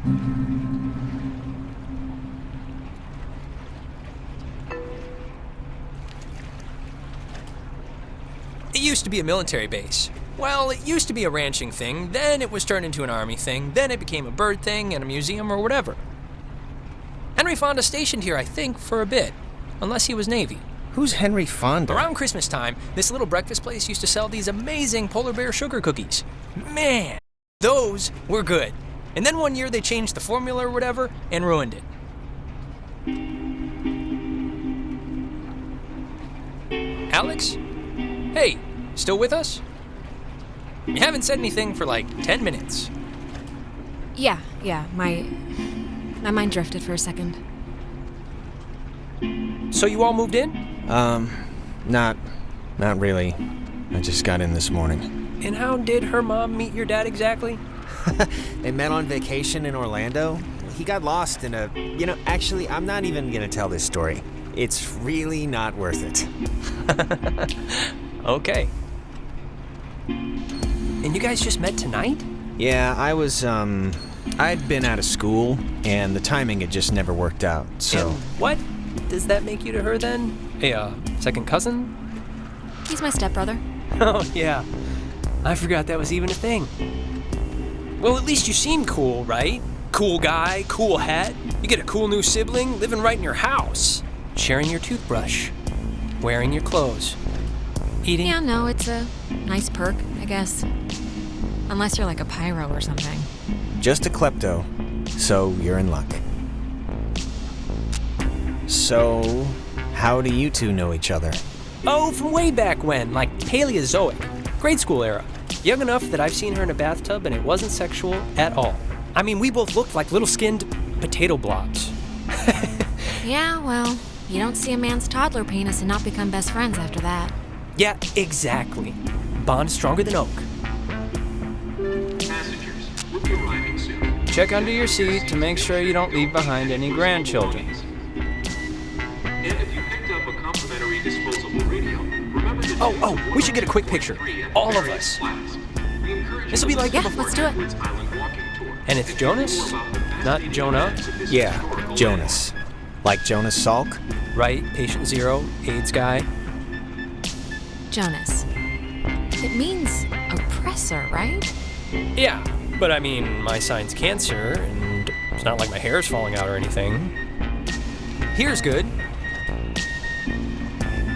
It used to be a military base. Well, it used to be a ranching thing, then it was turned into an army thing, then it became a bird thing and a museum or whatever. Henry Fonda stationed here, I think, for a bit, unless he was Navy. Who's Henry Fonda? Around Christmas time, this little breakfast place used to sell these amazing polar bear sugar cookies. Man, those were good. And then one year they changed the formula or whatever and ruined it. Alex? Hey, still with us? You haven't said anything for like 10 minutes. Yeah, my mind drifted for a second. So you all moved in? Not really. I just got in this morning. And how did her mom meet your dad exactly? They met on vacation in Orlando. He got lost in a... actually, I'm not even gonna tell this story. It's really not worth it. Okay. And you guys just met tonight? Yeah, I'd been out of school, and the timing had just never worked out, so... And what does that make you to her then? A second cousin? He's my stepbrother. Oh, yeah. I forgot that was even a thing. Well, at least you seem cool, right? Cool guy, cool hat. You get a cool new sibling living right in your house. Sharing your toothbrush. Wearing your clothes. Eating. Yeah, no, it's a nice perk, I guess. Unless you're like a pyro or something. Just a klepto, so you're in luck. So, how do you two know each other? Oh, from way back when, like Paleozoic. Grade school era. Young enough that I've seen her in a bathtub and it wasn't sexual at all. I mean, we both looked like little skinned potato blobs. Yeah, well, you don't see a man's toddler penis and not become best friends after that. Yeah, exactly. Bond stronger than oak. Passengers will be arriving soon. Check under your seat to make sure you don't leave behind any grandchildren. And if you picked up a complimentary disposable radio, remember to Oh, we should get a quick picture. All of us. This will be like Yeah, before. let's do it. And it's Jonas, not Jonah. Yeah, Jonas. Like Jonas Salk? Right, patient zero, AIDS guy. Jonas. It means oppressor, right? Yeah, but I mean, my sign's cancer, and it's not like my hair's falling out or anything. Here's good.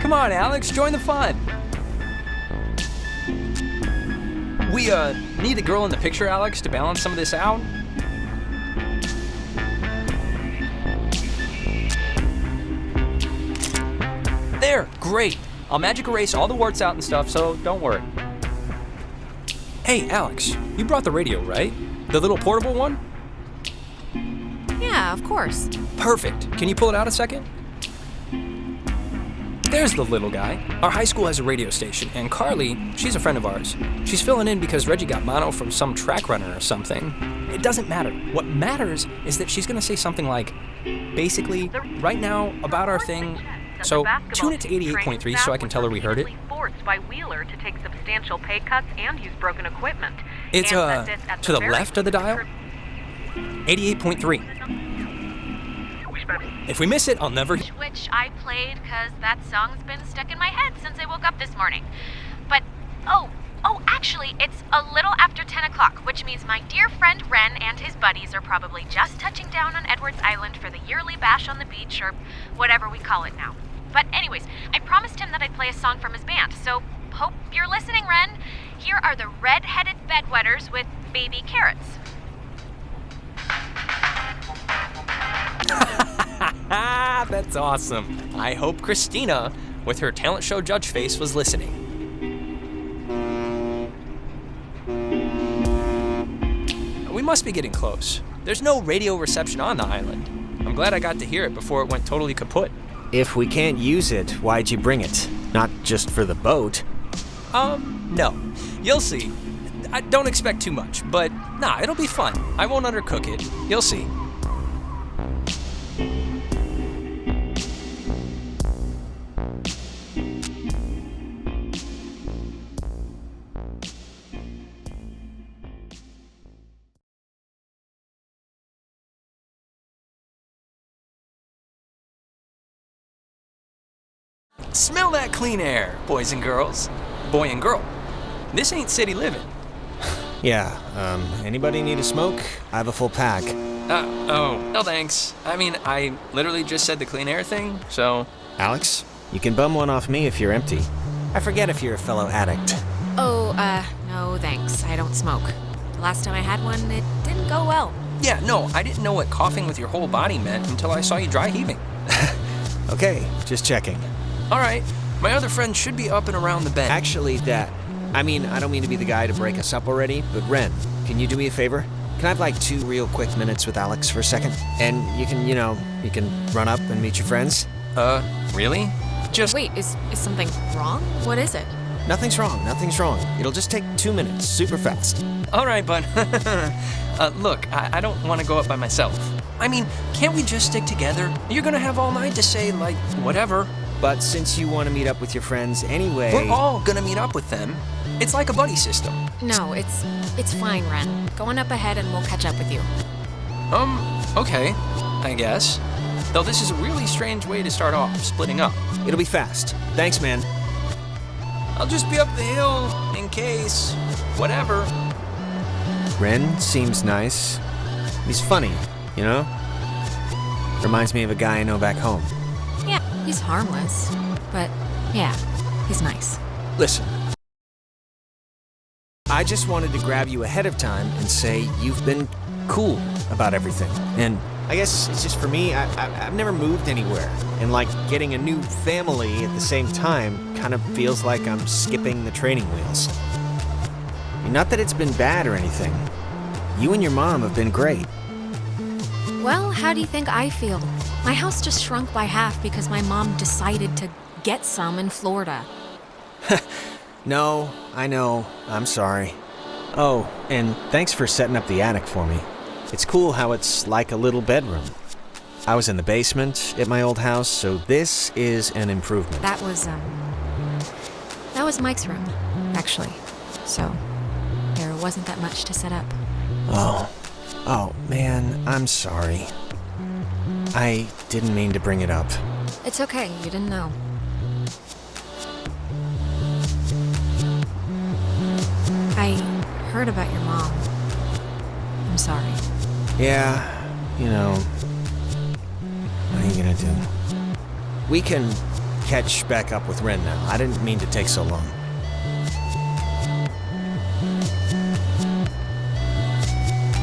Come on, Alex, join the fun. We, need a girl in the picture, Alex, to balance some of this out. There, great. I'll magic erase all the warts out and stuff, so don't worry. Hey, Alex, you brought the radio, right? The little portable one? Yeah, of course. Perfect. Can you pull it out a second? There's the little guy. Our high school has a radio station, and Carly, she's a friend of ours. She's filling in because Reggie got mono from some track runner or something. It doesn't matter. What matters is that she's gonna say something like, basically, right now, about our thing. So tune it to 88.3 so I can tell her we heard it. Forced by Wheeler to take substantial pay cuts and use broken equipment. It's And that this at to the very left of the dial. 88.3. If we miss it, I'll never. Which I played because that song's been stuck in my head since I woke up this morning. But, actually, it's a little after 10 o'clock, which means my dear friend Ren and his buddies are probably just touching down on Edwards Island for the yearly bash on the beach, or whatever we call it now. But anyways, I promised him that I'd play a song from his band, so hope you're listening, Ren. Here are the Red-Headed Bedwetters with Baby Carrots. That's awesome. I hope Christina, with her talent show judge face, was listening. We must be getting close. There's no radio reception on the island. I'm glad I got to hear it before it went totally kaput. If we can't use it, why'd you bring it? Not just for the boat. No. You'll see. I don't expect too much, but nah, it'll be fun. I won't undercook it. You'll see. Smell that clean air, boys and girls. Boy and girl. This ain't city living. Yeah, anybody need a smoke? I have a full pack. No thanks. I mean, I literally just said the clean air thing, so... Alex, you can bum one off me if you're empty. I forget if you're a fellow addict. Oh, no thanks. I don't smoke. The last time I had one, it didn't go well. Yeah, no, I didn't know what coughing with your whole body meant until I saw you dry heaving. Okay, just checking. All right, my other friend should be up and around the bend. Actually, I don't mean to be the guy to break us up already, but Ren, can you do me a favor? Can I have like 2 real quick minutes with Alex for a second? And you can run up and meet your friends? Really? Just... Wait, is something wrong? What is it? Nothing's wrong. It'll just take 2 minutes, super fast. All right, bud. Look, I don't want to go up by myself. I mean, can't we just stick together? You're gonna have all night to say, like, whatever. But since you want to meet up with your friends anyway... We're all gonna meet up with them. It's like a buddy system. No, it's fine, Ren. Go on up ahead and we'll catch up with you. Okay, I guess. Though this is a really strange way to start off, splitting up. It'll be fast. Thanks, man. I'll just be up the hill, in case... whatever. Ren seems nice. He's funny, you know? Reminds me of a guy I know back home. Yeah, he's harmless. But, yeah, he's nice. Listen. I just wanted to grab you ahead of time and say you've been cool about everything. And I guess it's just for me, I've never moved anywhere. And like getting a new family at the same time kind of feels like I'm skipping the training wheels. Not that it's been bad or anything. You and your mom have been great. Well, how do you think I feel? My house just shrunk by half because my mom decided to get some in Florida. No, I know. I'm sorry. Oh, and thanks for setting up the attic for me. It's cool how it's like a little bedroom. I was in the basement at my old house, so this is an improvement. That was Mike's room, actually. So, there wasn't that much to set up. Oh, man, I'm sorry. I didn't mean to bring it up. It's okay, you didn't know. I heard about your mom. I'm sorry. Yeah, what are you gonna do? We can catch back up with Ren now. I didn't mean to take so long.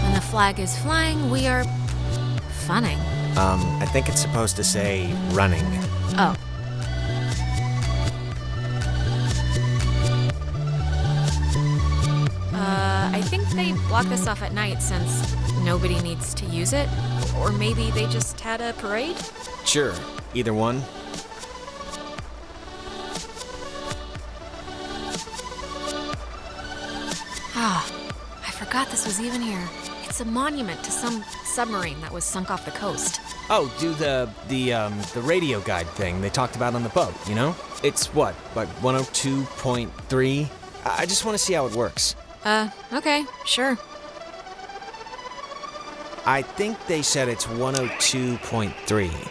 When the flag is flying, we are funning. I think it's supposed to say running. Oh. I think they block this off at night since nobody needs to use it. Or maybe they just had a parade? Sure, either one. I forgot this was even here. It's a monument to some submarine that was sunk off the coast. Oh, do the radio guide thing they talked about on the boat, you know? It's what, like 102.3? I just want to see how it works. Okay, sure. I think they said it's 102.3.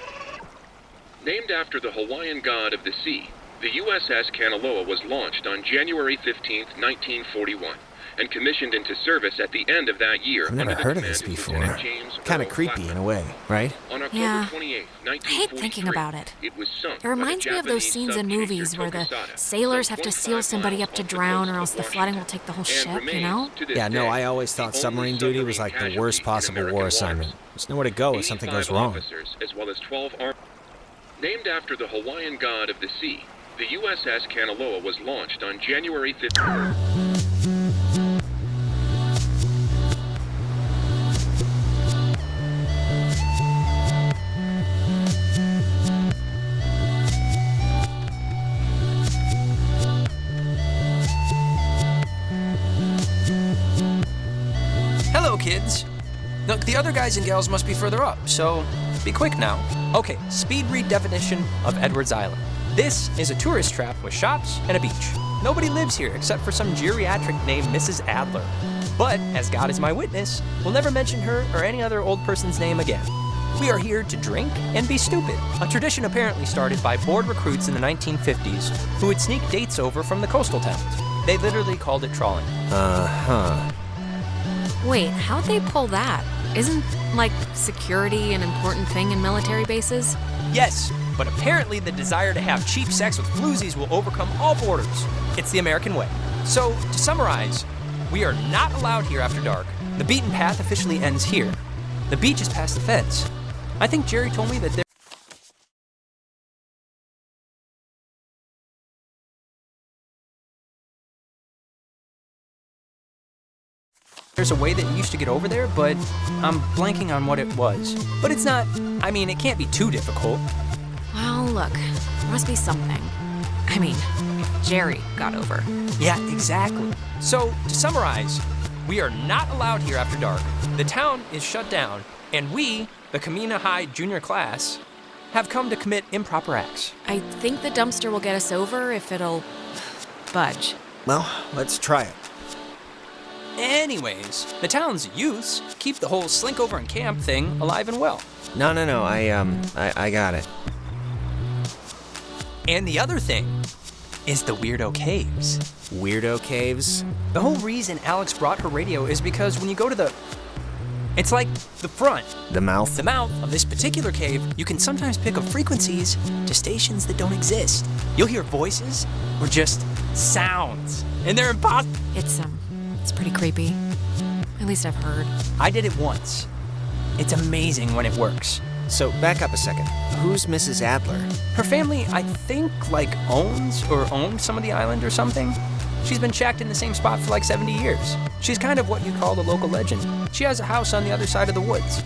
Named after the Hawaiian god of the sea, the USS Kanaloa was launched on January 15, 1941, and commissioned into service at the end of that year. I've never heard of this before. Kind of creepy in a way, right? On October Yeah. 28, I hate thinking about it. It was sunk It reminds me of those scenes in movies where the sailors have to seal somebody up to drown or else the flooding will take the whole ship, you know? Yeah, no, I always thought submarine duty was like the worst possible war assignment. There's nowhere to go if something goes wrong. As well as 12 Named after the Hawaiian god of the sea, the USS Kanaloa was launched on January 15th. Hello, kids. Look, the other guys and gals must be further up, so be quick now. Okay, speed read definition of Edwards Island. This is a tourist trap with shops and a beach. Nobody lives here except for some geriatric named Mrs. Adler. But, as God is my witness, we'll never mention her or any other old person's name again. We are here to drink and be stupid. A tradition apparently started by bored recruits in the 1950s who would sneak dates over from the coastal towns. They literally called it trawling. Wait, how'd they pull that? Isn't, like, security an important thing in military bases? Yes, but apparently the desire to have cheap sex with floozies will overcome all borders. It's the American way. So, to summarize, we are not allowed here after dark. The beaten path officially ends here. The beach is past the fence. I think Jerry told me that there's a way that you used to get over there, but I'm blanking on what it was. But it's not, it can't be too difficult. Well, look, there must be something. If Jerry got over. Yeah, exactly. So, to summarize, we are not allowed here after dark. The town is shut down, and we, the Kamina High junior class, have come to commit improper acts. I think the dumpster will get us over if it'll budge. Well, let's try it. Anyways, the town's youths keep the whole slink over and camp thing alive and well. No, I got it. And the other thing is the Weirdo Caves. Weirdo caves? The whole reason Alex brought her radio is because when you go to it's like the front. The mouth? The mouth of this particular cave, you can sometimes pick up frequencies to stations that don't exist. You'll hear voices or just sounds, and they're impossible. It's pretty creepy. At least I've heard. I did it once. It's amazing when it works. So, back up a second. Who's Mrs. Adler? Her family, I think, owns or owned some of the island or something. She's been shacked in the same spot for 70 years. She's kind of what you'd call the local legend. She has a house on the other side of the woods.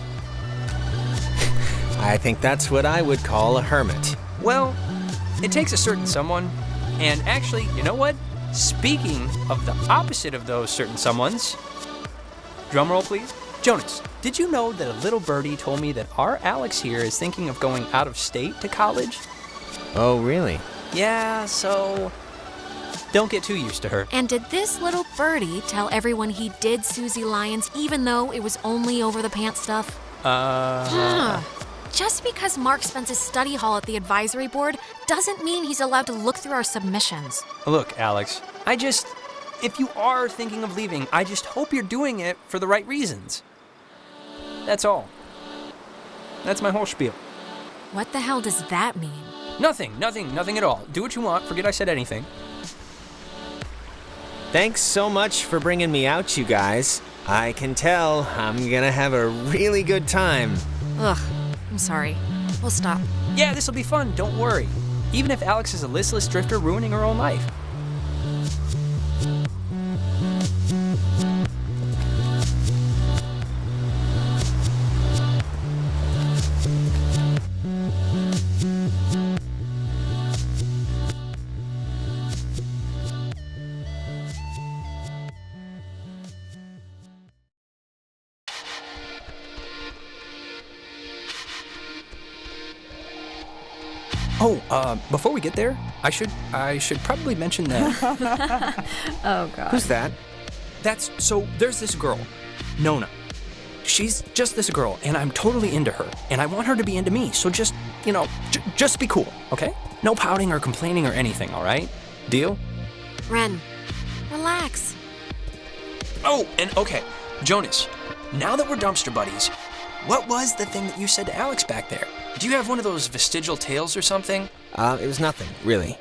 I think that's what I would call a hermit. Well, it takes a certain someone. And actually, you know what? Speaking of the opposite of those certain someones, drumroll please. Jonas, did you know that a little birdie told me that our Alex here is thinking of going out of state to college? Oh, really? Yeah, so don't get too used to her. And did this little birdie tell everyone he did Susie Lyons even though it was only over the pants stuff? Just because Mark spends his study hall at the advisory board doesn't mean he's allowed to look through our submissions. Look, Alex, if you are thinking of leaving, I just hope you're doing it for the right reasons. That's all. That's my whole spiel. What the hell does that mean? Nothing at all. Do what you want. Forget I said anything. Thanks so much for bringing me out, you guys. I can tell I'm gonna have a really good time. Ugh, I'm sorry. We'll stop. Yeah, this'll be fun. Don't worry. Even if Alex is a listless drifter ruining her own life. Before we get there, I should probably mention that. Oh, God. Who's that? There's this girl, Nona. She's just this girl, and I'm totally into her, and I want her to be into me, so just be cool, okay? No pouting or complaining or anything, all right? Deal? Ren, relax. Oh, and okay, Jonas, now that we're dumpster buddies, what was the thing that you said to Alex back there? Do you have one of those vestigial tales or something? It was nothing, really.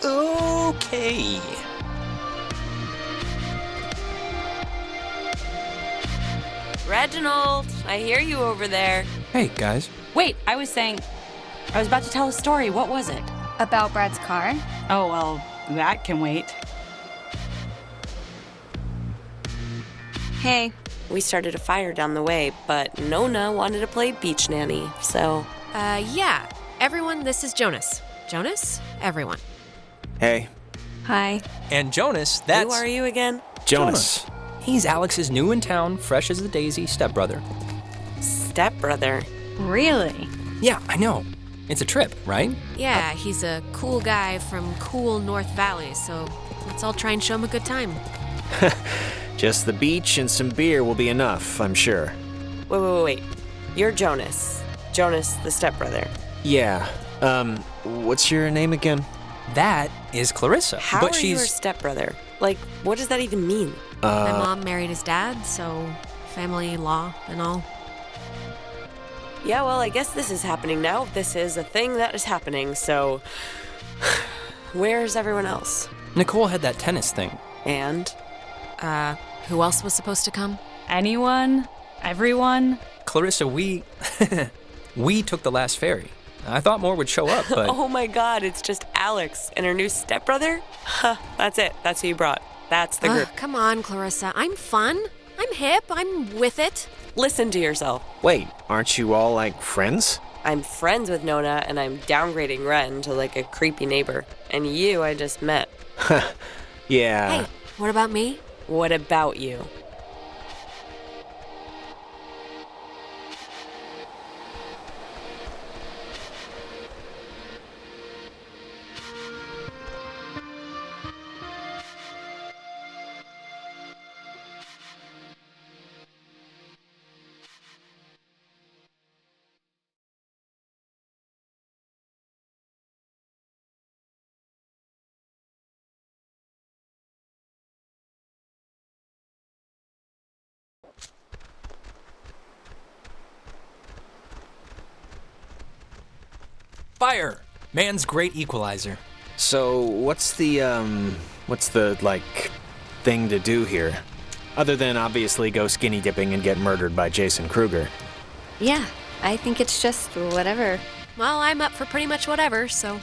Okay. Reginald, I hear you over there. Hey, guys. Wait, I was about to tell a story. What was it? About Brad's car? Oh, well, that can wait. Hey. We started a fire down the way, but Nona wanted to play beach nanny, so... Yeah. Everyone, this is Jonas. Jonas? Everyone. Hey. Hi. And Jonas, that's... Who are you again? Jonas. He's Alex's new in town, fresh as the daisy stepbrother. Stepbrother. Really? Yeah, I know. It's a trip, right? Yeah, he's a cool guy from cool North Valley, so let's all try and show him a good time. Just the beach and some beer will be enough, I'm sure. Wait. You're Jonas. Jonas, the stepbrother. Yeah. What's your name again? That is Clarissa. How but are she's you her stepbrother? Like, what does that even mean? My mom married his dad, so family law and all. Yeah, well, I guess this is happening now. This is a thing that is happening, so... Where's everyone else? Nicole had that tennis thing. And? Who else was supposed to come? Anyone? Everyone? Clarissa, we took the last ferry. I thought more would show up, but Oh my god, it's just Alex and her new stepbrother? Huh, that's it. That's who you brought. That's the group. Come on, Clarissa. I'm fun. I'm hip. I'm with it. Listen to yourself. Wait, aren't you all, like, friends? I'm friends with Nona, and I'm downgrading Ren to, like, a creepy neighbor. And you I just met. Yeah. Hey, what about me? What about you? fire! Man's great equalizer. So, what's the, like, thing to do here? Other than obviously go skinny dipping and get murdered by Jason Kruger. Yeah, I think it's just whatever. Well, I'm up for pretty much whatever, so...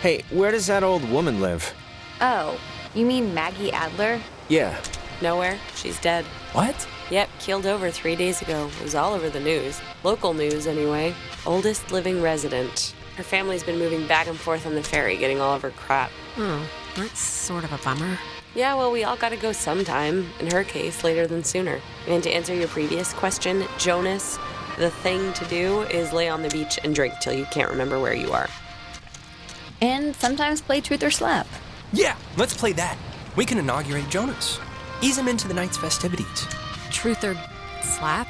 Hey, where does that old woman live? Oh, you mean Maggie Adler? Yeah. Nowhere. She's dead. What? Yep, keeled over 3 days ago. It was all over the news. Local news, anyway. Oldest living resident. Her family's been moving back and forth on the ferry, getting all of her crap. Oh, that's sort of a bummer. Yeah, well, we all gotta go sometime. In her case, later than sooner. And to answer your previous question, Jonas, the thing to do is lay on the beach and drink till you can't remember where you are. And sometimes play Truth or Slap. Yeah, let's play that. We can inaugurate Jonas. Ease him into the night's festivities. Truth or slap?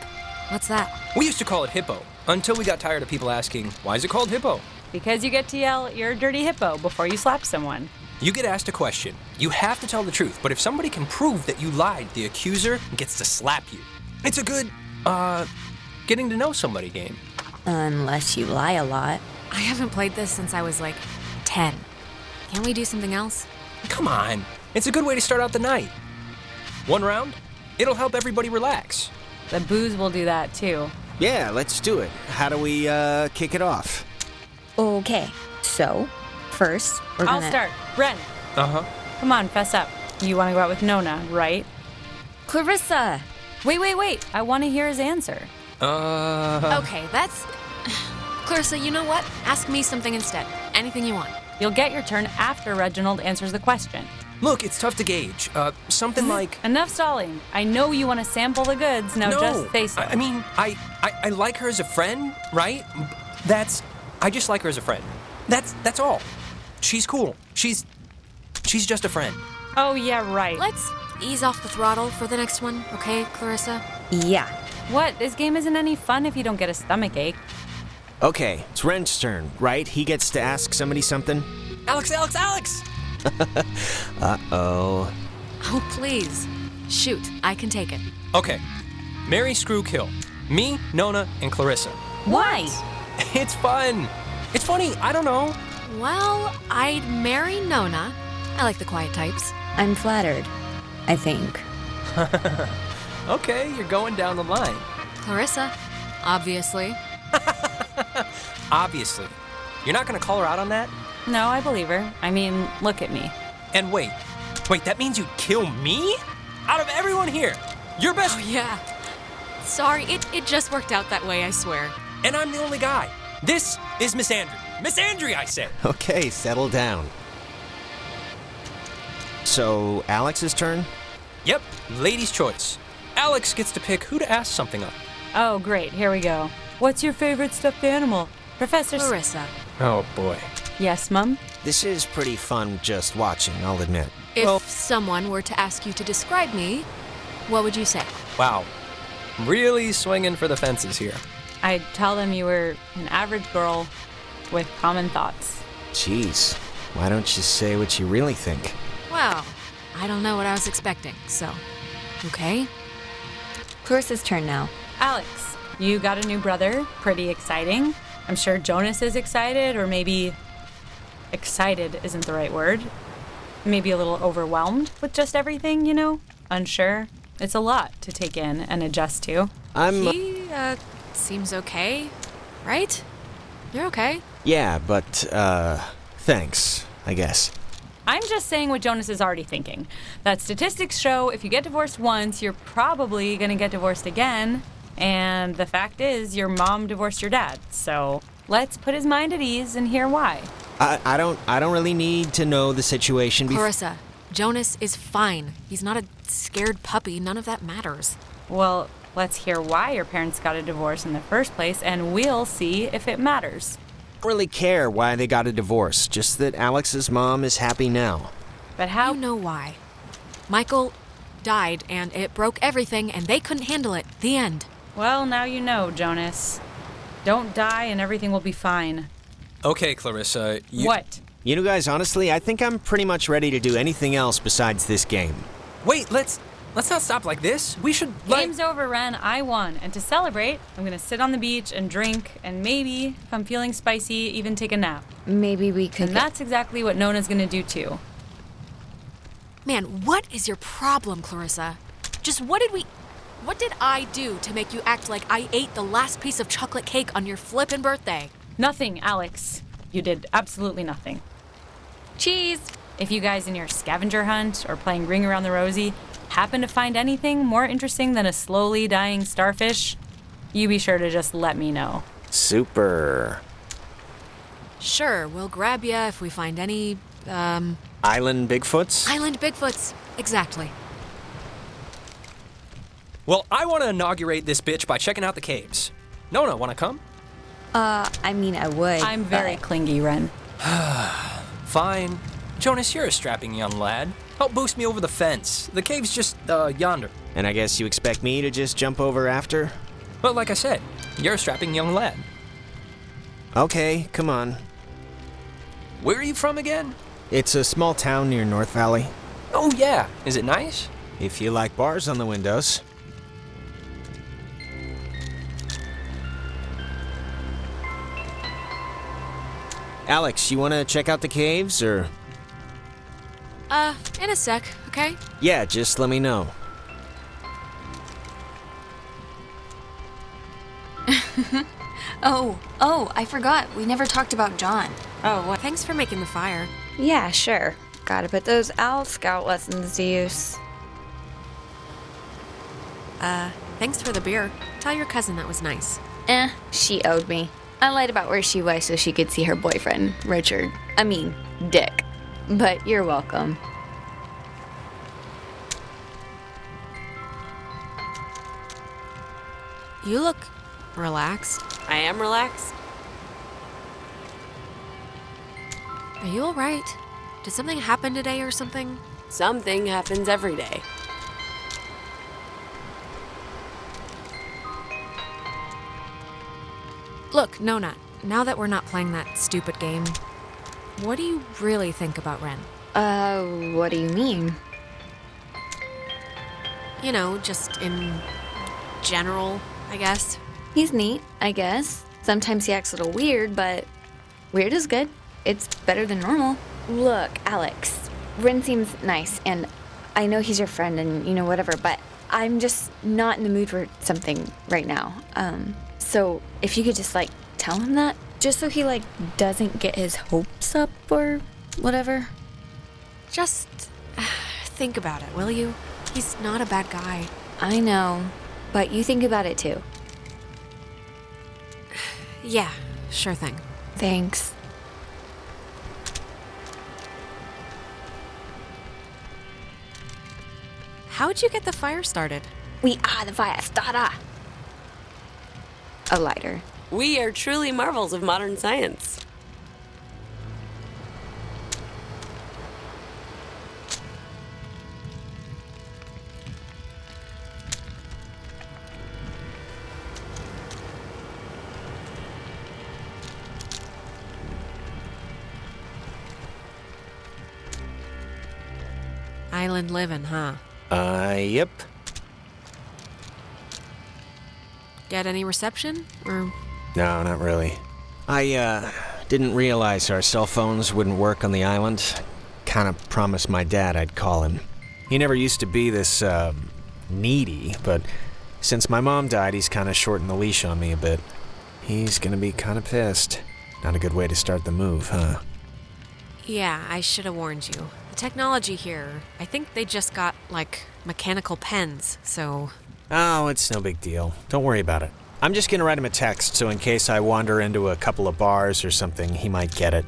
What's that? We used to call it hippo, until we got tired of people asking, why is it called hippo? Because you get to yell, "You're a dirty hippo," before you slap someone. You get asked a question. You have to tell the truth, but if somebody can prove that you lied, the accuser gets to slap you. It's a good, getting to know somebody game. Unless you lie a lot. I haven't played this since I was like 10. Can we do something else? Come on. It's a good way to start out the night. One round? It'll help everybody relax. The booze will do that too. Yeah, let's do it. How do we, kick it off? Okay, so first we're gonna... I'll start. Ren, Uh-huh. come on, fess up. You want to go out with Nona, right? Clarissa! Wait. I want to hear his answer. Okay, that's... Clarissa, you know what? Ask me something instead. Anything you want. You'll get your turn after Reginald answers the question. Look, it's tough to gauge. Something like... Enough stalling. I know you want to sample the goods. Now No, just say so. I mean, I like her as a friend, right? I just like her as a friend. That's all. She's cool. She's just a friend. Oh, yeah, right. Let's ease off the throttle for the next one, okay, Clarissa? Yeah. What? This game isn't any fun if you don't get a stomachache. Okay, it's Ren's turn, right? He gets to ask somebody something? Alex! Uh-oh. Oh, please. Shoot, I can take it. Okay. Marry, screw, kill. Me, Nona, and Clarissa. Why? It's fun. It's funny. I don't know. Well, I'd marry Nona. I like the quiet types. I'm flattered, I think. Okay, you're going down the line. Clarissa, obviously. Obviously. You're not going to call her out on that? No, I believe her. I mean, look at me. And wait, that means you'd kill me? Out of everyone here, you're best... Oh, yeah. Sorry, it just worked out that way, I swear. And I'm the only guy. This is Miss Andrew. Miss Andrew, I said. Okay, settle down. So, Alex's turn? Yep, lady's choice. Alex gets to pick who to ask something of. Oh, great. Here we go. What's your favorite stuffed animal? Professor... Clarissa. Oh, boy. Yes, Mum? This is pretty fun just watching, I'll admit. If someone were to ask you to describe me, what would you say? Wow. Really swinging for the fences here. I'd tell them you were an average girl with common thoughts. Jeez, why don't you say what you really think? Well, I don't know what I was expecting, so. Okay? Clarissa's turn now. Alex, you got a new brother. Pretty exciting. I'm sure Jonas is excited, or maybe excited isn't the right word. Maybe a little overwhelmed with just everything, you know? Unsure. It's a lot to take in and adjust to. He, seems okay, right? You're okay. Yeah, but, thanks, I guess. I'm just saying what Jonas is already thinking. That statistics show if you get divorced once, you're probably gonna get divorced again. And the fact is, your mom divorced your dad. So let's put his mind at ease and hear why. I don't really need to know the situation Clarissa, Jonas is fine. He's not a scared puppy. None of that matters. Well, let's hear why your parents got a divorce in the first place, and we'll see if it matters. I don't really care why they got a divorce, just that Alex's mom is happy now. But how? You know why. Michael died, and it broke everything, and they couldn't handle it. The end. Well, now you know, Jonas. Don't die and everything will be fine. Okay, Clarissa, What? You know, guys, honestly, I think I'm pretty much ready to do anything else besides this game. Wait, let's not stop like this. We should, Game's over, Ren. I won. And to celebrate, I'm gonna sit on the beach and drink, and maybe, if I'm feeling spicy, even take a nap. Maybe we could. And that's exactly what Nona's gonna do too. Man, what is your problem, Clarissa? Just what did I do to make you act like I ate the last piece of chocolate cake on your flippin' birthday? Nothing, Alex. You did absolutely nothing. Cheese! If you guys in your scavenger hunt or playing Ring Around the Rosie happen to find anything more interesting than a slowly dying starfish, you be sure to just let me know. Super. Sure, we'll grab ya if we find any, Island Bigfoots? Island Bigfoots. Exactly. Well, I want to inaugurate this bitch by checking out the caves. Nona, want to come? I mean, I would. I'm very clingy, Ren. Fine. Jonas, you're a strapping young lad. Help boost me over the fence. The cave's just, yonder. And I guess you expect me to just jump over after? But like I said, you're a strapping young lad. Okay, come on. Where are you from again? It's a small town near North Valley. Oh, yeah. Is it nice? If you like bars on the windows. Alex, you want to check out the caves, or? In a sec, okay? Yeah, just let me know. Oh, I forgot. We never talked about John. Oh, what? Thanks for making the fire. Yeah, sure. Gotta put those Owl Scout lessons to use. Thanks for the beer. Tell your cousin that was nice. She owed me. I lied about where she was so she could see her boyfriend, Richard. I mean, Dick. But you're welcome. You look relaxed. I am relaxed. Are you alright? Did something happen today or something? Something happens every day. Look, Nona, now that we're not playing that stupid game, what do you really think about Ren? What do you mean? You know, just in general, I guess. He's neat, I guess. Sometimes he acts a little weird, but weird is good. It's better than normal. Look, Alex, Ren seems nice, and I know he's your friend and, you know, whatever, but I'm just not in the mood for something right now. So if you could just, like, tell him that, just so he, like, doesn't get his hopes up or whatever. Just think about it, will you? He's not a bad guy. I know, but you think about it too. Yeah, sure thing. Thanks. How'd you get the fire started? We are the fire starter. A lighter. We are truly marvels of modern science. Island living, huh? Yep. Get any reception? Or No, not really. I, didn't realize our cell phones wouldn't work on the island. Kinda promised my dad I'd call him. He never used to be this, needy, but since my mom died, he's kinda shortened the leash on me a bit. He's gonna be kinda pissed. Not a good way to start the move, huh? yeah, I should have warned you. The technology here, I think they just got, mechanical pens, so... Oh, it's no big deal. Don't worry about it. I'm just gonna write him a text, so in case I wander into a couple of bars or something, he might get it.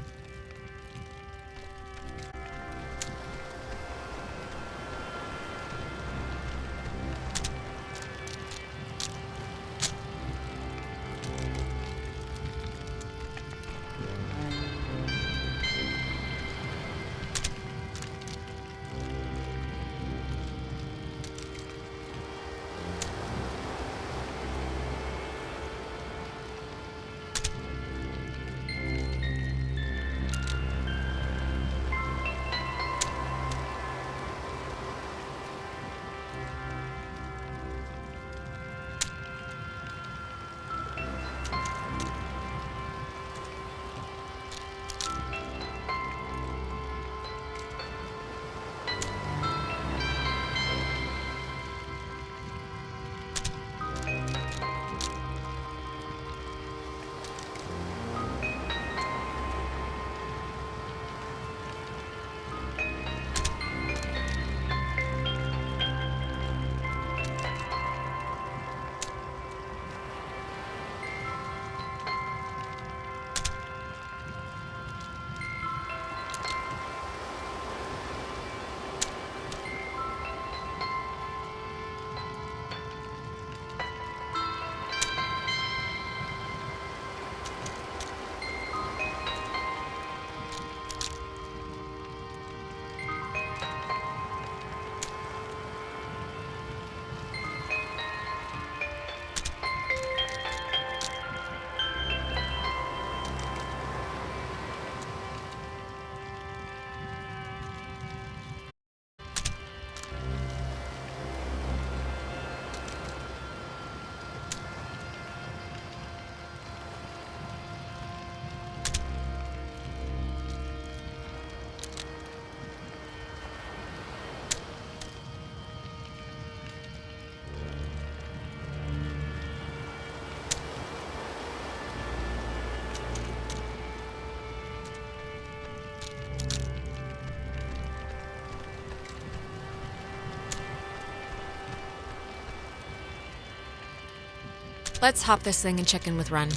Let's hop this thing and check in with Ren.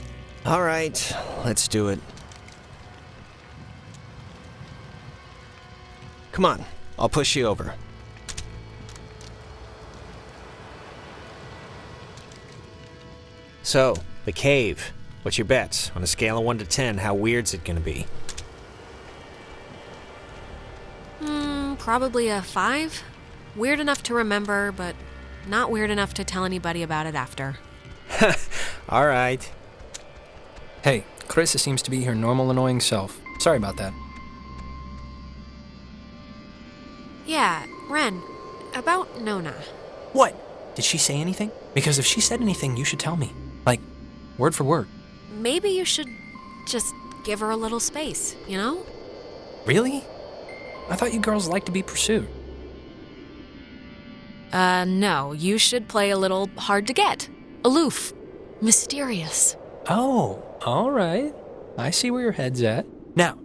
All right, let's do it. Come on, I'll push you over. So, the cave. What's your bets? On a scale of 1 to 10, how weird's it gonna be? Probably a 5. Weird enough to remember, but not weird enough to tell anybody about it after. All right. Hey, Carissa seems to be her normal annoying self. Sorry about that. Yeah, Ren, about Nona. What? Did she say anything? Because if she said anything, you should tell me. Like, word for word. Maybe you should just give her a little space, you know? Really? I thought you girls liked to be pursued. No, you should play a little hard to get. Aloof. Mysterious. Oh, all right. I see where your head's at. Now,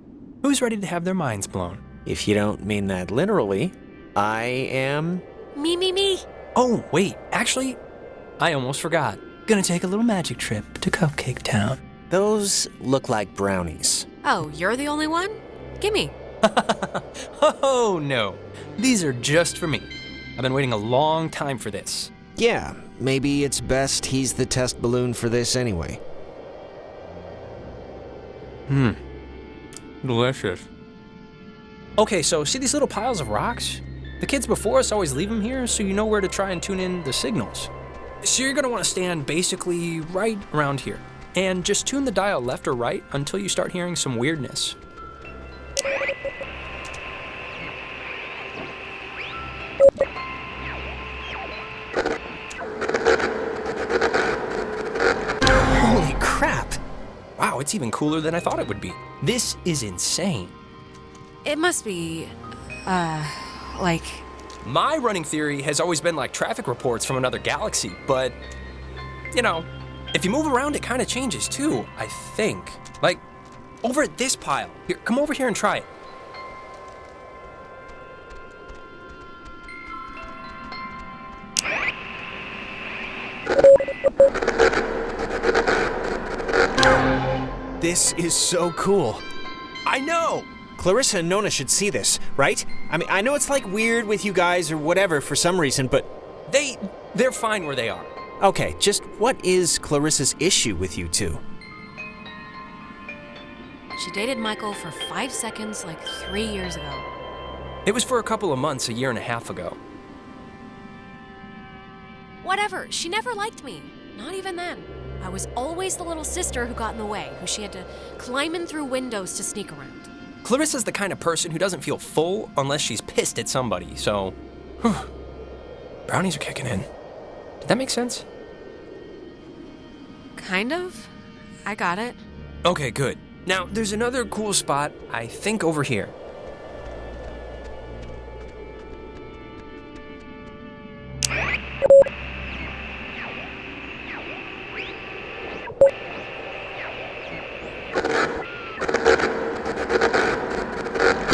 who's ready to have their minds blown? If you don't mean that literally, I am... Me. Oh, wait, actually, I almost forgot. Gonna take a little magic trip to Cupcake Town. Those look like brownies. Oh, you're the only one? Gimme. Oh, no. These are just for me. I've been waiting a long time for this. Yeah, maybe it's best he's the test balloon for this anyway. Delicious. Okay, so see these little piles of rocks? The kids before us always leave them here so you know where to try and tune in the signals. So you're gonna wanna stand basically right around here and just tune the dial left or right until you start hearing some weirdness. It's even cooler than I thought it would be. This is insane. It must be, like... My running theory has always been like traffic reports from another galaxy, but, you know, if you move around, it kind of changes too, I think. Like, over at this pile. Here, come over here and try it. This is so cool. I know! Clarissa and Nona should see this, right? I mean, I know it's like weird with you guys or whatever for some reason, but... They're fine where they are. Okay, just what is Clarissa's issue with you two? She dated Michael for 5 seconds like 3 years ago. It was for a couple of months, a year and a half ago. Whatever, she never liked me. Not even then. I was always the little sister who got in the way, who she had to climb in through windows to sneak around. Clarissa's the kind of person who doesn't feel full unless she's pissed at somebody, so... Whew. Brownies are kicking in. Did that make sense? Kind of. I got it. Okay, good. Now, there's another cool spot, I think over here.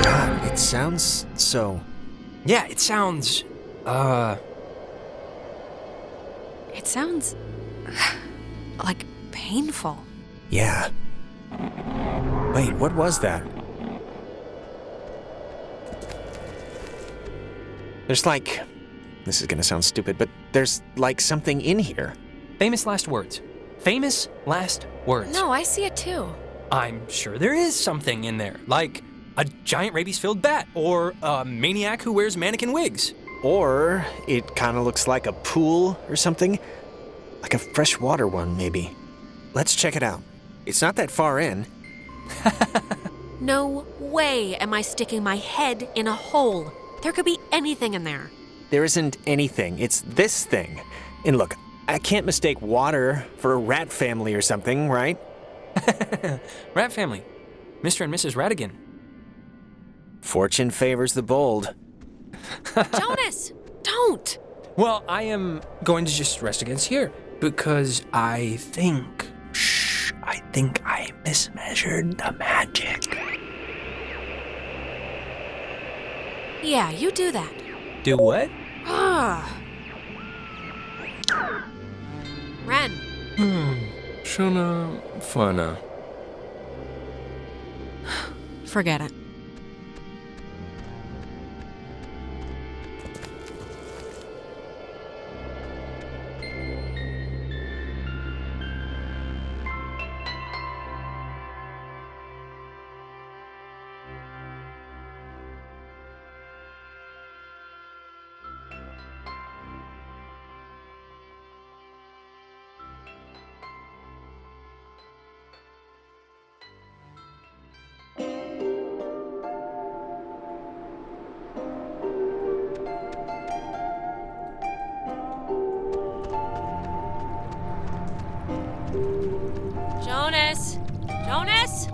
God, it sounds so... Yeah, it sounds, It sounds... like painful. Yeah. Wait, what was that? There's like... This is gonna sound stupid, but there's like something in here. Famous last words. Famous last words. No, I see it too. I'm sure there is something in there, like a giant rabies-filled bat, or a maniac who wears mannequin wigs. Or it kind of looks like a pool or something. Like a freshwater one, maybe. Let's check it out. It's not that far in. No way am I sticking my head in a hole. There could be anything in there. There isn't anything. It's this thing. And look, I can't mistake water for a rat family or something, right? Rat family. Mr. and Mrs. Ratigan. Fortune favors the bold. Jonas, don't! Well, I am going to just rest against here, because I think I mismeasured the magic. Yeah, you do that. Do what? Ren. Shona Fana. Forget it. Jonas! Jonas!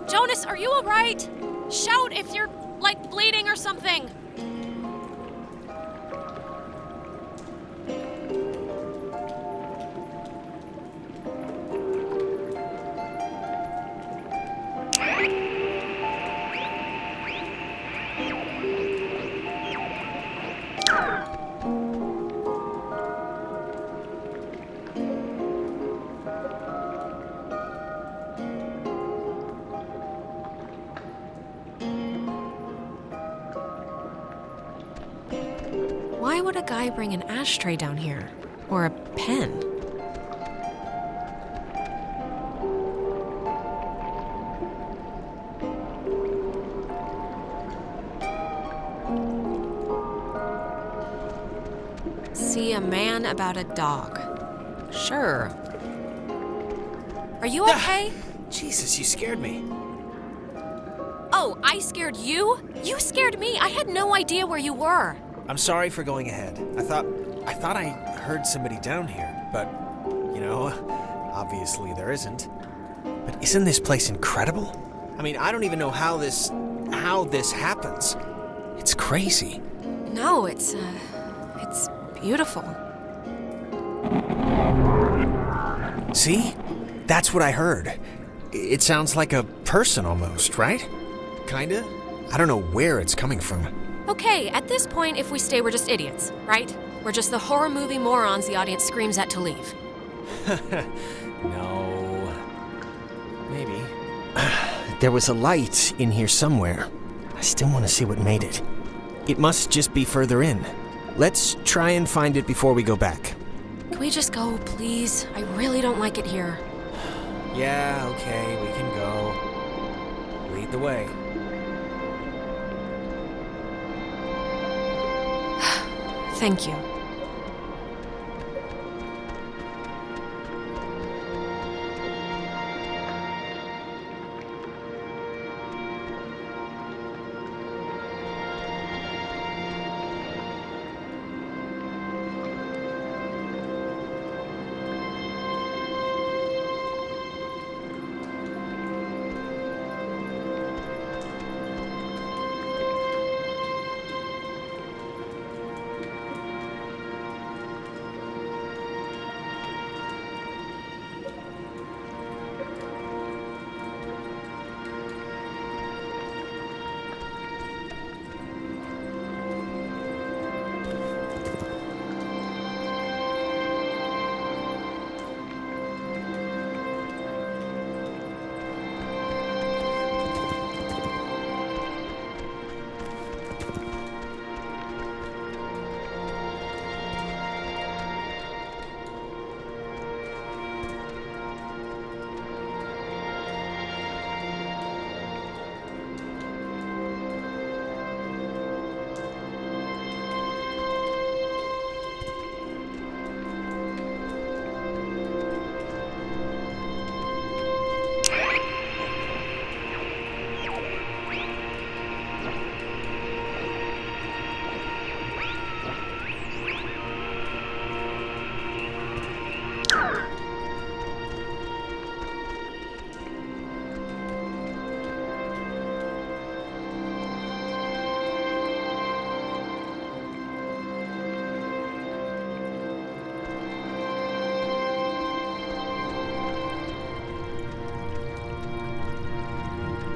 Jonas, are you alright? Shout if you're, like, bleeding or something. Why would a guy bring an ashtray down here? Or a pen? See a man about a dog. Sure. Are you okay? Jesus, you scared me. Oh, I scared you? You scared me. I had no idea where you were. I'm sorry for going ahead. I thought I heard somebody down here, but, obviously there isn't. But isn't this place incredible? I mean, I don't even know how this happens. It's crazy. No, it's beautiful. See? That's what I heard. It sounds like a person almost, right? Kinda? I don't know where it's coming from. Okay, at this point, if we stay, we're just idiots, right? We're just the horror movie morons the audience screams at to leave. No. Maybe. There was a light in here somewhere. I still want to see what made it. It must just be further in. Let's try and find it before we go back. Can we just go, please? I really don't like it here. Yeah, okay, we can go. Lead the way. Thank you.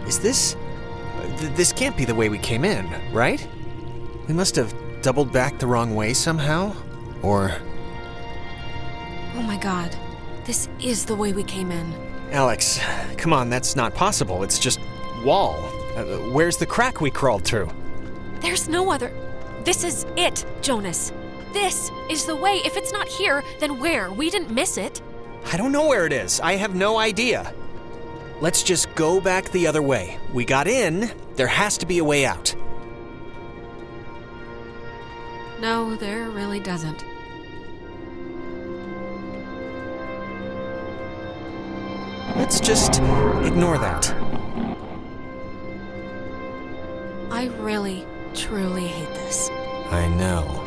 Is this... This can't be the way we came in, right? We must have doubled back the wrong way somehow? Or... Oh my god. This is the way we came in. Alex, come on, that's not possible. It's just wall. Where's the crack we crawled through? There's no other... This is it, Jonas. This is the way. If it's not here, then where? We didn't miss it. I don't know where it is. I have no idea. Let's just go back the other way. We got in. There has to be a way out. No, there really doesn't. Let's just ignore that. I really, truly hate this. I know.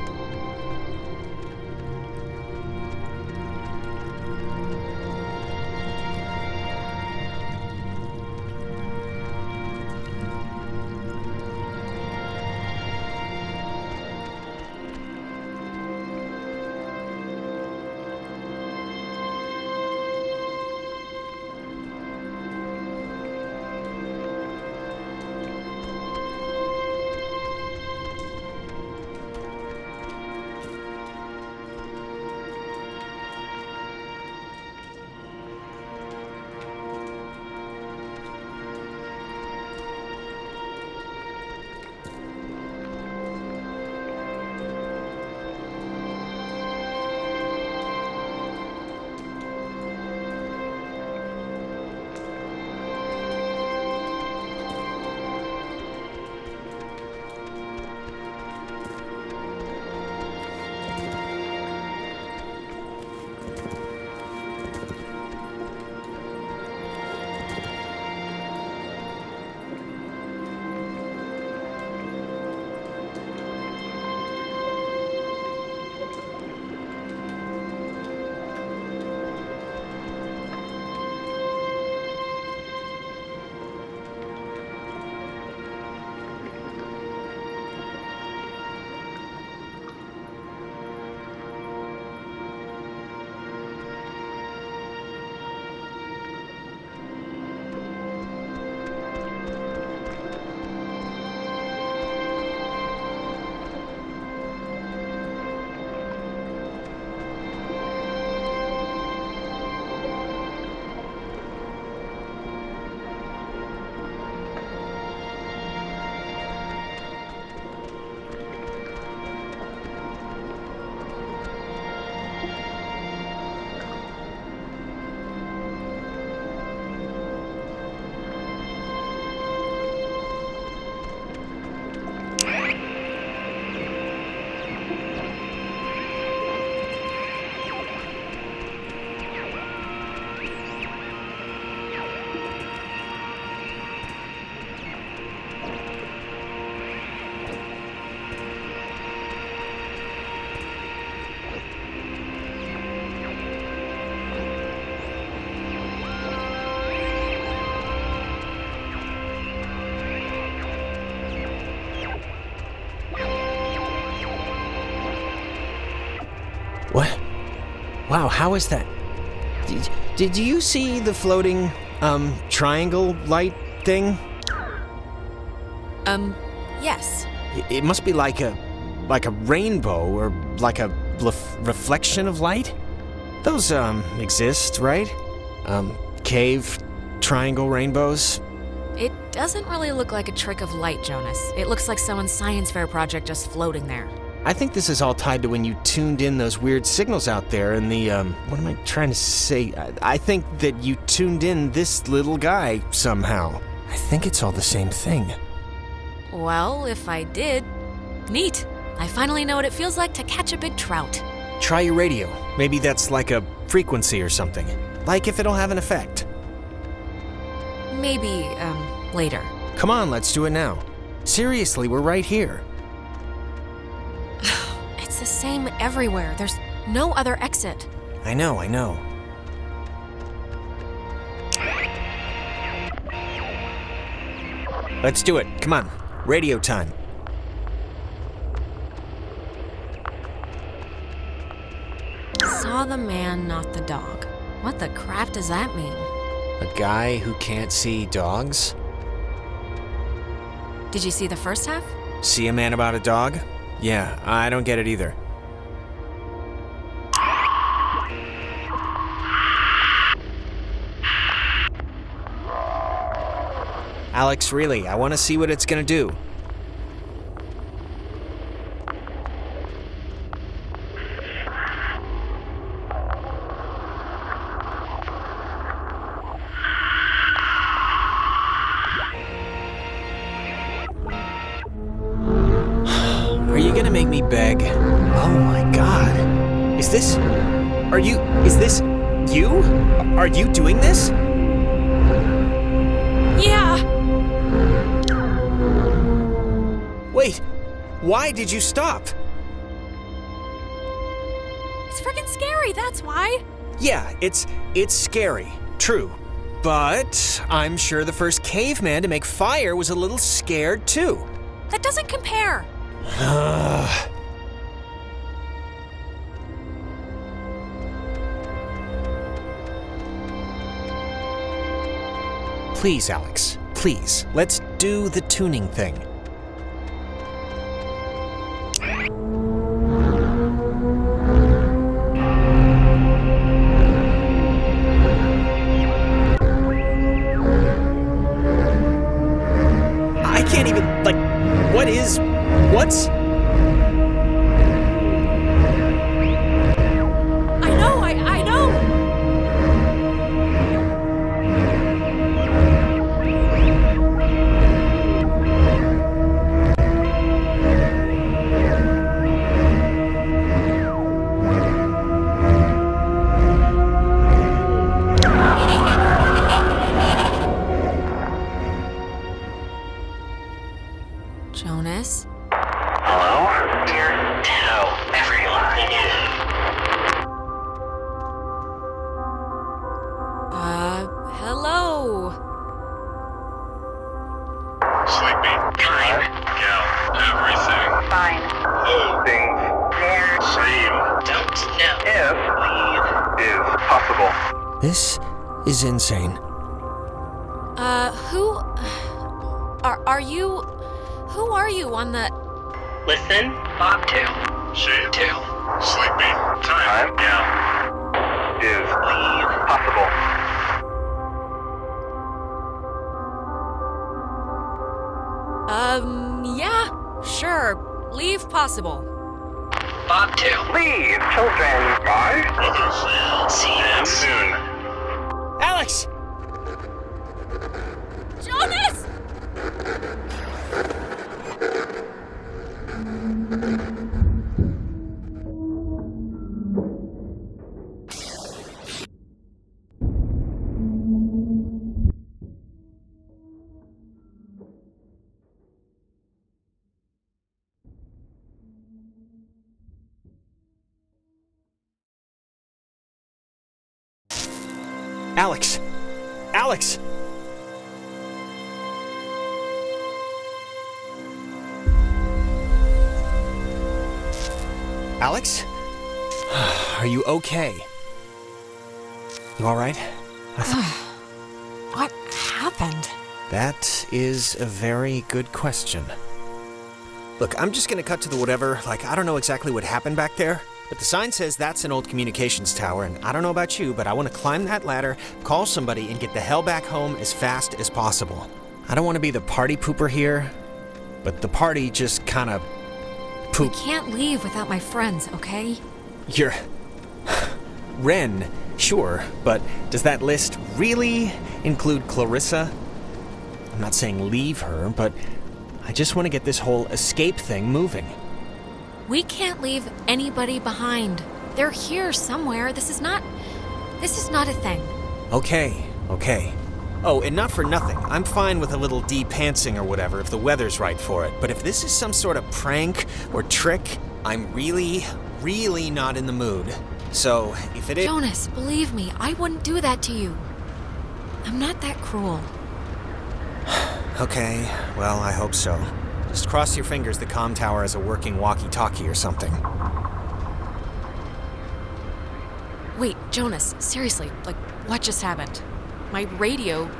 What? Wow, how is that? Did you see the floating, triangle light thing? Yes. It must be like a rainbow or like a reflection of light? Those, exist, right? Cave triangle rainbows? It doesn't really look like a trick of light, Jonas. It looks like someone's science fair project just floating there. I think this is all tied to when you tuned in those weird signals out there and the, what am I trying to say? I think that you tuned in this little guy somehow. I think it's all the same thing. Well, if I did, neat. I finally know what it feels like to catch a big trout. Try your radio. Maybe that's like a frequency or something. Like if it'll have an effect. Maybe, later. Come on, let's do it now. Seriously, we're right here. It's the same everywhere. There's no other exit. I know. Let's do it. Come on. Radio time. Saw the man, not the dog. What the crap does that mean? A guy who can't see dogs? Did you see the first half? See a man about a dog? Yeah, I don't get it either. Alex, really, I want to see what it's gonna do. Are you gonna make me beg? Oh my god. Is this you? Are you doing this? Yeah! Wait, why did you stop? It's freaking scary, that's why. Yeah, it's scary, true. But I'm sure the first caveman to make fire was a little scared too. That doesn't compare. Please, Alex, please, let's do the tuning thing. I can't even, what's... I know! Jonas? Hello? Dear, tell everyone. Hello? Sleepy. Time. Count. Everything. Fine. Things. They're same. Don't know. If leave is possible. This is insane. Who... Who are you on the... Listen. Bob 2. Shade 2. Sleepy. Time. Count. Is leave possible. Yeah, sure. Leave possible. Bob 2. Leave, children. Bye. Brothers. We'll see them soon. Alex! Jonas! Alex! Alex! Alex? Are you okay? You alright? What happened? That is a very good question. Look, I'm just gonna cut to the whatever. I don't know exactly what happened back there, but the sign says that's an old communications tower, and I don't know about you, but I want to climb that ladder, call somebody, and get the hell back home as fast as possible. I don't want to be the party pooper here, but the party just kind of poop. I can't leave without my friends, okay? You're... Ren, sure, but does that list really include Clarissa? I'm not saying leave her, but I just want to get this whole escape thing moving. We can't leave anybody behind. They're here somewhere. This is not a thing. Okay. Oh, and not for nothing. I'm fine with a little de-pantsing or whatever if the weather's right for it. But if this is some sort of prank or trick, I'm really not in the mood. So, if it is... Jonas, believe me, I wouldn't do that to you. I'm not that cruel. Okay, well, I hope so. Just cross your fingers the comm tower has a working walkie-talkie or something. Wait, Jonas, seriously, what just happened? My radio,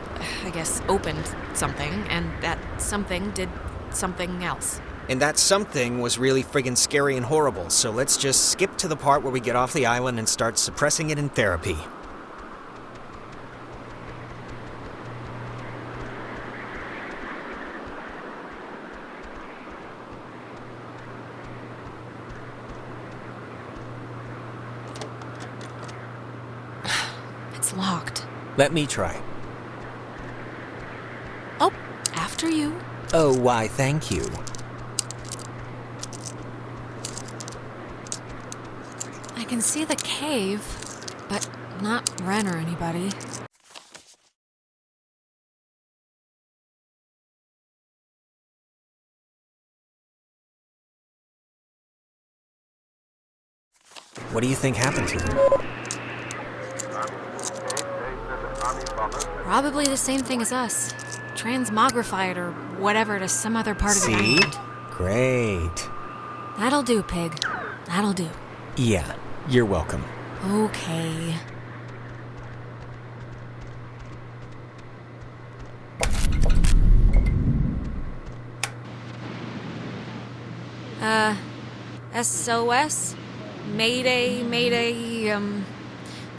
I guess, opened something, and that something did something else. And that something was really friggin' scary and horrible, so let's just skip to the part where we get off the island and start suppressing it in therapy. It's locked. Let me try. Oh, after you. Oh, why, thank you. I can see the cave, but not Ren or anybody. What do you think happened to them? Probably the same thing as us. Transmogrified or whatever to some other part of the See? island. Great. That'll do, pig. That'll do. Yeah, you're welcome. Okay. SOS? Mayday,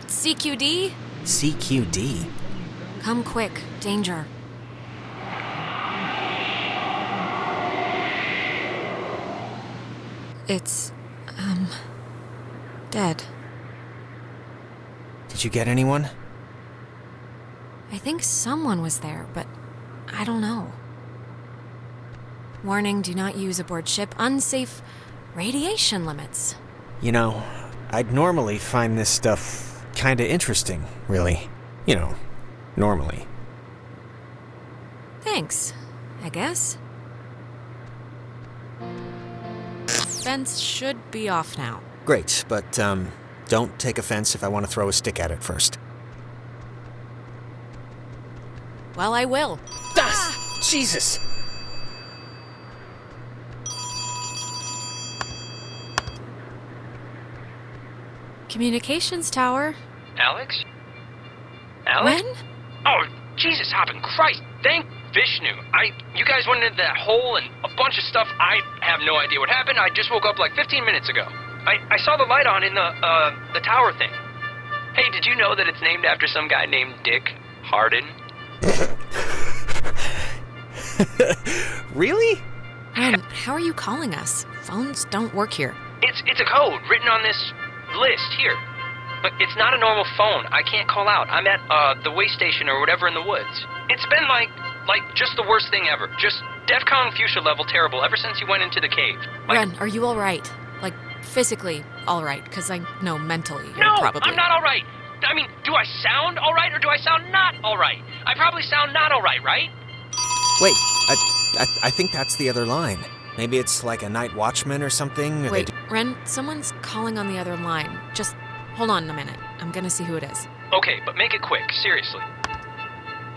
CQD? CQD? Come quick, danger. It's, dead. Did you get anyone? I think someone was there, but I don't know. Warning, do not use aboard ship. Unsafe radiation limits. You know, I'd normally find this stuff kinda interesting, really. You know, normally. Thanks, I guess. Fence should be off now. Great, but, don't take offense if I want to throw a stick at it first. Well, I will. Jesus! Communications tower. Alex? Alex? Ren? Oh, Jesus hopping Christ! Thank Vishnu. You guys went into that hole and a bunch of stuff. I have no idea what happened. I just woke up like 15 minutes ago. I saw the light on in the tower thing. Hey, did you know that it's named after some guy named Dick Harden? Really? Ren, how are you calling us? Phones don't work here. It's a code written on this list here. But it's not a normal phone. I can't call out. I'm at the way station or whatever in the woods. It's been like just the worst thing ever. Just DEFCON fuchsia level terrible ever since you went into the cave. Ren, are you alright? Physically alright, because I know mentally you're No, probably... I'm not alright. I mean, do I sound alright or do I sound not alright? I probably sound not alright, right? Wait, I think that's the other line. Maybe it's like a night watchman or something? Or Wait, Ren, someone's calling on the other line. Just hold on a minute. I'm gonna see who it is. Okay, but make it quick, seriously.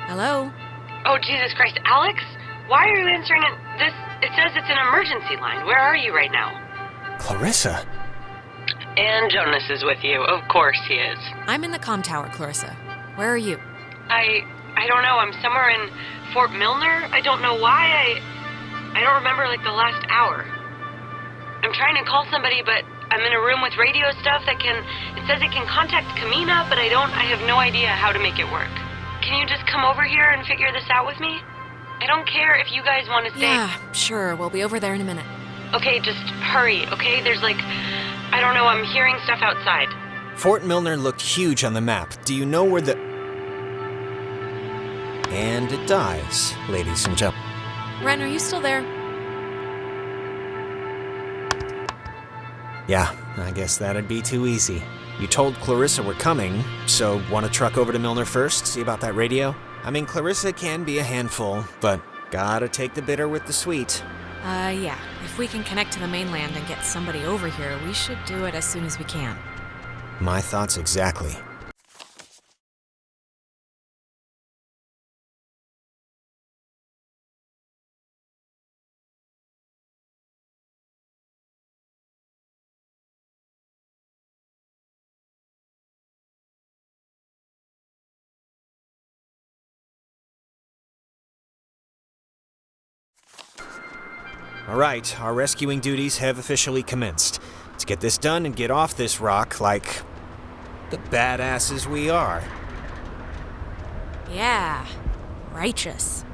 Hello? Oh, Jesus Christ, Alex? Why are you answering it? It says it's an emergency line. Where are you right now? Clarissa? And Jonas is with you. Of course he is. I'm in the comm tower, Clarissa. Where are you? I don't know. I'm somewhere in Fort Milner. I don't know why. I don't remember, like, the last hour. I'm trying to call somebody, but I'm in a room with radio stuff it says it can contact Kamina, but I have no idea how to make it work. Can you just come over here and figure this out with me? I don't care if you guys want to stay. Yeah, sure. We'll be over there in a minute. Okay, just hurry, okay? There's I don't know, I'm hearing stuff outside. Fort Milner looked huge on the map. Do you know where the... And it dies, ladies and gentlemen. Ren, are you still there? Yeah, I guess that'd be too easy. You told Clarissa we're coming, so want to truck over to Milner first, see about that radio? I mean, Clarissa can be a handful, but gotta take the bitter with the sweet. Yeah. If we can connect to the mainland and get somebody over here, we should do it as soon as we can. My thoughts exactly. All right, our rescuing duties have officially commenced. Let's get this done and get off this rock like the badasses we are. Yeah. Righteous.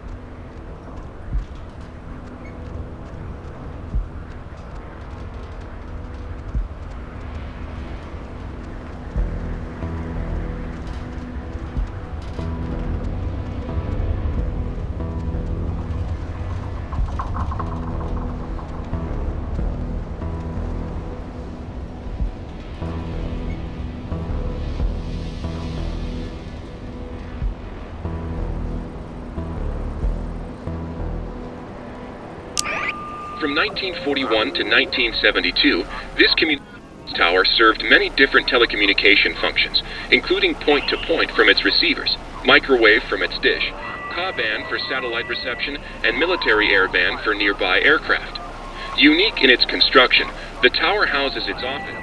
From 1941 to 1972, this communications tower served many different telecommunication functions, including point-to-point from its receivers, microwave from its dish, Ka-band for satellite reception, and military airband for nearby aircraft. Unique in its construction, the tower houses its office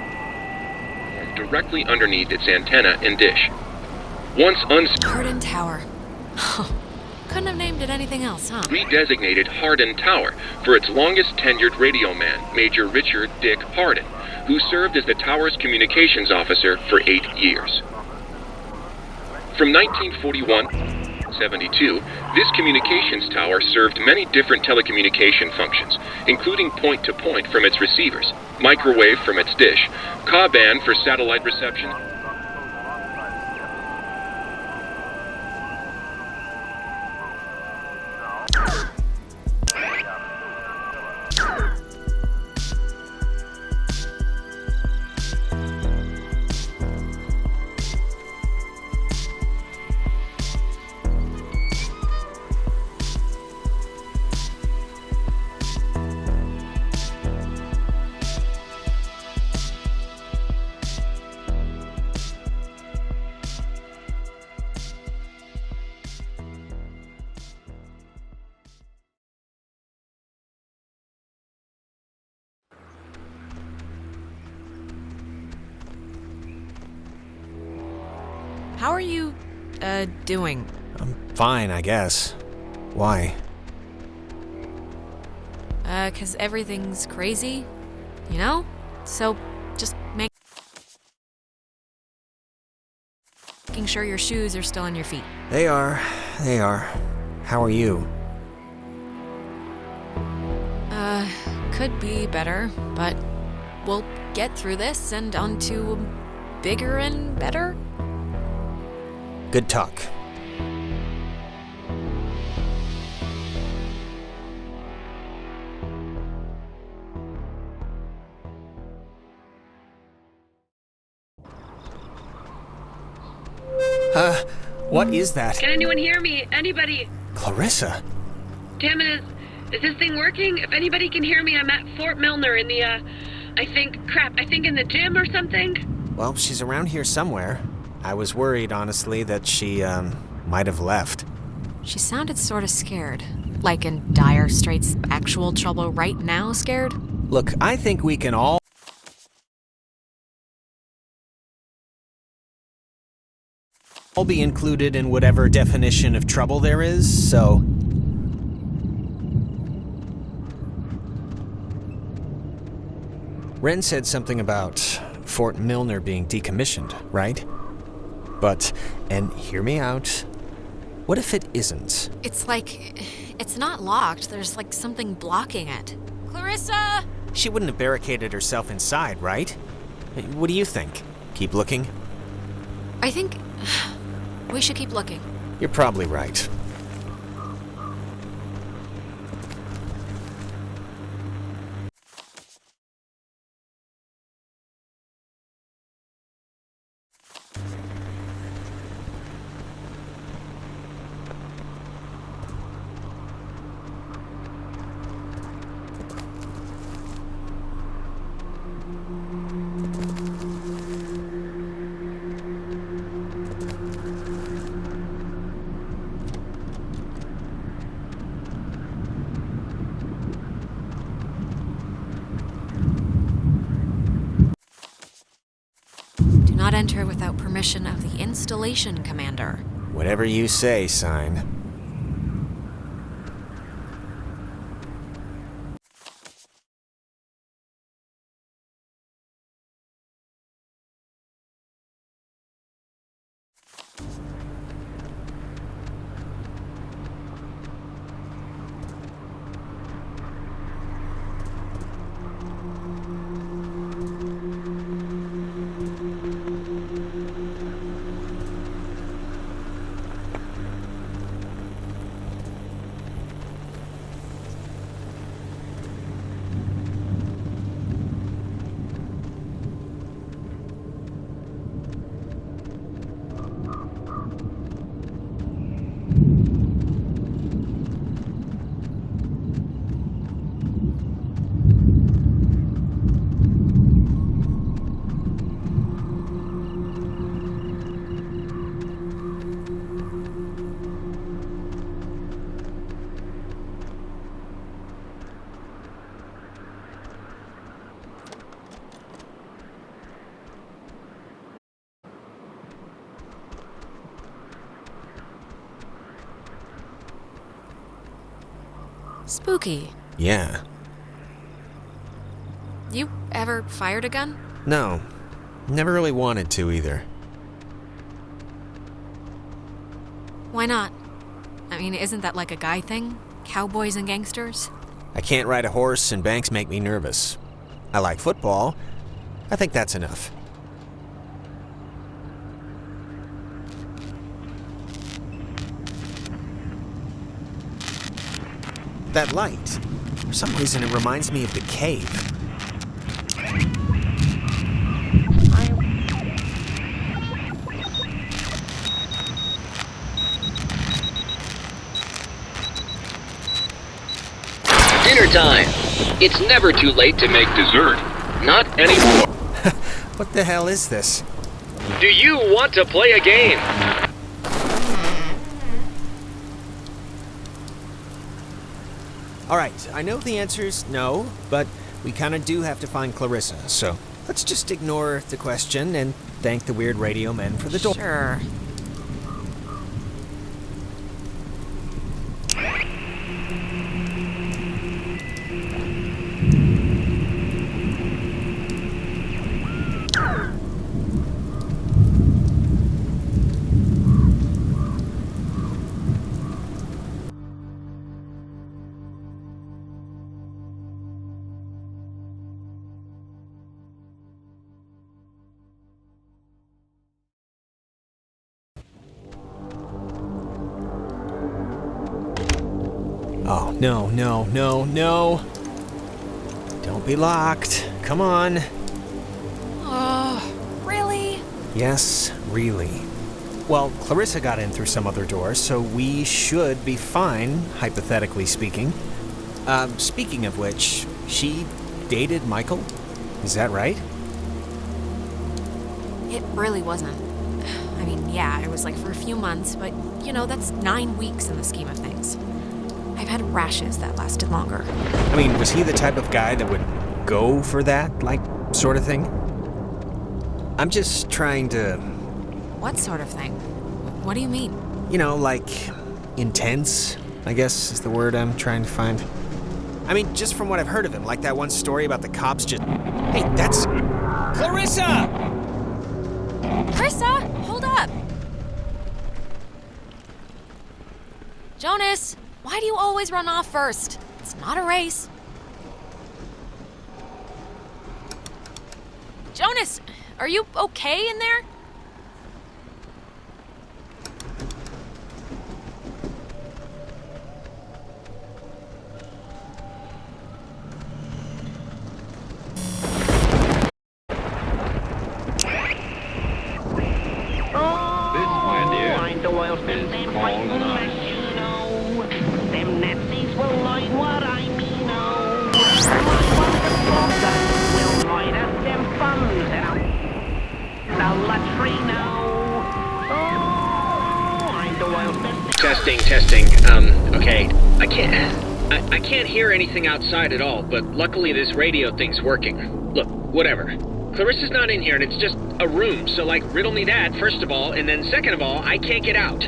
directly underneath its antenna and dish. Once Hardin Tower. Couldn't have named it anything else, huh? redesignated Hardin Tower for its longest tenured radio man, Major Richard Dick Hardin, who served as the tower's communications officer for 8 years. From 1941 to 72, this communications tower served many different telecommunication functions, including point-to-point from its receivers, microwave from its dish, Ka-band for satellite reception, How are you, doing? I'm fine, I guess. Why? 'Cause everything's crazy, you know? So, just making sure your shoes are still on your feet. They are. How are you? Could be better, but we'll get through this and on to bigger and better. Good talk. What is that? Can anyone hear me? Anybody? Clarissa? Damn it, is this thing working? If anybody can hear me, I'm at Fort Milner in the, I think in the gym or something? Well, she's around here somewhere. I was worried, honestly, that she, might have left. She sounded sort of scared. Like in dire straits, actual trouble right now scared? Look, I think we can all I'll be included in whatever definition of trouble there is, so... Ren said something about Fort Milner being decommissioned, right? But, and hear me out, what if it isn't? It's not locked. There's like something blocking it. Clarissa! She wouldn't have barricaded herself inside, right? What do you think? Keep looking? I think we should keep looking. You're probably right. Do not enter without permission of the installation commander. Whatever you say, sign. Spooky. Yeah. You ever fired a gun? No. Never really wanted to either. Why not? I mean, isn't that like a guy thing? Cowboys and gangsters? I can't ride a horse and banks make me nervous. I like football. I think that's enough. That light. For some reason it reminds me of the cave. Dinner time! It's never too late to make dessert. Not anymore. What the hell is this? Do you want to play a game? Alright, I know the answer's no, but we kinda do have to find Clarissa, so let's just ignore the question and thank the weird radio men for the door. Sure. Oh, no, no, no, no. Don't be locked. Come on. Oh, really? Yes, really. Well, Clarissa got in through some other door, so we should be fine, hypothetically speaking. Speaking of which, she dated Michael? Is that right? It really wasn't. I mean, yeah, it was like for a few months, but, you know, that's 9 weeks in the scheme of things. I've had rashes that lasted longer. I mean, was he the type of guy that would go for that, like, sort of thing? I'm just trying to... What sort of thing? What do you mean? You know, like, intense, I guess is the word I'm trying to find. I mean, just from what I've heard of him, like that one story about the cops just... Hey, that's... Clarissa! Krista, hold up! Jonas, why do you always run off first? It's not a race. Jonas, are you okay in there? Testing. Okay. I can't hear anything outside at all, but luckily this radio thing's working. Look, whatever. Clarissa's not in here and it's just a room, so like riddle me that, first of all, and then second of all, I can't get out.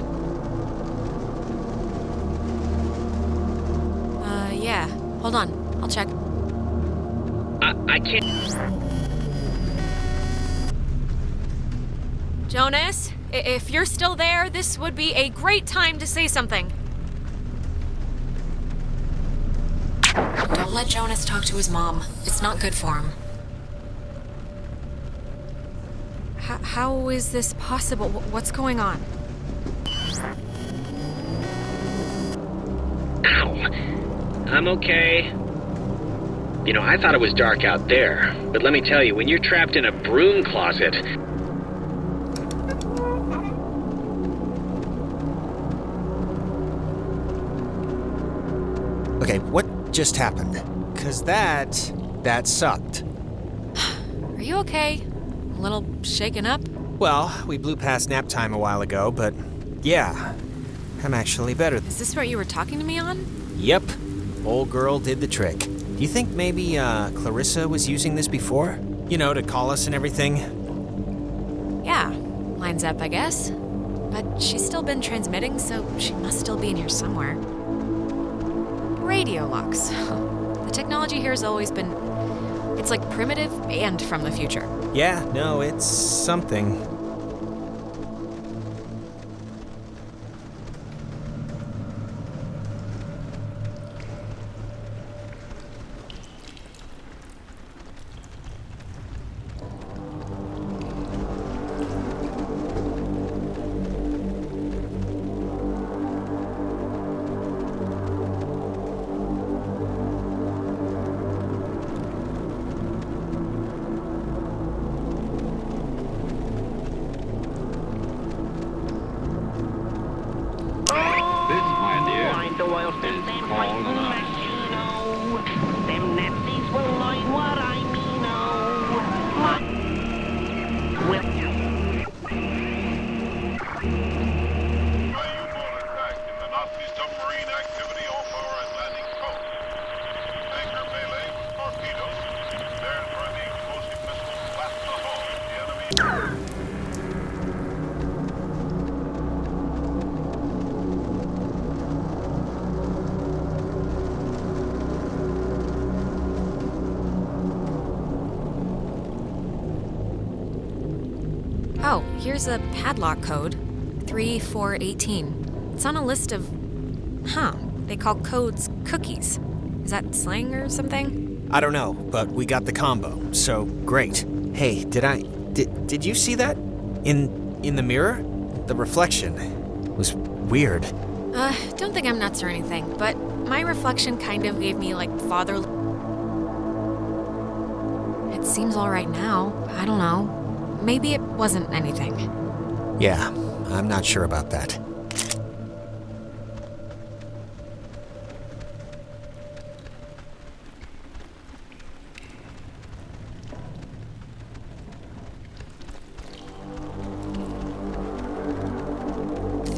Yeah. Hold on. I'll check. I can't... Jonas, if you're still there, this would be a great time to say something. Don't let Jonas talk to his mom. It's not good for him. How is this possible? What's going on? Ow. I'm okay. You know, I thought it was dark out there, but let me tell you, when you're trapped in a broom closet... Okay, what just happened? 'Cause that sucked. Are you okay? A little shaken up? Well, we blew past nap time a while ago, but yeah, I'm actually better. Is this what you were talking to me on? Yep, old girl did the trick. Do you think maybe Clarissa was using this before? You know, to call us and everything? Yeah, lines up, I guess. But she's still been transmitting, so she must still be in here somewhere. Radio locks. The technology here has always been... It's like primitive and from the future. Yeah, no, it's something. Oh, here's a padlock code. 3418. It's on a list of... They call codes cookies. Is that slang or something? I don't know, but we got the combo, so great. Hey, did you see that? In the mirror? The reflection was weird. Don't think I'm nuts or anything, but my reflection kind of gave me, like, father... It seems all right now. I don't know. Maybe it wasn't anything. Yeah, I'm not sure about that.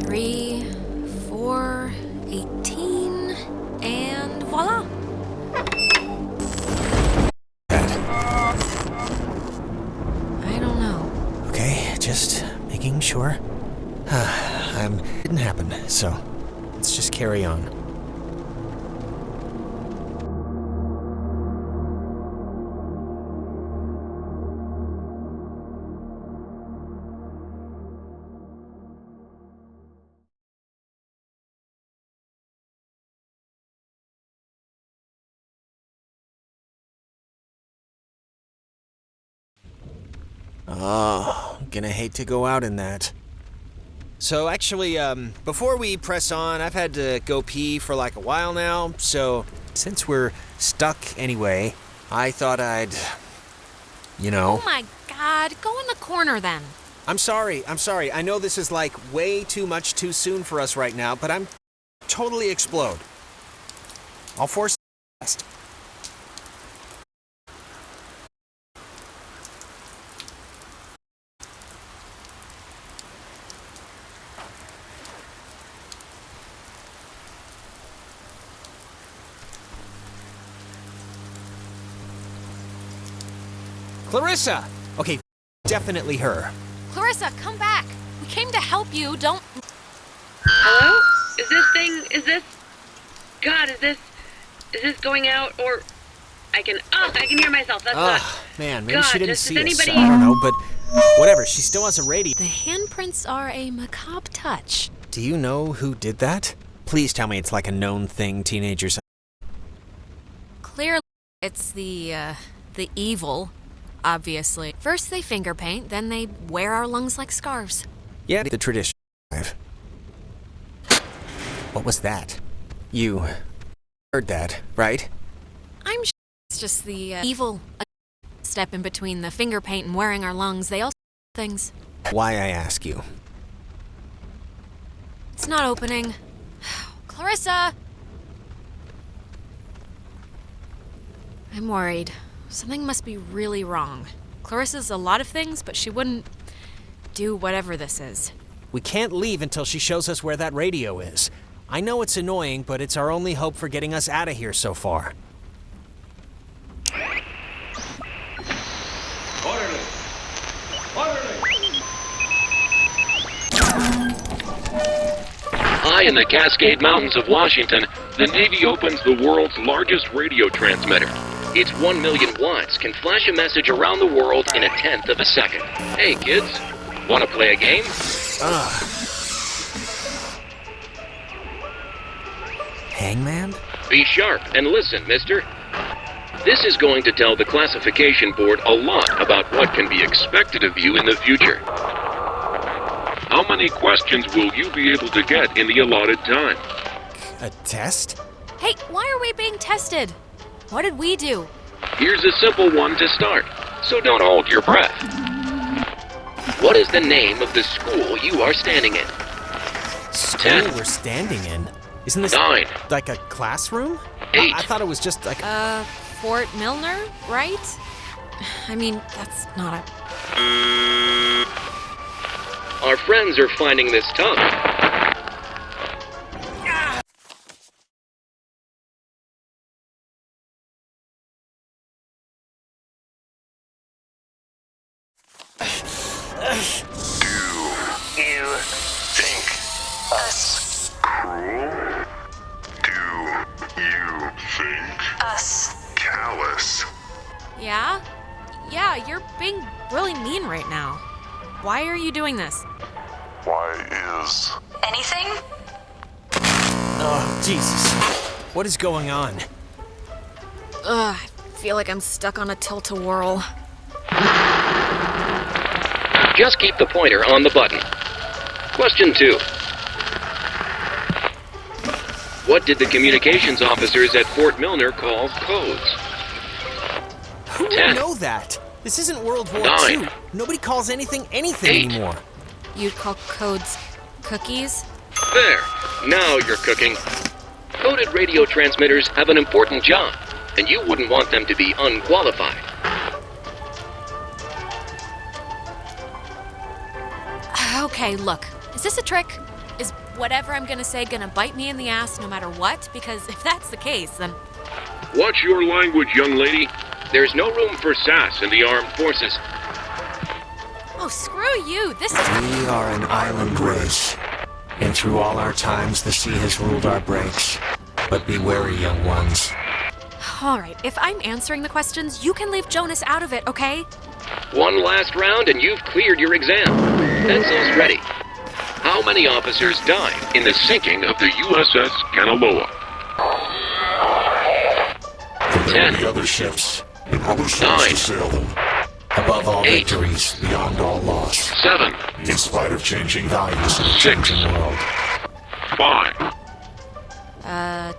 Three, 4, 18, and voila! I don't know. Okay, just making sure. It didn't happen, so let's just carry on. Oh, gonna hate to go out in that. So actually, before we press on, I've had to go pee for like a while now, so since we're stuck anyway, I thought I'd, Oh my God, go in the corner then. I'm sorry. I know this is like way too much too soon for us right now, but I'm totally explode. I'll force the best. Clarissa! Okay, definitely her. Clarissa, come back. We came to help you, don't... Hello? Is this going out, or... I can hear myself, that's not... Man, maybe God, she didn't does see us. anybody... I don't know, but whatever, she still has a radio. The handprints are a macabre touch. Do you know who did that? Please tell me it's like a known thing teenagers... Clearly, it's the evil, obviously. First they finger paint, then they wear our lungs like scarves. Yeah, the tradition. What was that? You heard that, right? I'm sure it's just the evil step in between the finger paint and wearing our lungs. They all things. Why I ask you? It's not opening. Clarissa! I'm worried. Something must be really wrong. Clarissa's a lot of things, but she wouldn't do whatever this is. We can't leave until she shows us where that radio is. I know it's annoying, but it's our only hope for getting us out of here so far. Orderly! High in the Cascade Mountains of Washington, the Navy opens the world's largest radio transmitter. Its 1 million watts can flash a message around the world in a tenth of a second. Hey kids, wanna play a game? Hangman? Be sharp and listen, mister. This is going to tell the classification board a lot about what can be expected of you in the future. How many questions will you be able to get in the allotted time? A test? Hey, why are we being tested? What did we do? Here's a simple one to start, so don't hold your breath. What is the name of the school you are standing in? School 10. we're standing in? Isn't this 9. like a classroom? 8. I thought it was just like... Fort Milner, right? I mean, that's not a... Our friends are finding this tough. Do you think us cruel? Do you think us callous? Yeah? Yeah, you're being really mean right now. Why are you doing this? Why is Anything? Oh, Jesus. What is going on? Ugh, I feel like I'm stuck on a tilt-a-whirl. Just keep the pointer on the button. Question 2. What did the communications officers at Fort Milner call codes? Who would 10. know that? This isn't World War 9. II. Nobody calls anything 8. anymore. You'd call codes cookies? There. Now you're cooking. Coded radio transmitters have an important job, and you wouldn't want them to be unqualified. Okay, look. Is this a trick? Is whatever I'm gonna say gonna bite me in the ass no matter what? Because if that's the case, then... Watch your language, young lady. There's no room for sass in the armed forces. Oh, screw you. This is... We are an island race. And through all our times, the sea has ruled our breaks. But be wary, young ones. All right, if I'm answering the questions, you can leave Jonas out of it, okay? One last round and you've cleared your exam. Pencils ready. How many officers died in the sinking of the USS Kanaloa? 10. The other ships, and other ships 9. to sail them. Above all 8. victories, Beyond all loss. 7. In spite of changing values in a 6. changing world. 5.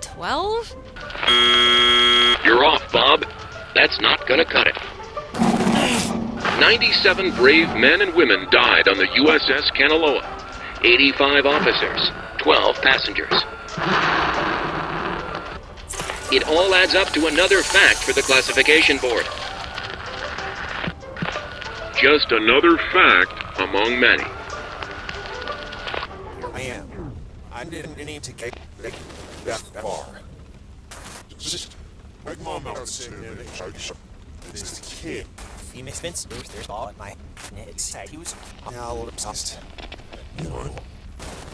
12? You're off, Bob. That's not gonna cut it. 97 brave men and women died on the USS Kanaloa. 85 officers, 12 passengers. It all adds up to another fact for the classification board. Just another fact among many. Here I am. I didn't need to get that far. Just make mom out this kid. Phoenix Vince, there's all in my head. He was now obsessed. You know,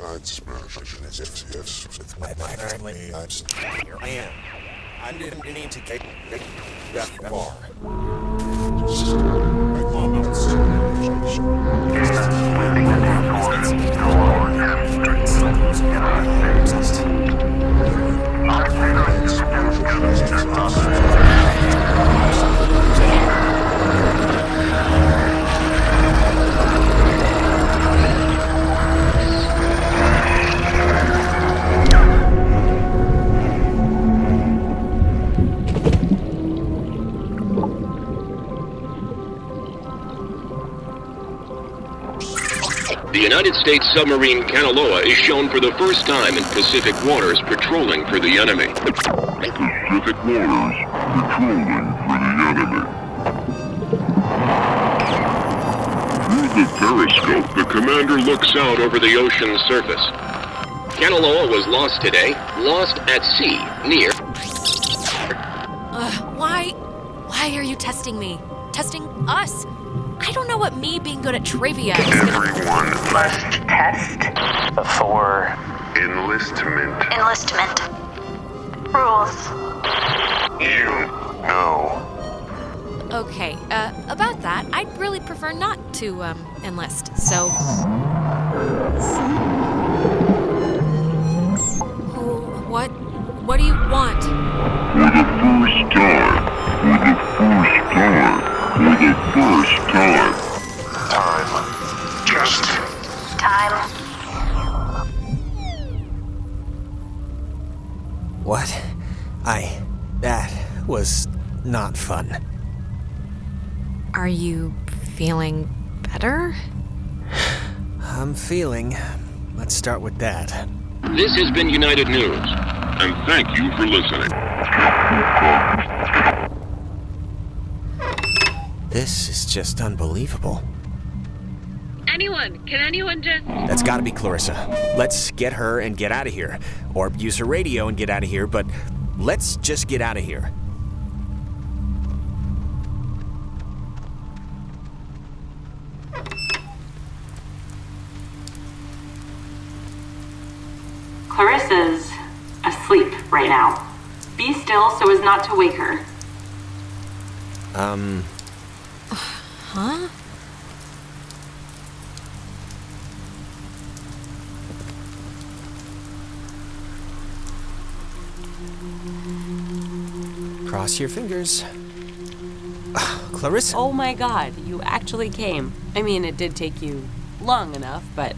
I'd smash as if with my family. I just Here I am. I didn't need to get that far. just make mom out The United States submarine Kanaloa is shown for the first time in Pacific waters patrolling for the enemy. Pacific waters patrolling for the enemy. Through the periscope, the commander looks out over the ocean's surface. Kanaloa was lost today, lost at sea, near... Why are you testing me? Testing us? I don't know what me being good at trivia is gonna... Everyone must test for Enlistment. Enlistment. Rules. you know. Okay, about that, I'd really prefer not to, enlist, so... What do you want? For the first time. Time. Just Time. What? That was not fun. Are you feeling better? I'm feeling. Let's start with that. This has been United News, and thank you for listening. This is just unbelievable. Can anyone just... That's gotta be Clarissa. Let's get her and get out of here. Or use her radio and get out of here, but let's just get out of here. Clarissa's asleep right now. Be still so as not to wake her. Huh? Cross your fingers. Clarissa. Oh my god, you actually came. I mean, it did take you long enough, but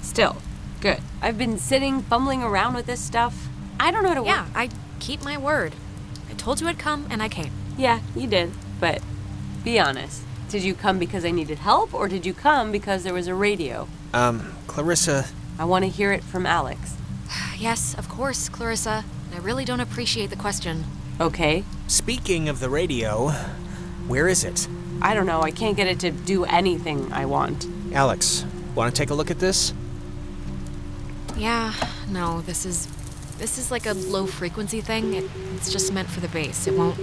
still, good. I've been sitting, fumbling around with this stuff. I don't know how to work. Yeah, I keep my word. I told you I'd come, and I came. Yeah, you did, but be honest. Did you come because I needed help, or did you come because there was a radio? Clarissa. I want to hear it from Alex. Yes, of course, Clarissa. I really don't appreciate the question. Okay. Speaking of the radio, where is it? I don't know, I can't get it to do anything I want. Alex, want to take a look at this? Yeah, no, this is like a low frequency thing. It's just meant for the base. It won't...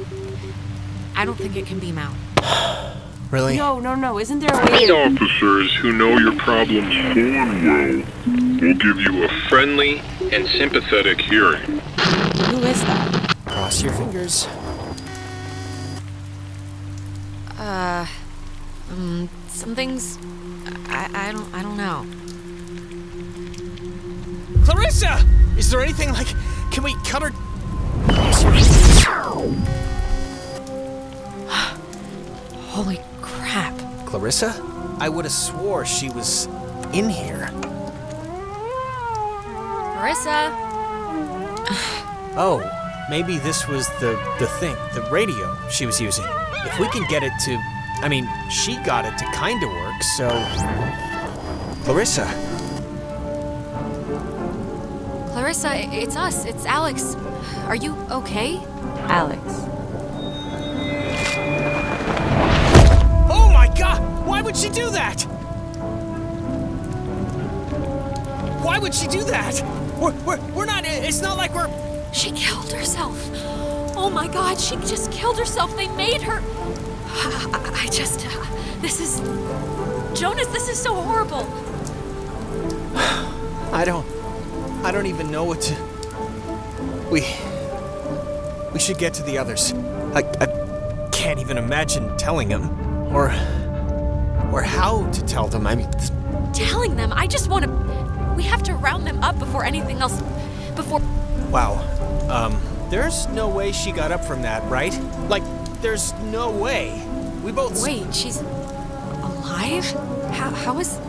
I don't think it can beam out. Really? No. Isn't there a way? Officers who know your problems full and well will give you a friendly and sympathetic hearing. Who is that? Cross your fingers. Something's. I don't know. Clarissa! Is there anything like... Can we cut her... Holy crap. Clarissa? I would have swore she was in here. Marissa! Oh, maybe this was the thing, the radio she was using. If we can get it to... I mean, she got it to kinda work, so... Clarissa. Clarissa, it's us. It's Alex. Are you okay? Alex. Oh my god! Why would she do that? Why would she do that? We're not... It's not like we're... She killed herself. Oh my god, she just killed herself. They made her... This is... Jonas, this is so horrible. I don't even know what to... We should get to the others. I can't even imagine telling them. Or how to tell them. I mean... Telling them? I just want to... We have to round them up before anything else... Before... Wow. There's no way she got up from that, right? Like, there's no way. We both... Wait, she's... alive? How is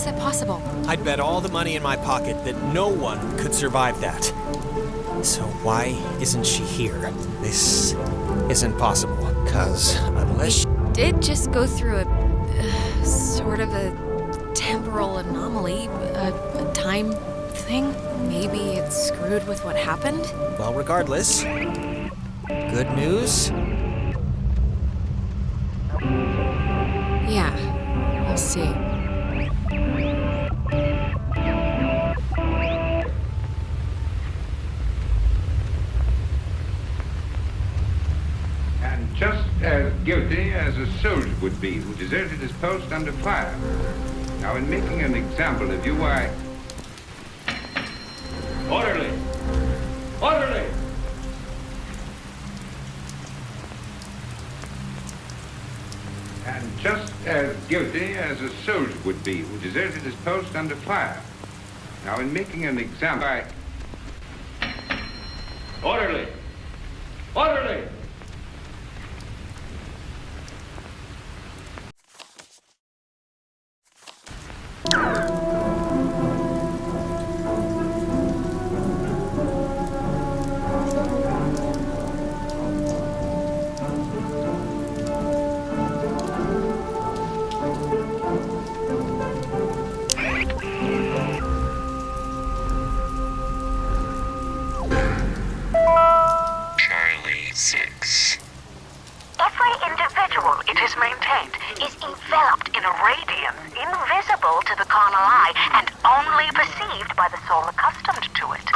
that possible? I'd bet all the money in my pocket that no one could survive that. So why isn't she here? This isn't possible. 'Cause unless she... Did just go through a... sort of a temporal anomaly, a time thing. Maybe it's screwed with what happened? Well, regardless, good news. Yeah, we'll see. And just as guilty as a soldier would be who deserted his post under fire. Now, in making an example of you, I... Orderly! Orderly! And just as guilty as a soldier would be who deserted his post under fire. Now, in making an example, I... Orderly! Orderly! Charlie 6. Every individual, it is maintained, is enveloped in a radiance invisible to the carnal eye and only perceived by the soul accustomed to it.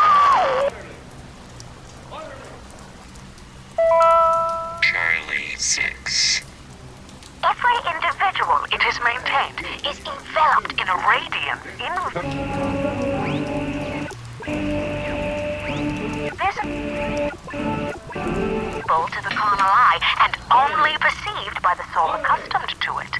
Charlie 6. Every individual, it is maintained, is enveloped in a radiance invisible to the carnal eye and only perceived by the soul accustomed to it.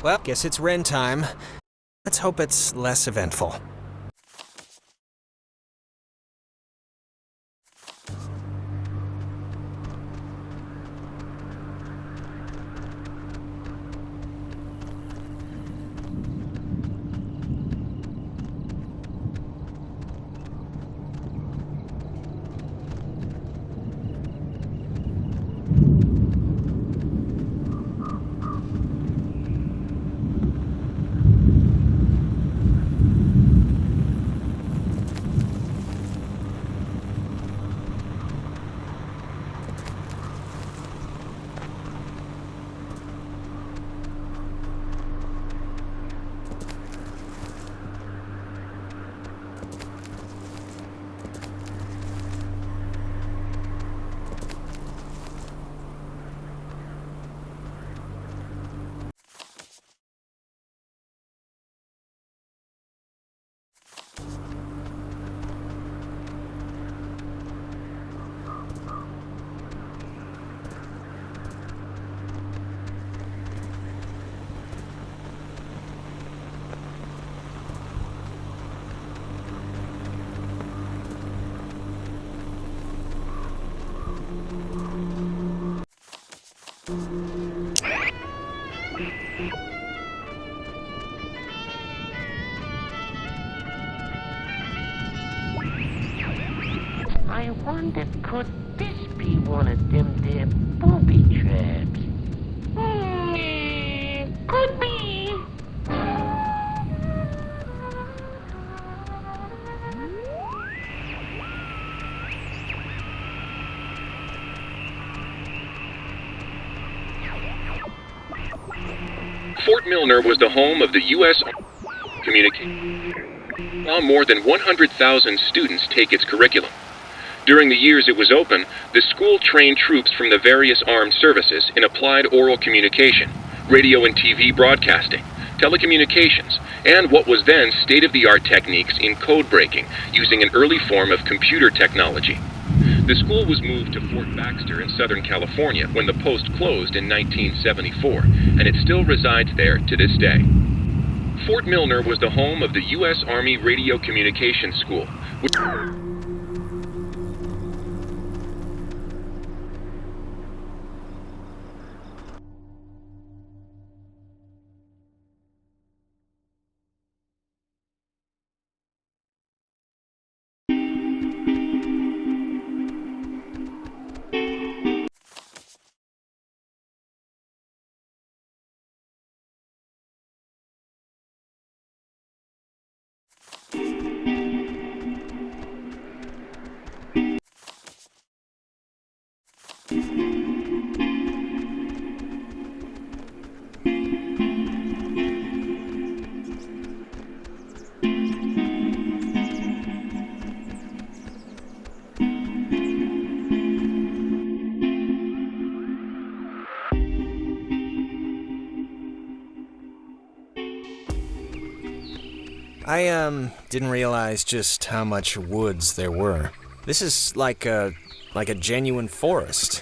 Well, guess it's Ren time. Let's hope it's less eventful. I wonder, could this be one of them there booby traps? Could be. Fort Milner was the home of the U.S. Communication. Now more than 100,000 students take its curriculum. During the years it was open, the school trained troops from the various armed services in applied oral communication, radio and TV broadcasting, telecommunications, and what was then state-of-the-art techniques in code breaking using an early form of computer technology. The school was moved to Fort Baxter in Southern California when the post closed in 1974, and it still resides there to this day. Fort Milner was the home of the U.S. Army Radio Communications School, which I didn't realize just how much woods there were. This is like a genuine forest.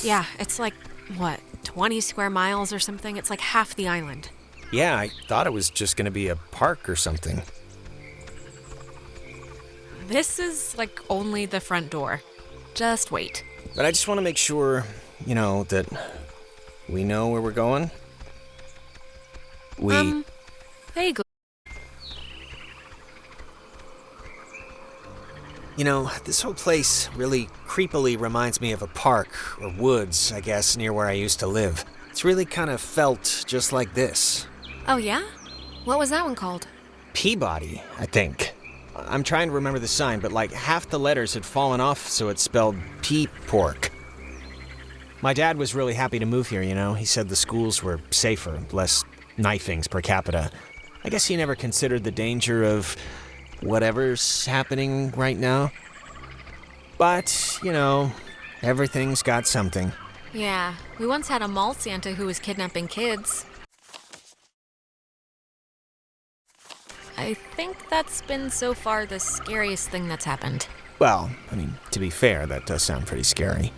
Yeah, it's like, what, 20 square miles or something? It's like half the island. Yeah, I thought it was just gonna be a park or something. This is like only the front door. Just wait. But I just want to make sure, that we know where we're going. Hey, This whole place really creepily reminds me of a park, or woods, I guess, near where I used to live. It's really kind of felt just like this. Oh, yeah? What was that one called? Peabody, I think. I'm trying to remember the sign, but like half the letters had fallen off, so it spelled pea-pork. My dad was really happy to move here, He said the schools were safer, less knifings per capita. I guess he never considered the danger of whatever's happening right now. But, everything's got something. Yeah, we once had a mall Santa who was kidnapping kids. I think that's been so far the scariest thing that's happened. Well, to be fair, that does sound pretty scary.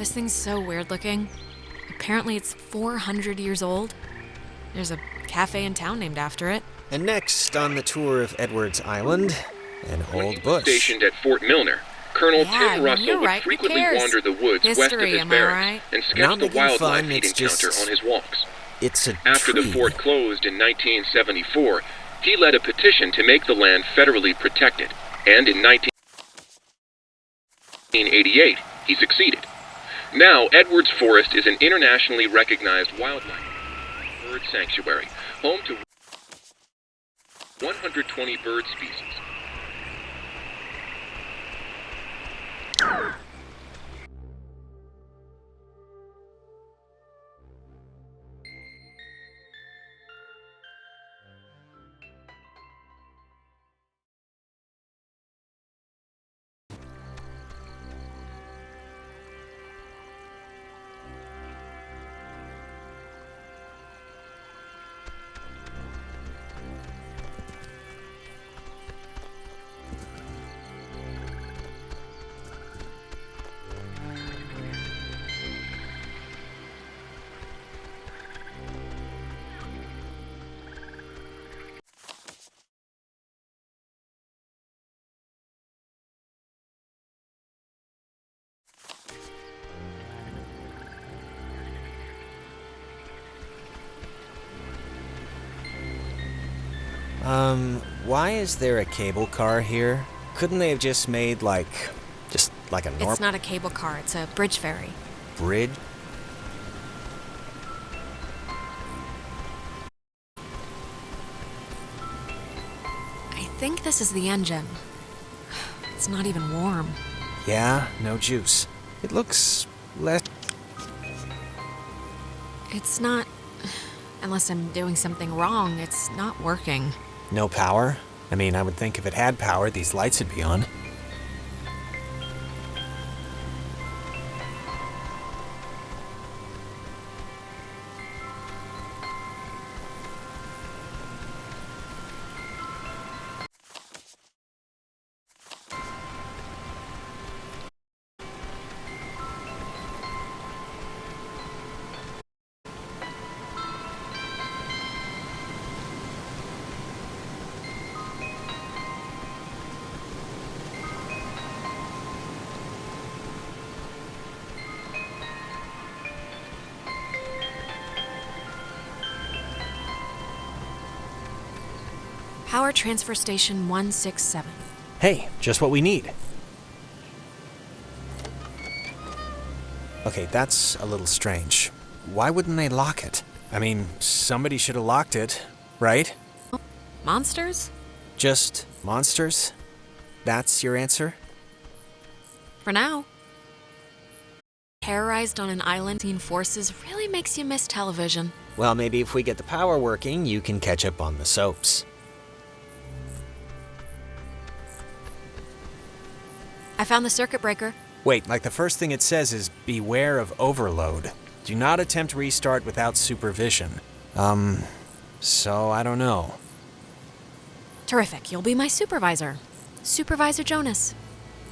This thing's so weird looking. Apparently it's 400 years old. There's a cafe in town named after it. And next on the tour of Edwards Island, an old bush. Stationed at Fort Milner, Colonel Tim Russell you're would right. Who frequently cares? wander the woods west of History, his am I barracks right? and sketch Not the making wildlife fun, he'd it's encounter just- on his walks. It's a After tree. the fort closed in 1974, he led a petition to make the land federally protected, and in 1988, he succeeded. Now, Edwards Forest is an internationally recognized wildlife bird sanctuary, home to 120 bird species. Why is there a cable car here? Couldn't they have just made like a normal It's not a cable car, it's a bridge ferry. bridge? I think this is the engine. It's not even warm. Yeah, no juice. It looks less. It's not. Unless I'm doing something wrong, it's not working. No power? I mean, I would think if it had power, these lights would be on. Power Transfer Station 167. Hey, just what we need. Okay, that's a little strange. Why wouldn't they lock it? I mean, somebody should have locked it, right? Monsters? Just monsters? That's your answer? For now. Terrorized on an island, seeing forces really makes you miss television. Well, maybe if we get the power working, you can catch up on the soaps. I found the circuit breaker. Wait, like the first thing it says is beware of overload. Do not attempt restart without supervision. So I don't know. Terrific. You'll be my supervisor. Supervisor Jonas.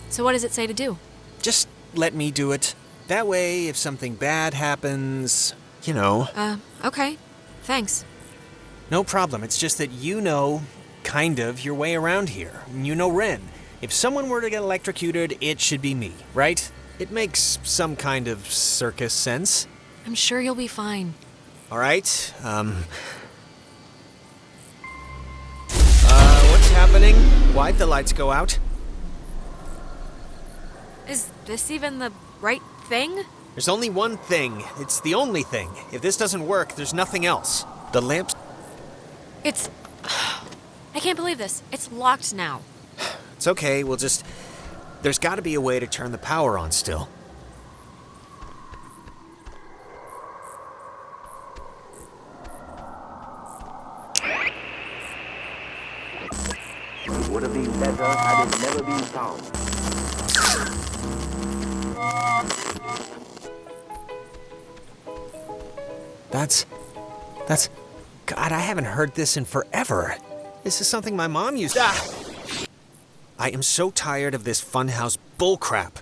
So what does it say to do? Just let me do it. That way, if something bad happens, you know. Okay. Thanks. No problem. It's just that you know, kind of, your way around here. You know Ren. If someone were to get electrocuted, it should be me, right? It makes some kind of circus sense. I'm sure you'll be fine. All right, what's happening? Why'd the lights go out? Is this even the right thing? There's only one thing. It's the only thing. If this doesn't work, there's nothing else. The lamps... It's... I can't believe this. It's locked now. It's okay, we'll just... There's gotta be a way to turn the power on still. It would have been better had it never been found. That's... God, I haven't heard this in forever. This is something my mom used to... I am so tired of this funhouse bullcrap.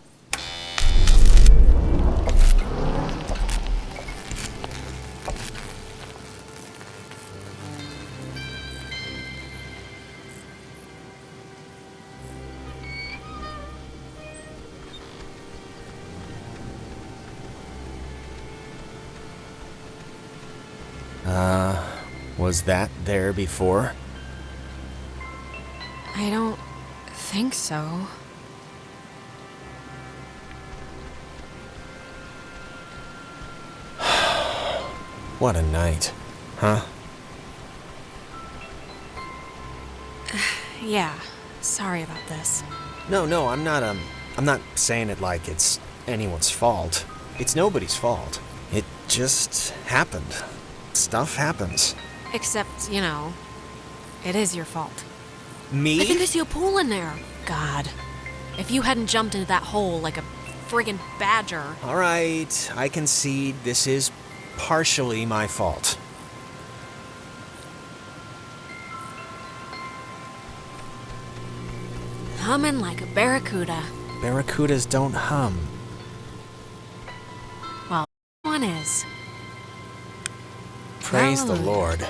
Was that there before? I don't think so. What a night, huh? Yeah, sorry about this. No, I'm not saying it like it's anyone's fault. It's nobody's fault. It just happened. Stuff happens. Except, it is your fault. Me? I think I see a pool in there. God. If you hadn't jumped into that hole like a friggin' badger. All right, I concede this is partially my fault. Humming like a barracuda. Barracudas don't hum. Well, one is. Praise the Hallelujah. Lord.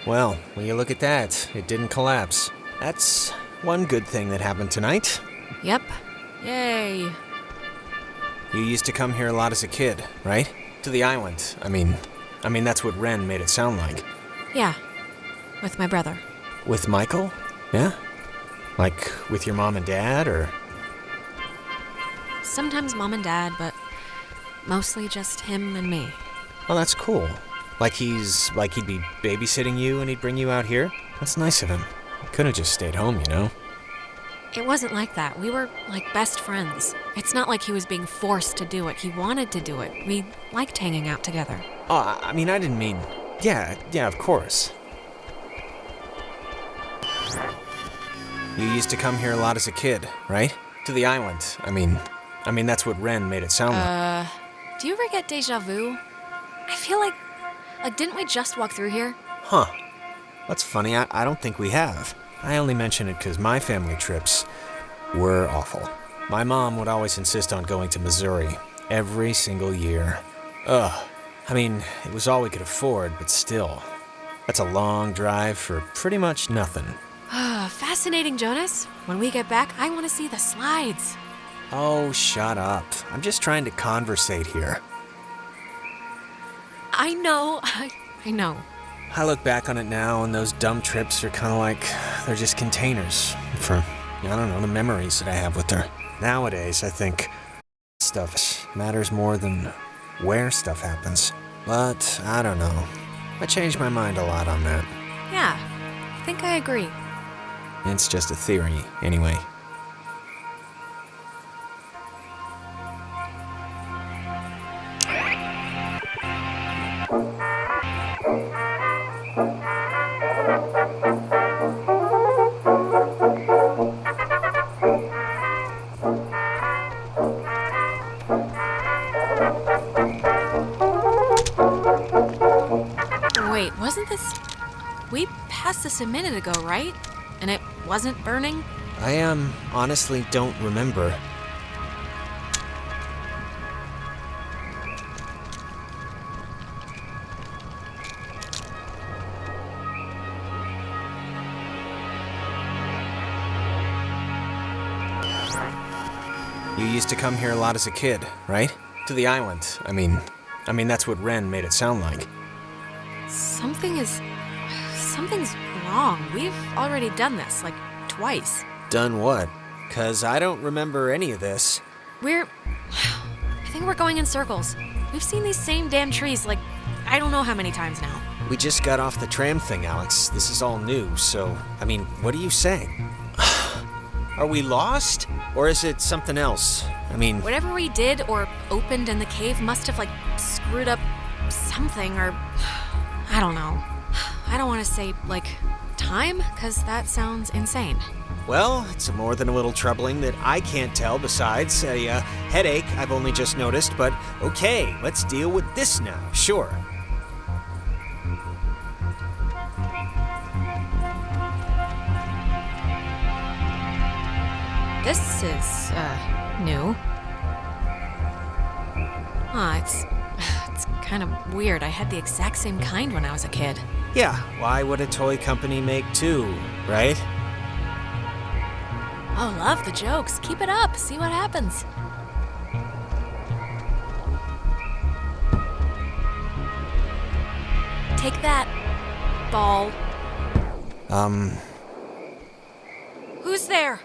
Well, when you look at that, it didn't collapse. That's one good thing that happened tonight. Yep. Yay. You used to come here a lot as a kid, right? To the island. I mean, that's what Ren made it sound like. Yeah. With my brother. With Michael? Yeah? Like, with your mom and dad, or? Sometimes mom and dad, but mostly just him and me. Well, that's cool. Like he'd be babysitting you and he'd bring you out here? That's nice of him. He could have just stayed home, It wasn't like that. We were like best friends. It's not like he was being forced to do it. He wanted to do it. We liked hanging out together. Oh, I didn't mean... Yeah, of course. You used to come here a lot as a kid, right? To the island. I mean, that's what Ren made it sound like. Do you ever get deja vu? I feel like, didn't we just walk through here? Huh. That's funny. I don't think we have. I only mention it because my family trips were awful. My mom would always insist on going to Missouri every single year. Ugh. It was all we could afford, but still. That's a long drive for pretty much nothing. Fascinating, Jonas. When we get back, I want to see the slides. Oh, shut up. I'm just trying to conversate here. I know. I know. I look back on it now, and those dumb trips are kind of like, they're just containers for, the memories that I have with her. Nowadays, I think stuff matters more than where stuff happens. But, I don't know. I changed my mind a lot on that. Yeah, I think I agree. It's just a theory, anyway. Wait, wasn't this... We passed this a minute ago, right? And it wasn't burning? I, honestly don't remember. You used to come here a lot as a kid, right? To the island. I mean, that's what Ren made it sound like. Something's wrong. We've already done this, twice. Done what? 'Cause I don't remember any of this. I think we're going in circles. We've seen these same damn trees, I don't know how many times now. We just got off the tram thing, Alex. This is all new, so, what are you saying? Are we lost? Or is it something else? Whatever we did or opened in the cave must have, screwed up something, or... I don't know. I don't want to say, time, because that sounds insane. Well, it's more than a little troubling that I can't tell besides a headache I've only just noticed, but okay, let's deal with this now, sure. This is, new. It's kind of weird. I had the exact same kind when I was a kid. Yeah, why would a toy company make two, right? Oh, love the jokes. Keep it up. See what happens. Take that, ball. Who's there?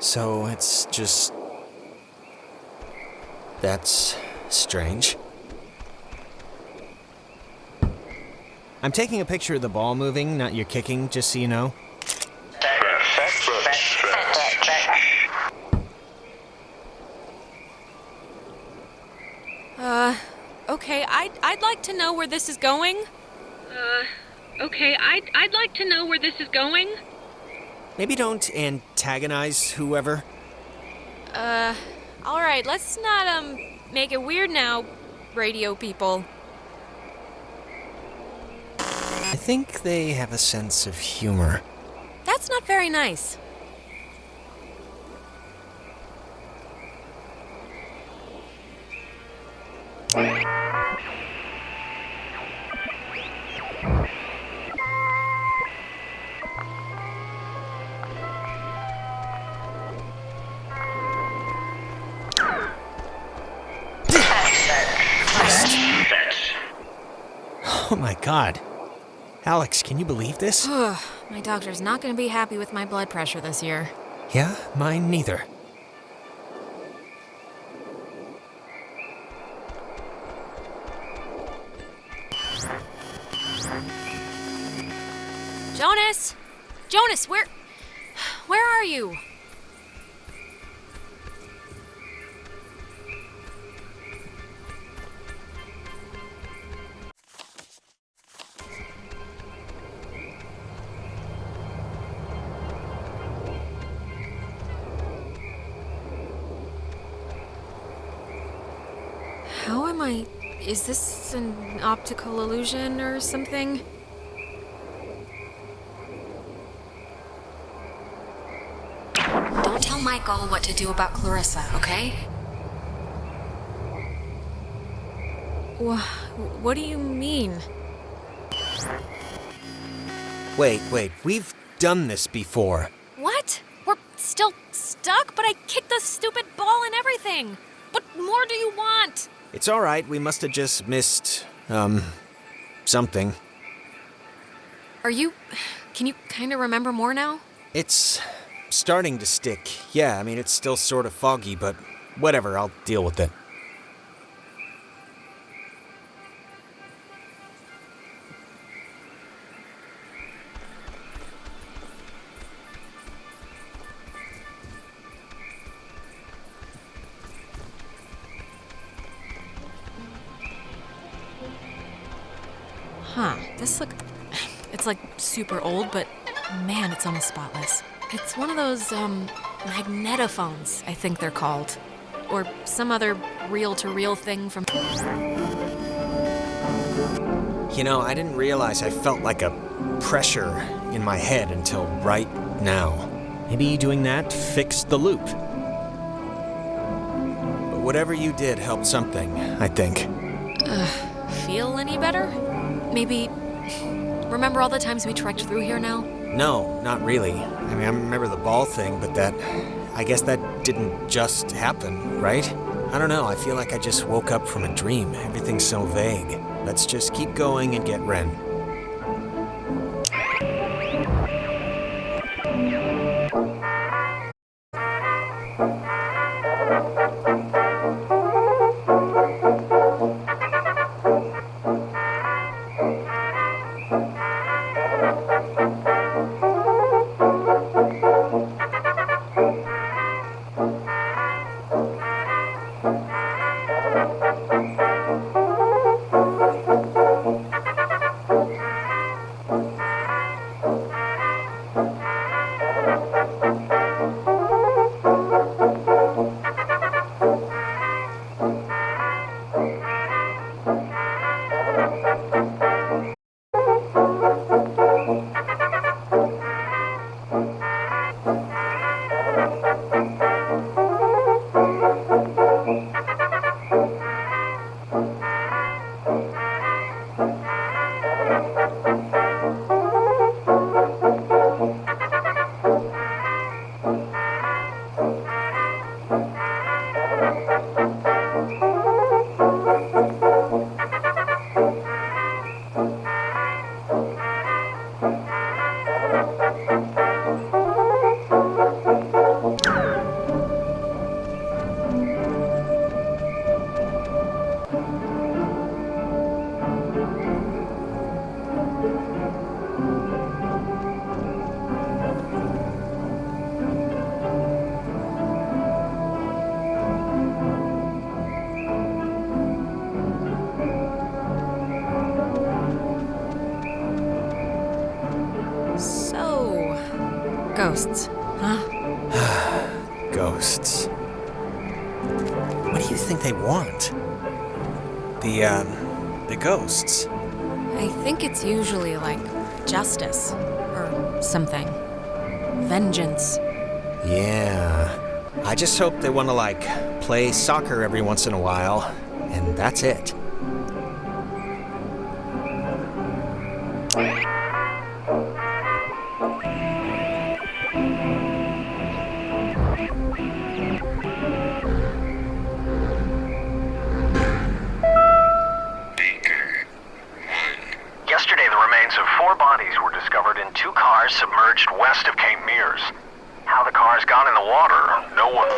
So it's just... That's strange. I'm taking a picture of the ball moving, not your kicking, just so you know. Okay, I'd like to know where this is going. Okay, I'd like to know where this is going. Maybe don't antagonize whoever. Alright, let's not, make it weird now, radio people. I think they have a sense of humor. That's not very nice. Oh my god. Alex, can you believe this? My doctor's not gonna be happy with my blood pressure this year. Yeah, mine neither. Jonas! Jonas, where are you? How am I... Is this an optical illusion or something? Don't tell Michael what to do about Clarissa, okay? What do you mean? Wait, we've done this before. What? We're still stuck, but I kicked the stupid ball and everything. What more do you want? It's alright, we must have just missed, something. Can you kind of remember more now? It's starting to stick. Yeah, I mean, it's still sort of foggy, but whatever, I'll deal with it. Huh, it's like super old, but man, it's almost spotless. It's one of those, magnetophones, I think they're called. Or some other reel-to-reel thing from... You know, I didn't realize I felt like a pressure in my head until right now. Maybe doing that fixed the loop. But whatever you did helped something, I think. Feel any better? Maybe... Remember all the times we trekked through here now? No, not really. I mean, I remember the ball thing, but I guess that didn't just happen, right? I don't know, I feel like I just woke up from a dream. Everything's so vague. Let's just keep going and get Ren. Ghosts, huh? Ghosts. What do you think they want? The ghosts. I think it's usually like justice or something. Vengeance. Yeah. I just hope they want to, like, play soccer every once in a while, and that's it. Yesterday, the remains of 4 bodies were discovered in 2 cars submerged west of Cape Mears. How the cars got in the water, no one...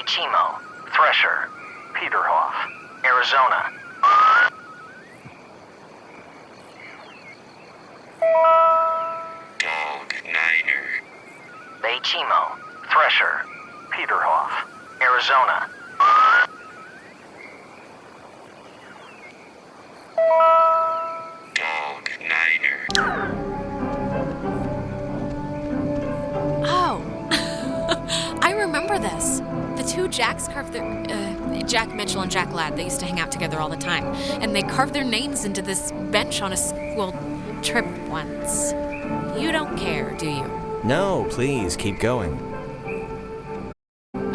Chimo, Thresher, Peterhoff, Arizona. Dog Niner. Bay Chimo, Thresher, Peterhoff, Arizona. Dog Niner. Oh, I remember this. The 2 Jacks carved their... Jack Mitchell and Jack Ladd, they used to hang out together all the time. And they carved their names into this bench on a school trip once. You don't care, do you? No, please, keep going.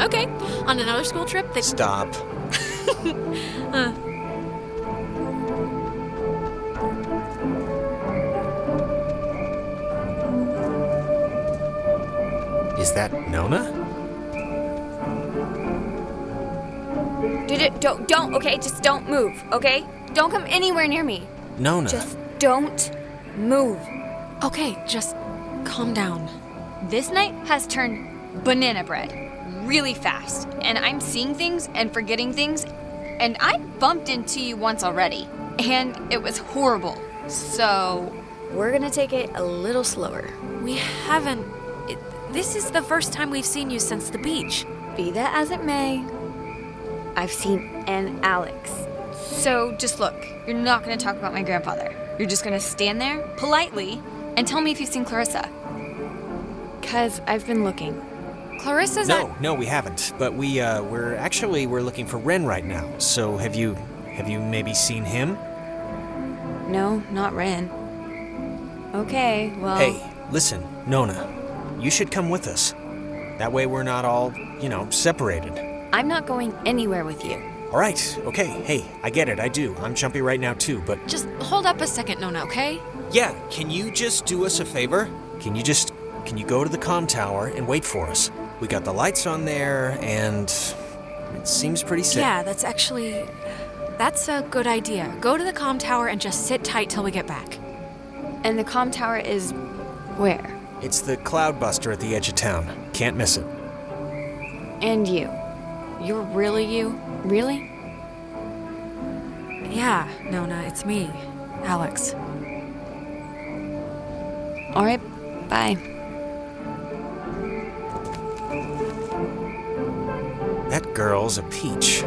Okay, on another school trip, they... Stop. Is that Nona? Dude, don't, okay? Just don't move, okay? Don't come anywhere near me. Nona. Just don't move. Okay, just calm down. This night has turned banana bread really fast, and I'm seeing things and forgetting things, and I bumped into you once already, and it was horrible. So, we're gonna take it a little slower. We haven't... This is the first time we've seen you since the beach. Be that as it may, I've seen an Alex. So just look, you're not gonna talk about my grandfather. You're just gonna stand there, politely, and tell me if you've seen Clarissa. 'Cause I've been looking. Clarissa's No, we haven't. But we're looking for Ren right now. So have you maybe seen him? No, not Ren. Okay, well... Hey, listen, Nona. You should come with us. That way we're not all, separated. I'm not going anywhere with you. All right, okay, hey, I get it, I do. I'm jumpy right now too, but... Just hold up a second, Nona, okay? Yeah, can you just do us a favor? Can you go to the comm tower and wait for us? We got the lights on there, and it seems pretty safe. Yeah, that's a good idea. Go to the comm tower and just sit tight till we get back. And the comm tower is where? It's the Cloudbuster at the edge of town. Can't miss it. And you. You're really you? Really? Yeah, Nona, it's me, Alex. All right, bye. That girl's a peach.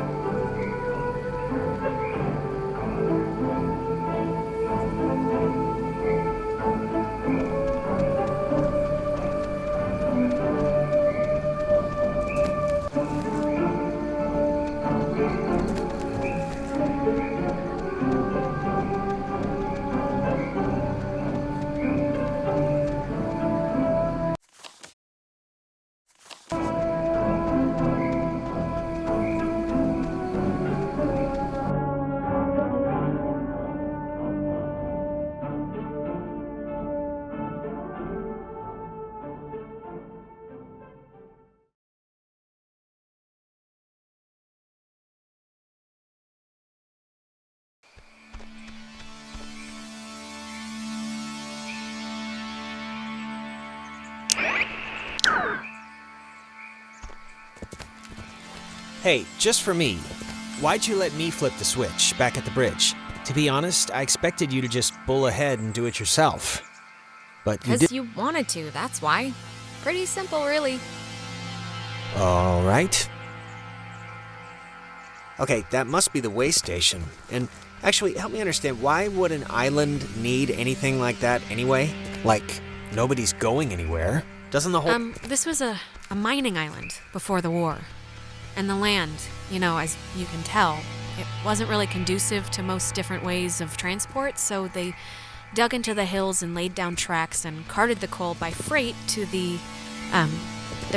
Hey, just for me, why'd you let me flip the switch back at the bridge? To be honest, I expected you to just bull ahead and do it yourself. But you did. Because you wanted to, that's why. Pretty simple, really. All right. Okay, that must be the way station. And actually, help me understand, why would an island need anything like that anyway? Like, nobody's going anywhere. Doesn't the whole... This was a mining island before the war. And the land, as you can tell, it wasn't really conducive to most different ways of transport, so they dug into the hills and laid down tracks and carted the coal by freight to the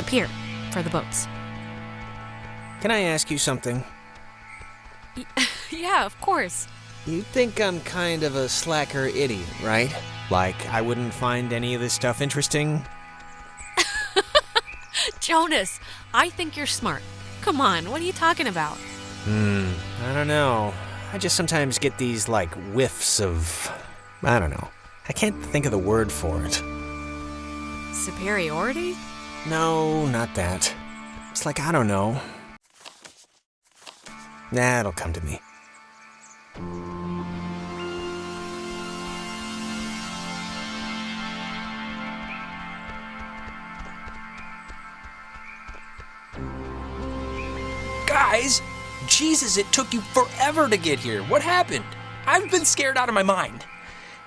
pier for the boats. Can I ask you something? Yeah, of course. You think I'm kind of a slacker idiot, right? Like, I wouldn't find any of this stuff interesting? Jonas, I think you're smart. Come on, what are you talking about? I don't know. I just sometimes get these, whiffs of... I don't know. I can't think of the word for it. Superiority? No, not that. It's I don't know. Nah, it'll come to me. Guys, Jesus, it took you forever to get here. What happened? I've been scared out of my mind.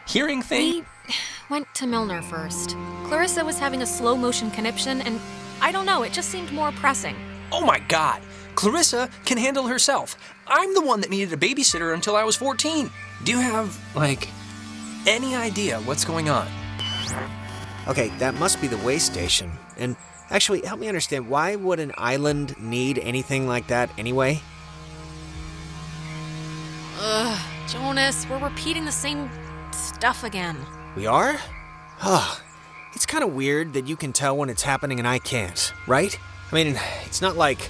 Hearing things... We went to Milner first. Clarissa was having a slow motion conniption, and I don't know, it just seemed more pressing. Oh my God. Clarissa can handle herself. I'm the one that needed a babysitter until I was 14. Do you have, any idea what's going on? Okay, that must be the way station. And actually, help me understand, why would an island need anything like that anyway? Jonas, we're repeating the same stuff again. We are? It's kind of weird that you can tell when it's happening and I can't, right? I mean, it's not like...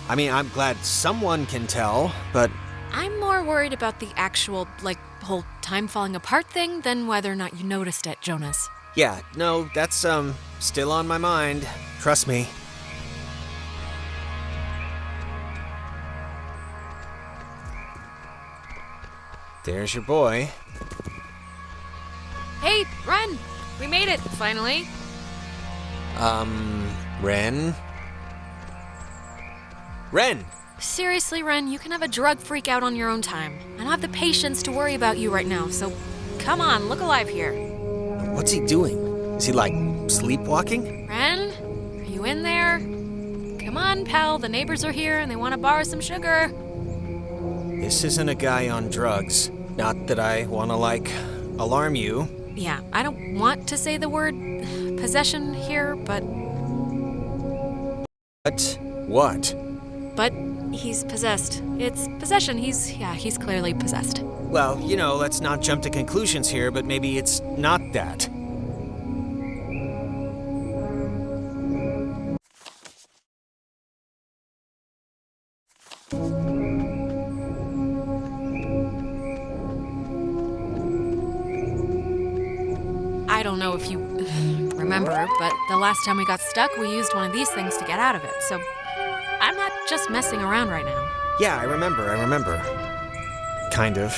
I'm glad someone can tell, but... I'm more worried about the actual, whole time falling apart thing than whether or not you noticed it, Jonas. Yeah, no, that's, still on my mind. Trust me. There's your boy. Hey, Ren! We made it, finally. Ren? Ren! Seriously, Ren, you can have a drug freak out on your own time. I don't have the patience to worry about you right now, so come on, look alive here. What's he doing? Is he, sleepwalking? Ren, are you in there? Come on, pal, the neighbors are here and they want to borrow some sugar. This isn't a guy on drugs. Not that I want to, alarm you. Yeah, I don't want to say the word possession here, but... What? But he's possessed. It's possession. He's clearly possessed. Well, let's not jump to conclusions here, but maybe it's not that. I don't know if you remember, but the last time we got stuck, we used one of these things to get out of it, so I'm not just messing around right now. Yeah, I remember. Kind of.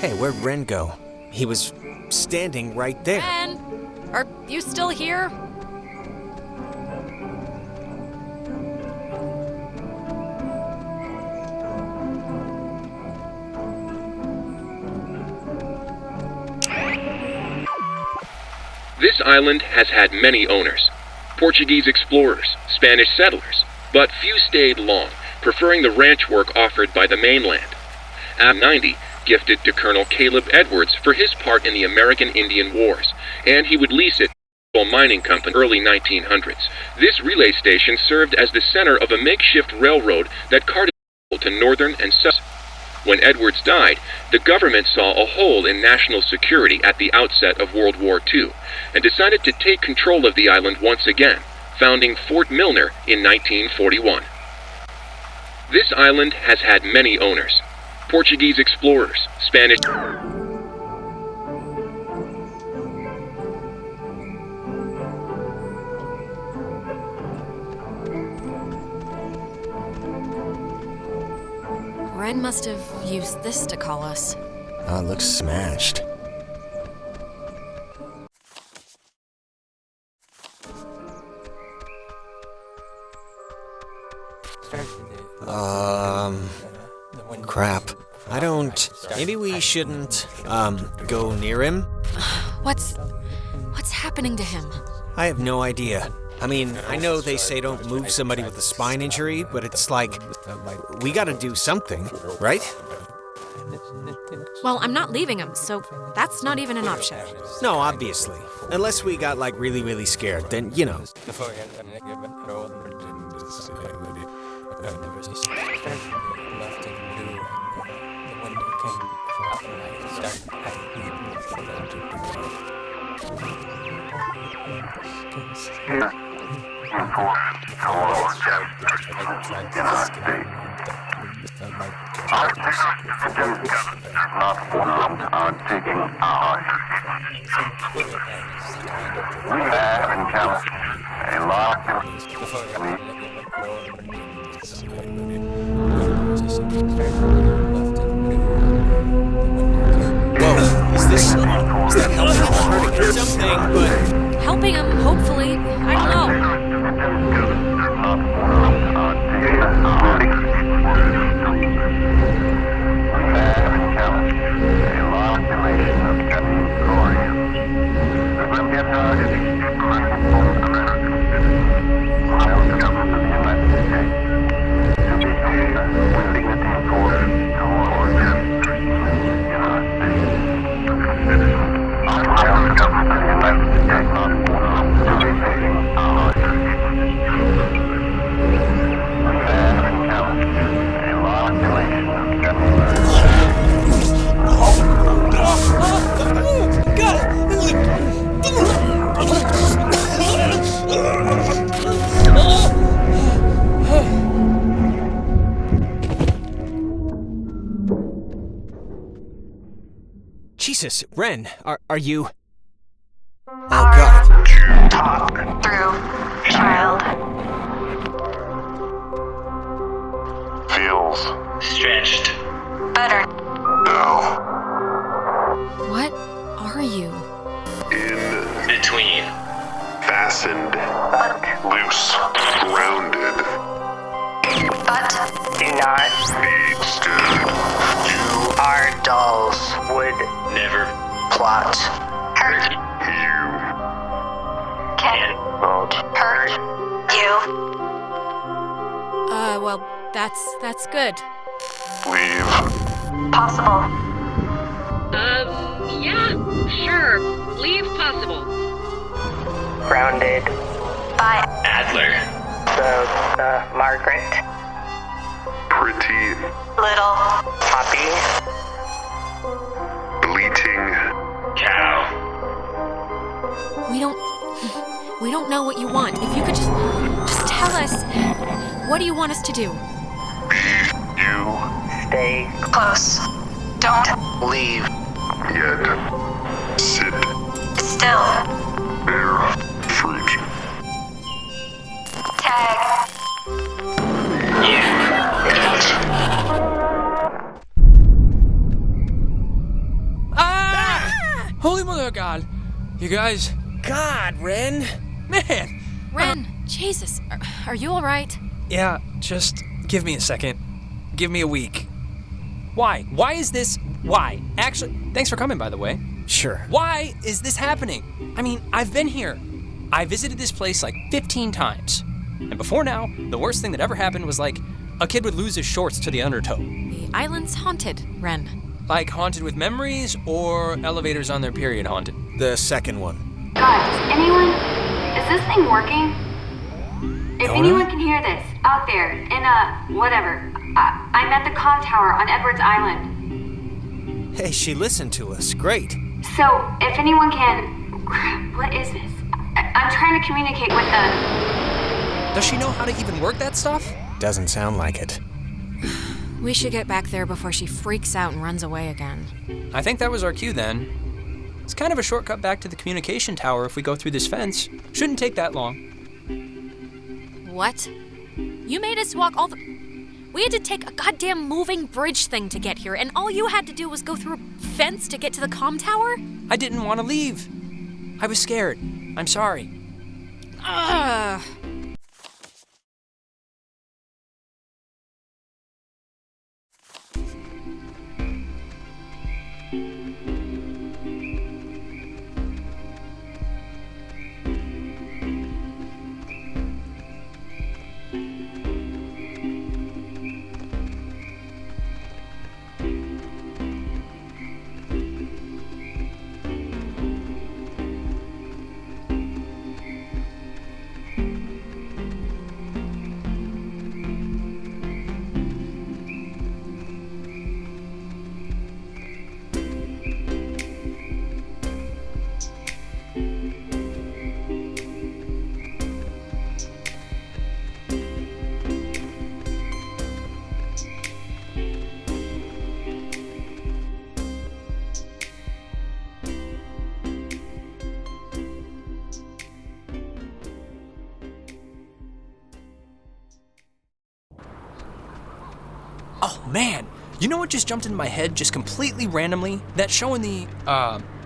Hey, where'd Ren go? He was standing right there. Ren, are you still here? This island has had many owners. Portuguese explorers, Spanish settlers, but few stayed long, preferring the ranch work offered by the mainland. AB-90 gifted to Colonel Caleb Edwards for his part in the American Indian Wars, and he would lease it to a mining company in the early 1900s. This relay station served as the center of a makeshift railroad that carted to northern and southern. When Edwards died, the government saw a hole in national security at the outset of World War II and decided to take control of the island once again, founding Fort Milner in 1941. This island has had many owners: Portuguese explorers, Spanish... Ren must have used this to call us. It looks smashed. Crap. I don't... Maybe we shouldn't, go near him? What's happening to him? I have no idea. I mean, I know they say don't move somebody with a spine injury, but it's like, we gotta do something, right? Well, I'm not leaving him, so that's not even an option. No, obviously. Unless we got, like, really, really scared, then, you know. Is that helping or hurting him? Something, but... Helping him, hopefully. I don't know. Jesus, Ren, are you... Oh, God. Talk through, child. Feels stretched. Better. No. What are you? In between. Fastened. Loose. Grounded. But do not be stood. You are dolls. Would never plot. Hurt you. Can not hurt you. Well, that's good. Leave. Possible. Yeah, sure. Leave possible. Grounded. By Adler. The Margaret. Pretty. Little. Poppy. Bleating. Cow. We don't know what you want. If you could just tell us, what do you want us to do? You. Stay Close. Don't leave. Yet. Sit. Still. Bear fruit. Tag. Holy mother of God! You guys... God, Ren! Man! Ren, Jesus, are you alright? Yeah, just give me a second. Give me a week. Why? Why is this... Why? Actually, thanks for coming, by the way. Sure. Why is this happening? I mean, I've been here. I visited this place like 15 times. And before now, the worst thing that ever happened was like a kid would lose his shorts to the undertow. The island's haunted, Ren. Like haunted with memories or elevators on their period haunted? The second one. Guys, is this thing working? If Jonah? anyone can hear this, out there, in whatever, I'm at the comm tower on Edwards Island. Hey, she listened to us. Great. So, if anyone can... What is this? I'm trying to communicate with the... Does she know how to even work that stuff? Doesn't sound like it. We should get back there before she freaks out and runs away again. I think that was our cue then. It's kind of a shortcut back to the communication tower if we go through this fence. Shouldn't take that long. What? You made us walk all the... We had to take a goddamn moving bridge thing to get here, and all you had to do was go through a fence to get to the comm tower? I didn't want to leave. I was scared. I'm sorry. Ugh. Oh, man. You know what just jumped into my head just completely randomly? That show in the,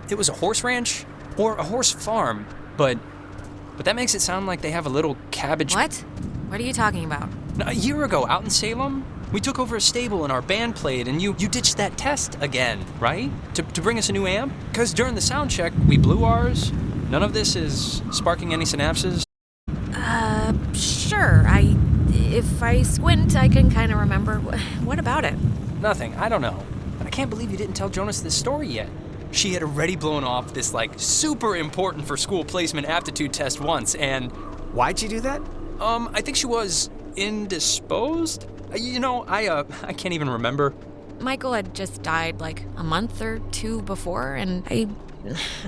it was a horse ranch? Or a horse farm, but that makes it sound like they have a little cabbage... What? What are you talking about? A year ago, out in Salem, we took over a stable and our band played, and you ditched that test again, right? To bring us a new amp? Because during the sound check, we blew ours. None of this is sparking any synapses. Sure. If I squint, I can kind of remember. What about it? Nothing. I don't know. But I can't believe you didn't tell Jonas this story yet. She had already blown off this, super important for school placement aptitude test once, and... Why'd you do that? I think she was indisposed? I can't even remember. Michael had just died, a month or two before, and I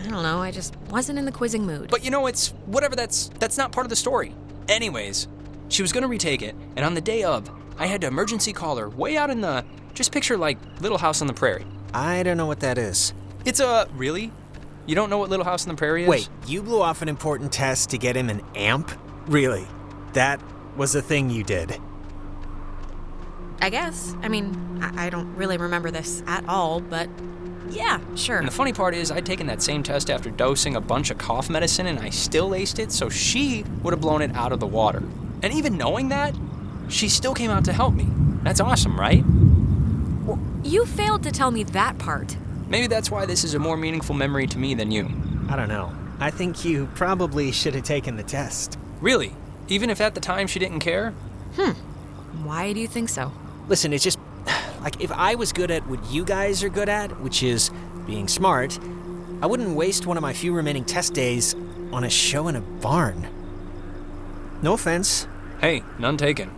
don't know, I just wasn't in the quizzing mood. But it's... whatever, that's not part of the story. Anyways, she was gonna retake it, and on the day of, I had to emergency call her way out in the... Just picture, Little House on the Prairie. I don't know what that is. It's a... Really? You don't know what Little House on the Prairie is? Wait, you blew off an important test to get him an amp? Really? That was a thing you did? I guess. I mean, I don't really remember this at all, but yeah, sure. And the funny part is, I'd taken that same test after dosing a bunch of cough medicine, and I still aced it, so she would have blown it out of the water. And even knowing that, she still came out to help me. That's awesome, right? Well, you failed to tell me that part. Maybe that's why this is a more meaningful memory to me than you. I don't know. I think you probably should have taken the test. Really? Even if at the time she didn't care? Why do you think so? Listen, it's just... if I was good at what you guys are good at, which is being smart, I wouldn't waste one of my few remaining test days on a show in a barn. No offense. Hey, none taken.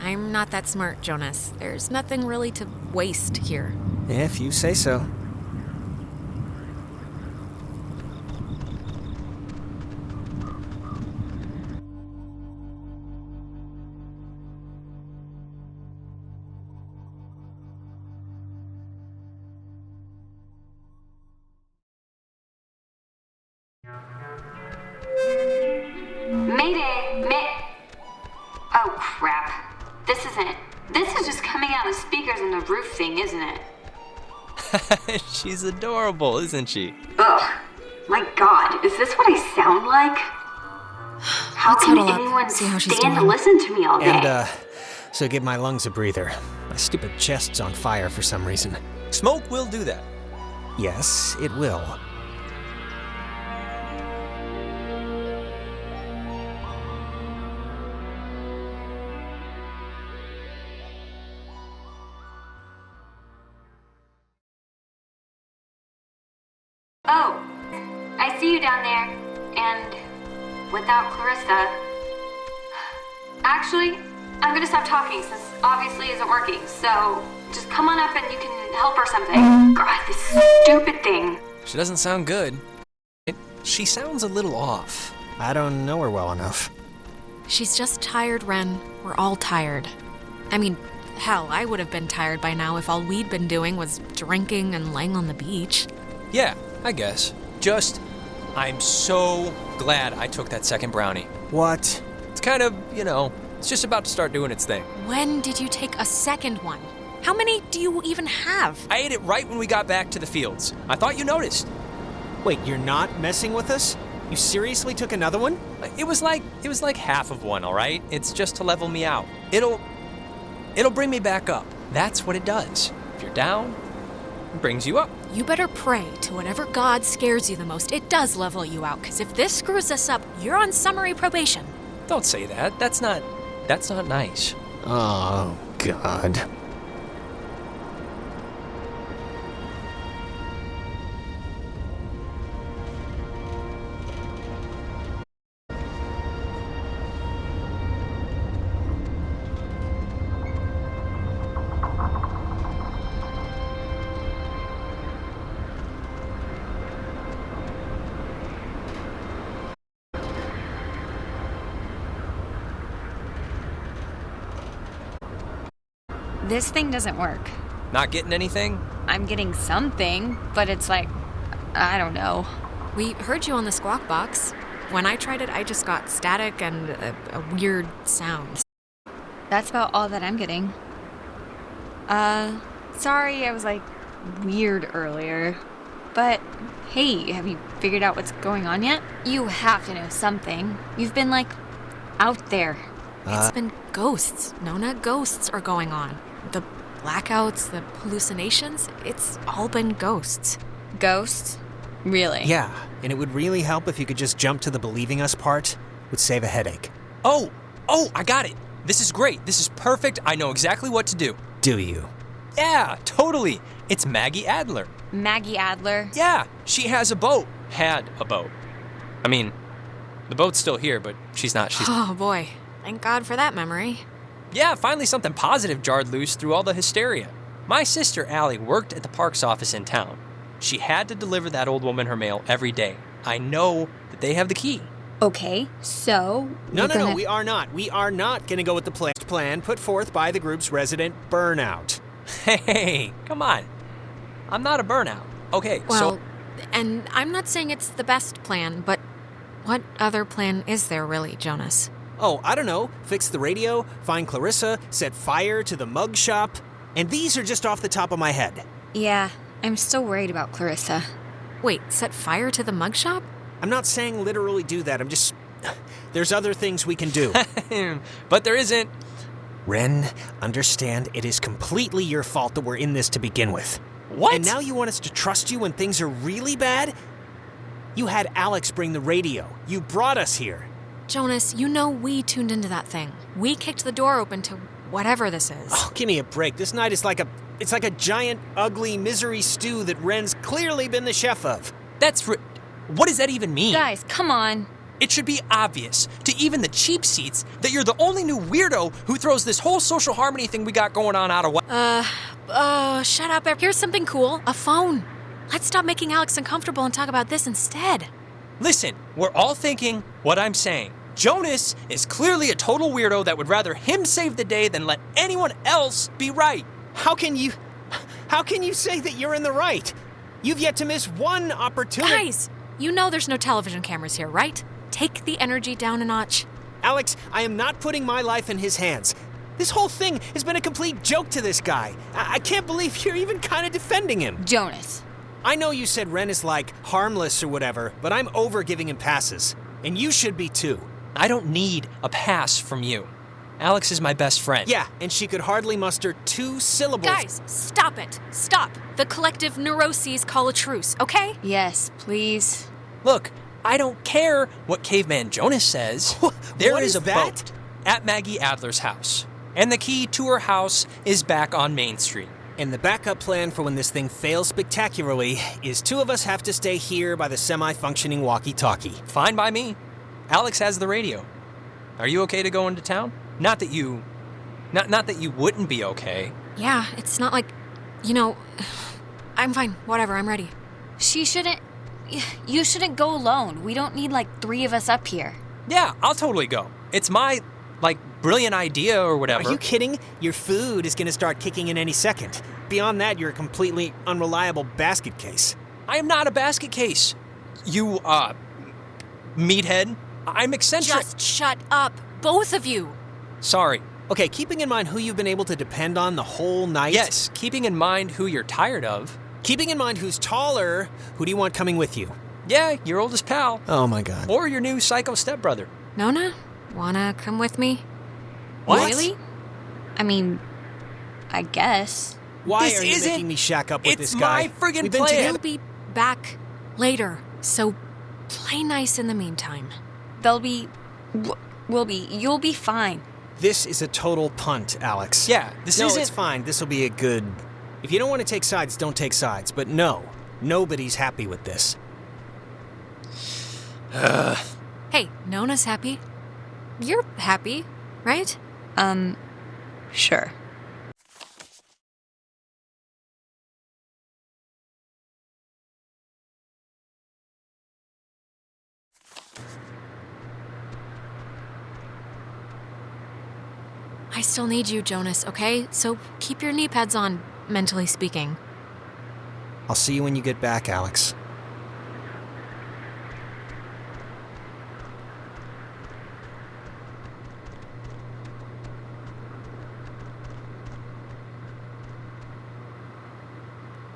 I'm not that smart, Jonas. There's nothing really to waste here. If you say so. Oh, crap. This is just coming out of the speakers on the roof thing, isn't it? She's adorable, isn't she? Ugh. My God, is this what I sound like? How Let's can huddle up, anyone see how she's stand to doing. listen to me all day? And, so give my lungs a breather. My stupid chest's on fire for some reason. Smoke will do that. Yes, it will. Oh, I see you down there, and without Clarissa. Actually, I'm gonna stop talking since obviously isn't working, so just come on up and you can help or something. God, this stupid thing. She doesn't sound good. She sounds a little off. I don't know her well enough. She's just tired, Ren. We're all tired. I mean, hell, I would have been tired by now if all we'd been doing was drinking and laying on the beach. Yeah, I guess. I'm so glad I took that second brownie. What? It's kind of, it's just about to start doing its thing. When did you take a second one? How many do you even have? I ate it right when we got back to the fields. I thought you noticed. Wait, you're not messing with us? You seriously took another one? It was like half of one, all right? It's just to level me out. It'll bring me back up. That's what it does. If you're down, it brings you up. You better pray to whatever God scares you the most. It does level you out, because if this screws us up, you're on summary probation. Don't say that. That's not nice. Oh, God. This thing doesn't work. Not getting anything? I'm getting something, but it's like, I don't know. We heard you on the squawk box. When I tried it, I just got static and a weird sound. That's about all that I'm getting. Sorry I was like weird earlier. But hey, have you figured out what's going on yet? You have to know something. You've been like out there. It's been ghosts, Nona. Ghosts are going on. The blackouts, the hallucinations, it's all been ghosts. Ghosts? Really? Yeah, and it would really help if you could just jump to the believing us part. Would save a headache. Oh, I got it. This is great. This is perfect. I know exactly what to do. Do you? Yeah, totally. It's Maggie Adler. Maggie Adler? Yeah, she has a boat. Had a boat. I mean, the boat's still here, but she's not. Oh, boy. Thank God for that memory. Yeah, finally something positive jarred loose through all the hysteria. My sister Allie worked at the parks office in town. She had to deliver that old woman her mail every day. I know that they have the key. Okay, so... No, we are not. We are not going to go with the plan put forth by the group's resident Burnout. Hey, come on. I'm not a burnout. Okay, well, and I'm not saying it's the best plan, but what other plan is there really, Jonas? Oh, I don't know. Fix the radio, find Clarissa, set fire to the mug shop. And these are just off the top of my head. Yeah, I'm still worried about Clarissa. Wait, set fire to the mug shop? I'm not saying literally do that. I'm just... There's other things we can do. But there isn't. Ren, understand it is completely your fault that we're in this to begin with. What? And now you want us to trust you when things are really bad? You had Alex bring the radio. You brought us here. Jonas, you know we tuned into that thing. We kicked the door open to whatever this is. Oh, give me a break. This night is like a giant, ugly misery stew that Ren's clearly been the chef of. What does that even mean? Guys, come on. It should be obvious to even the cheap seats that you're the only new weirdo who throws this whole social harmony thing we got going on out of what? Shut up. Here's something cool. A phone. Let's stop making Alex uncomfortable and talk about this instead. Listen, we're all thinking what I'm saying. Jonas is clearly a total weirdo that would rather him save the day than let anyone else be right. How can you say that you're in the right? You've yet to miss one opportunity. Guys, you know there's no television cameras here, right? Take the energy down a notch. Alex, I am not putting my life in his hands. This whole thing has been a complete joke to this guy. I can't believe you're even kind of defending him. Jonas. I know you said Ren is like harmless or whatever, but I'm over giving him passes. And you should be too. I don't need a pass from you. Alex is my best friend. Yeah, and she could hardly muster 2 syllables. Guys, stop it. Stop. The collective neuroses call a truce, okay? Yes, please. Look, I don't care what Caveman Jonas says. There is a boat at Maggie Adler's house. And the key to her house is back on Main Street. And the backup plan for when this thing fails spectacularly is 2 of us have to stay here by the semi-functioning walkie-talkie. Fine by me. Alex has the radio. Are you okay to go into town? Not that you wouldn't be okay. Yeah, it's not like, I'm fine. Whatever, I'm ready. You shouldn't go alone. We don't need like 3 of us up here. Yeah, I'll totally go. It's my, brilliant idea or whatever. Are you kidding? Your food is gonna start kicking in any second. Beyond that, you're a completely unreliable basket case. I am not a basket case. You, meathead. I'm eccentric. Just shut up, both of you. Sorry. Okay, keeping in mind who you've been able to depend on the whole night. Yes, keeping in mind who you're tired of. Keeping in mind who's taller, who do you want coming with you? Yeah, your oldest pal. Oh my God. Or your new psycho stepbrother. Nona, wanna come with me? What? Really? I mean, I guess. Why This are you isn't- making me shack up with it's this guy? my friggin' We've been plan. We'll be back later, so play nice in the meantime. You'll be fine. This is a total punt, Alex. Yeah, this no, isn't... it's fine. This will be a good... If you don't want to take sides, don't take sides. But no, nobody's happy with this. Hey, Nona's happy. You're happy, right? Sure. I still need you, Jonas, okay? So keep your knee pads on, mentally speaking. I'll see you when you get back, Alex.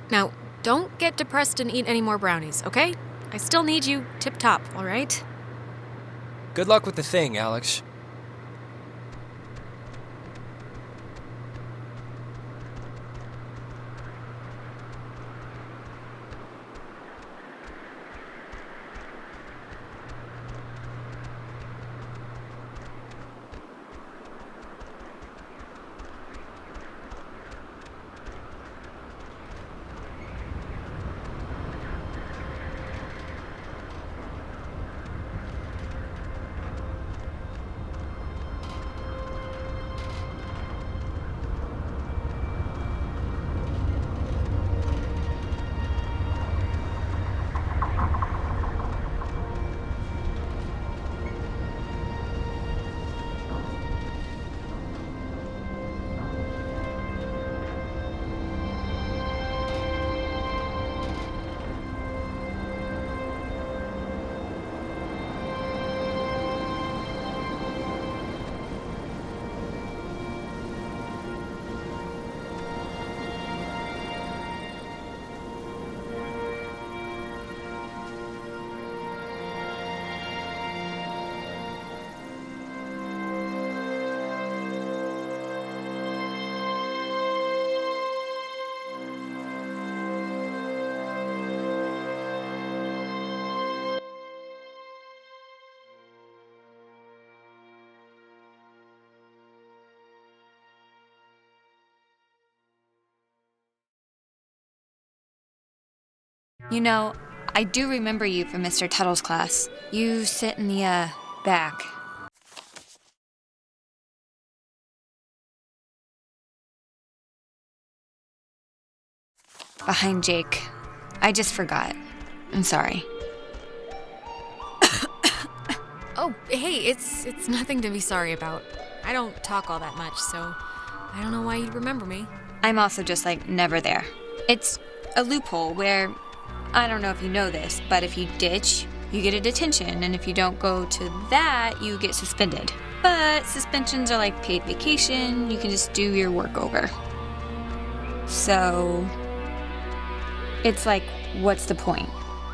Now, don't get depressed and eat any more brownies, okay? I still need you tip-top, all right? Good luck with the thing, Alex. You know, I do remember you from Mr. Tuttle's class. You sit in the, back. Behind Jake. I just forgot. I'm sorry. Oh, hey, it's nothing to be sorry about. I don't talk all that much, so I don't know why you'd remember me. I'm also just, never there. It's a loophole where, I don't know if you know this, but if you ditch, you get a detention, and if you don't go to that, you get suspended. But suspensions are like paid vacation, you can just do your work over. So, it's what's the point?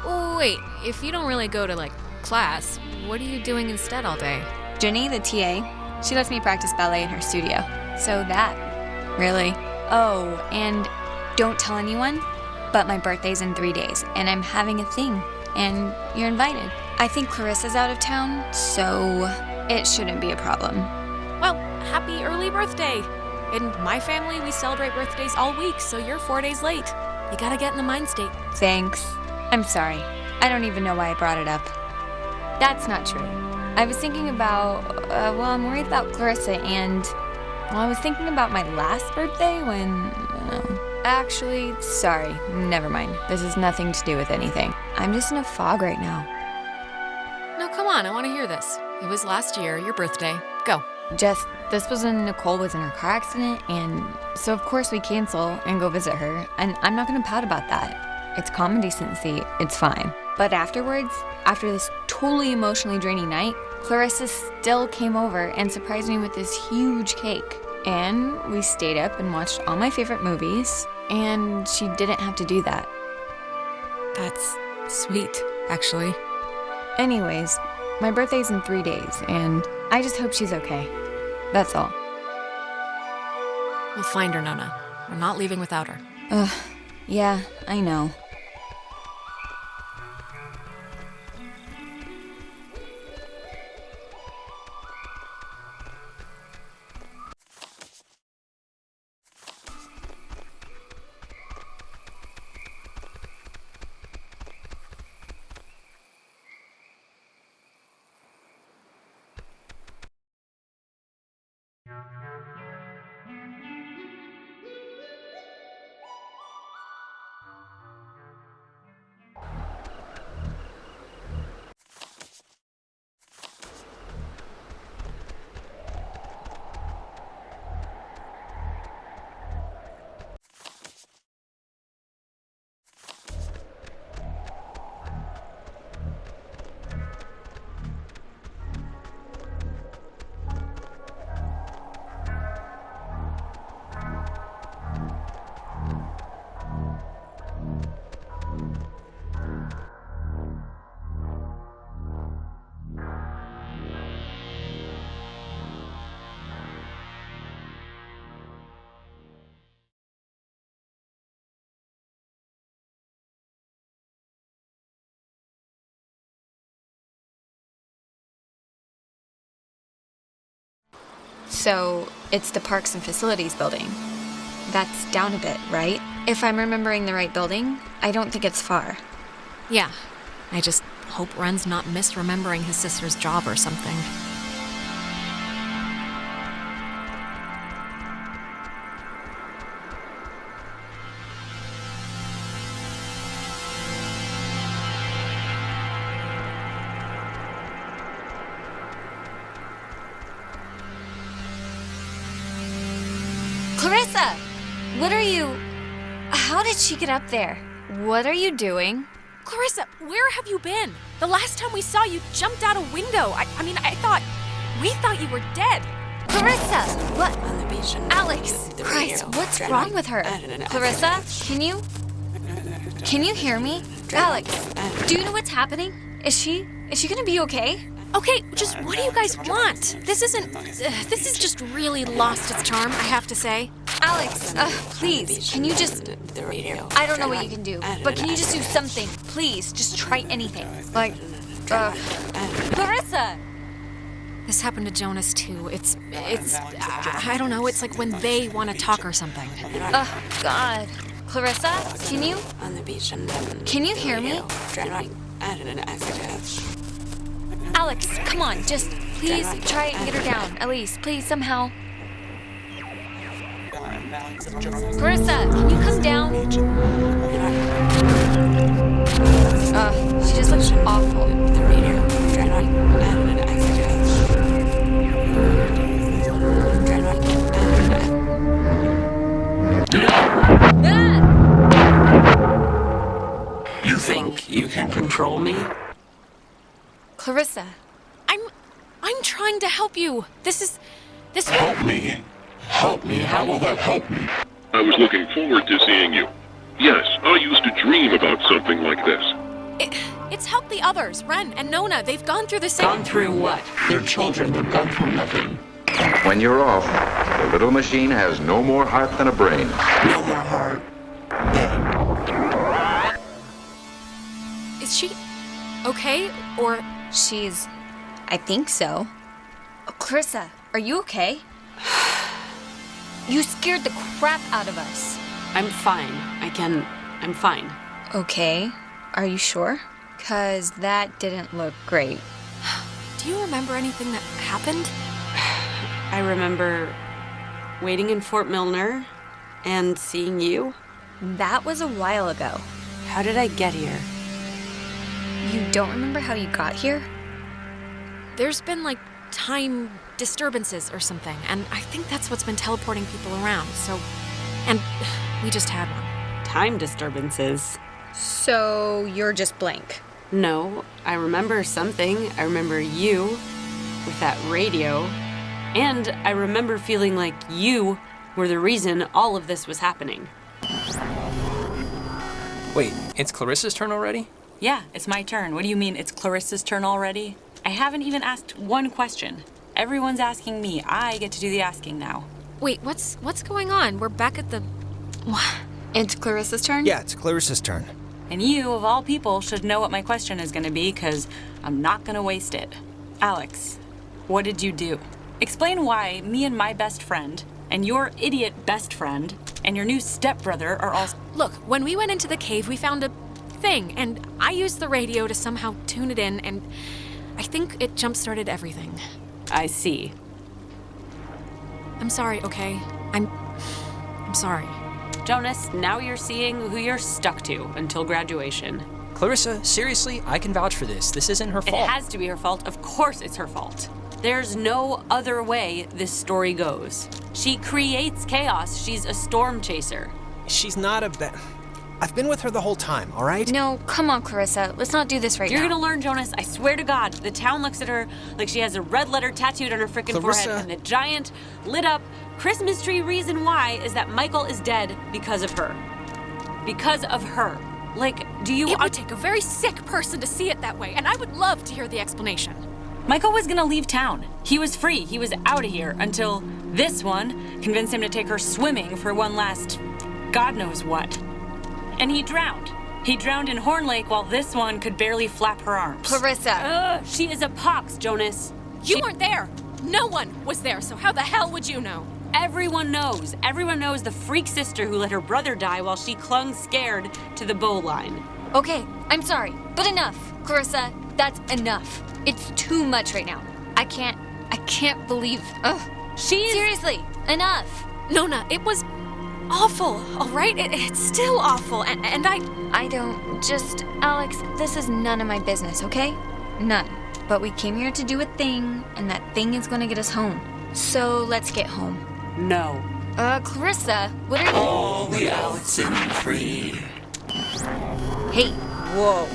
Oh, wait, if you don't really go to, class, what are you doing instead all day? Jenny, the TA, she lets me practice ballet in her studio. So that, really. Oh, and don't tell anyone, but my birthday's in 3 days, and I'm having a thing, and you're invited. I think Clarissa's out of town, so it shouldn't be a problem. Well, happy early birthday! In my family, we celebrate birthdays all week, so you're 4 days late. You gotta get in the mind state. Thanks. I'm sorry. I don't even know why I brought it up. That's not true. I was thinking about, I'm worried about Clarissa, and, I was thinking about my last birthday when, Actually, sorry, never mind. This has nothing to do with anything. I'm just in a fog right now. No, come on, I want to hear this. It was last year, your birthday. Go. Jess, this was when Nicole was in her car accident, and so of course we cancel and go visit her, and I'm not gonna pout about that. It's common decency, it's fine. But afterwards, after this totally emotionally draining night, Clarissa still came over and surprised me with this huge cake. And we stayed up and watched all my favorite movies, and she didn't have to do that. That's sweet, actually. Anyways, my birthday's in 3 days, and I just hope she's okay. That's all. We'll find her, Nona. We're not leaving without her. Yeah, I know. So, it's the Parks and Facilities building. That's down a bit, right? If I'm remembering the right building, I don't think it's far. Yeah. I just hope Ren's not misremembering his sister's job or something. Clarissa! What are you... How did she get up there? What are you doing? Clarissa, where have you been? The last time we saw you jumped out a window. We thought you were dead. Clarissa! What? Alex! Christ, what's wrong with her? Clarissa, can you hear me? Alex, do you know what's happening? Is she gonna be okay? Okay, just what do you guys want? This is just really lost its charm, I have to say. Alex, please, can you just... I don't know what you can do, but can you just do something? Please, just try anything. Like, Clarissa! This happened to Jonas, too. It's I don't know, it's like when they want to talk or something. Oh, God. Clarissa, can you hear me? Alex, come on, just please try and get her down. Elise, please, somehow. Clarissa, can you come down? She just looks awful. You think you can control me? Clarissa. I'm trying to help you. This Help me. Help me. How will that help me? I was looking forward to seeing you. Yes, I used to dream about something like this. It's helped the others. Ren and Nona, they've gone through the same... Gone through what? Their children have gone through nothing. When you're off, the little machine has no more heart than a brain. No more heart. Is she okay, or... I think so. Oh, Clarissa, are you okay? You scared the crap out of us. I'm fine. I'm fine. Okay. Are you sure? 'Cause that didn't look great. Do you remember anything that happened? I remember waiting in Fort Milner and seeing you. That was a while ago. How did I get here? You don't remember how you got here? There's been, like, time disturbances or something, and I think that's what's been teleporting people around, so... And we just had one. Time disturbances? So you're just blank? No, I remember something. I remember you with that radio, and I remember feeling like you were the reason all of this was happening. Wait, it's Clarissa's turn already? Yeah, it's my turn. What do you mean it's Clarissa's turn already? I haven't even asked one question. Everyone's asking me. I get to do the asking now. Wait, what's going on? We're back at the... It's Clarissa's turn? Yeah, it's Clarissa's turn. And you, of all people, should know what my question is going to be, because I'm not going to waste it. Alex, what did you do? Explain why me and my best friend, and your idiot best friend, and your new stepbrother are all... Look, when we went into the cave, we found a thing, and I used the radio to somehow tune it in, and I think it jump-started everything. I see. I'm sorry, okay? I'm sorry. Jonas, now you're seeing who you're stuck to until graduation. Clarissa, seriously, I can vouch for this. This isn't her fault. It has to be her fault. Of course it's her fault. There's no other way this story goes. She creates chaos. She's a storm chaser. She's not I've been with her the whole time, all right? No, come on, Clarissa. Let's not do this right now. You're gonna learn, Jonas. I swear to God. The town looks at her like she has a red letter tattooed on her frickin' forehead, and the giant, lit up Christmas tree reason why is that Michael is dead because of her. Because of her. Like, do you... It would take a very sick person to see it that way, and I would love to hear the explanation. Michael was gonna leave town. He was free. He was out of here until this one convinced him to take her swimming for one last God knows what. And he drowned. He drowned in Horn Lake while this one could barely flap her arms. Clarissa! She is a pox, Jonas. You weren't there. No one was there, so how the hell would you know? Everyone knows. Everyone knows the freak sister who let her brother die while she clung scared to the bow line. Okay, I'm sorry, but enough. Clarissa, that's enough. It's too much right now. I can't believe... Ugh. Seriously, enough. Nona, it was awful, all right? It's still awful, and I don't... Just... Alex, this is none of my business, okay? None. But we came here to do a thing, and that thing is gonna get us home. So let's get home. No. Clarissa, what are you... All the Oxenfree. Hey, whoa.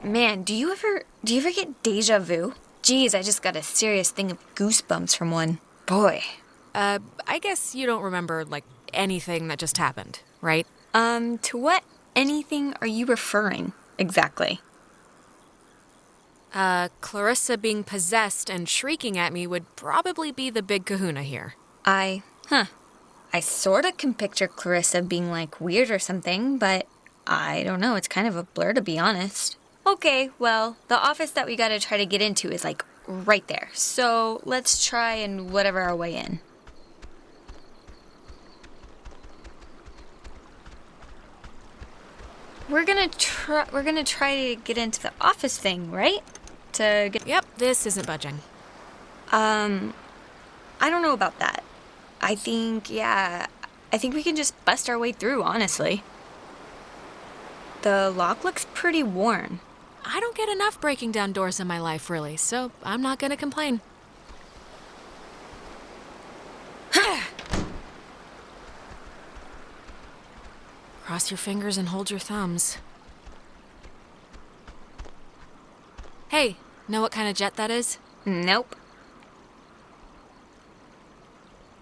Man, do you ever get deja vu? Geez, I just got a serious thing of goosebumps from one. Boy. I guess you don't remember, like, anything that just happened, right? To what anything are you referring, exactly? Clarissa being possessed and shrieking at me would probably be the big kahuna here. I sorta can picture Clarissa being, like, weird or something, but I don't know, it's kind of a blur, to be honest. Okay, well, the office that we gotta try to get into is, like, right there. So let's try and whatever our way in. We're gonna try to get into the office thing, right? Yep, this isn't budging. I don't know about that. I think we can just bust our way through, honestly. The lock looks pretty worn. I don't get enough breaking down doors in my life, really, so I'm not gonna complain. Cross your fingers and hold your thumbs. Hey, know what kind of jet that is? Nope.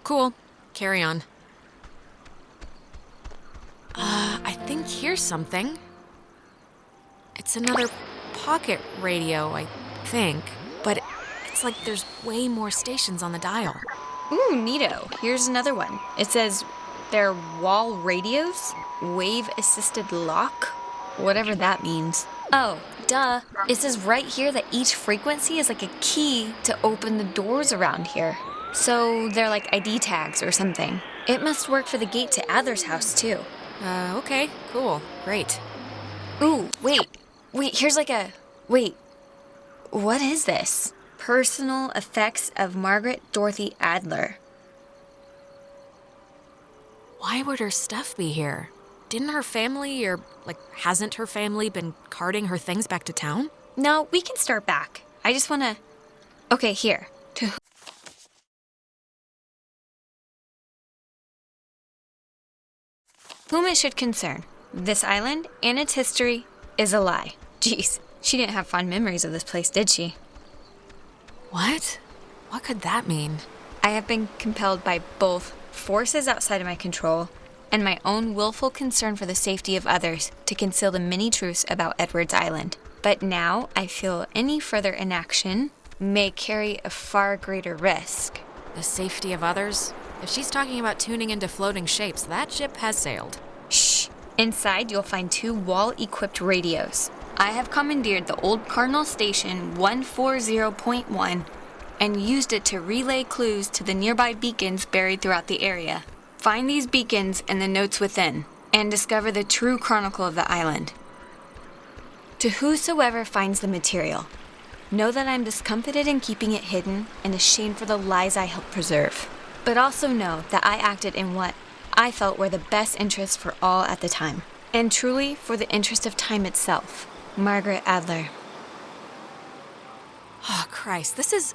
Cool. Carry on. I think here's something. It's another pocket radio, I think. But it's like there's way more stations on the dial. Ooh, neato. Here's another one. It says they're wall radios? Wave-assisted lock? Whatever that means. Oh, duh. It says right here that each frequency is like a key to open the doors around here. So they're like ID tags or something. It must work for the gate to Adler's house, too. Okay, cool. Great. Ooh, wait, here's like a... Wait, what is this? Personal effects of Margaret Dorothy Adler. Why would her stuff be here? Didn't her family, or, like, hasn't her family been carting her things back to town? No, we can start back. I just wanna... Okay, here. Whom it should concern, this island and its history is a lie. Jeez, she didn't have fond memories of this place, did she? What? What could that mean? I have been compelled by both forces outside of my control and my own willful concern for the safety of others to conceal the many truths about Edwards Island. But now I feel any further inaction may carry a far greater risk. The safety of others? If she's talking about tuning into floating shapes, that ship has sailed. Shh. Inside, you'll find 2 wall-equipped radios. I have commandeered the old Cardinal Station 140.1 and used it to relay clues to the nearby beacons buried throughout the area. Find these beacons and the notes within, and discover the true chronicle of the island. To whosoever finds the material, know that I'm discomfited in keeping it hidden and ashamed for the lies I helped preserve. But also know that I acted in what I felt were the best interests for all at the time, and truly for the interest of time itself. Margaret Adler. Oh, Christ, this is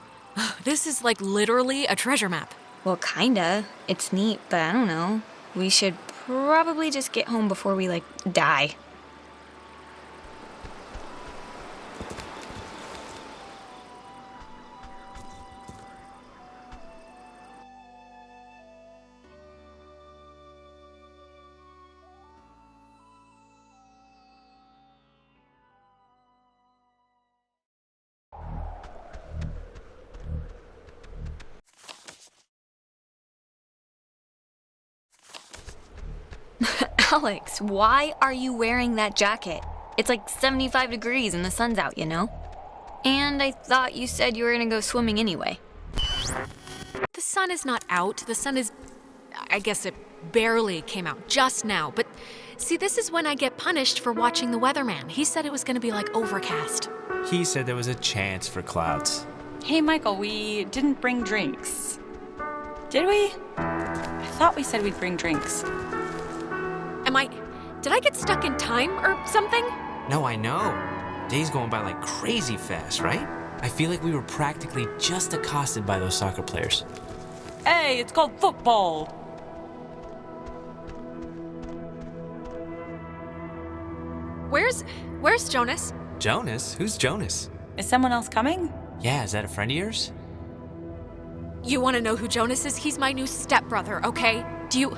like literally a treasure map. Well, kinda. It's neat, but I don't know. We should probably just get home before we, die. Alex, why are you wearing that jacket? It's like 75 degrees and the sun's out, you know? And I thought you said you were gonna go swimming anyway. The sun is not out. The sun is... I guess it barely came out just now. But see, this is when I get punished for watching the weatherman. He said it was gonna be overcast. He said there was a chance for clouds. Hey, Michael, we didn't bring drinks. Did we? I thought we said we'd bring drinks. Did I get stuck in time or something? No, I know. Days going by like crazy fast, right? I feel like we were practically just accosted by those soccer players. Hey, it's called football. Where's Jonas? Jonas? Who's Jonas? Is someone else coming? Yeah, is that a friend of yours? You want to know who Jonas is? He's my new stepbrother, okay? Do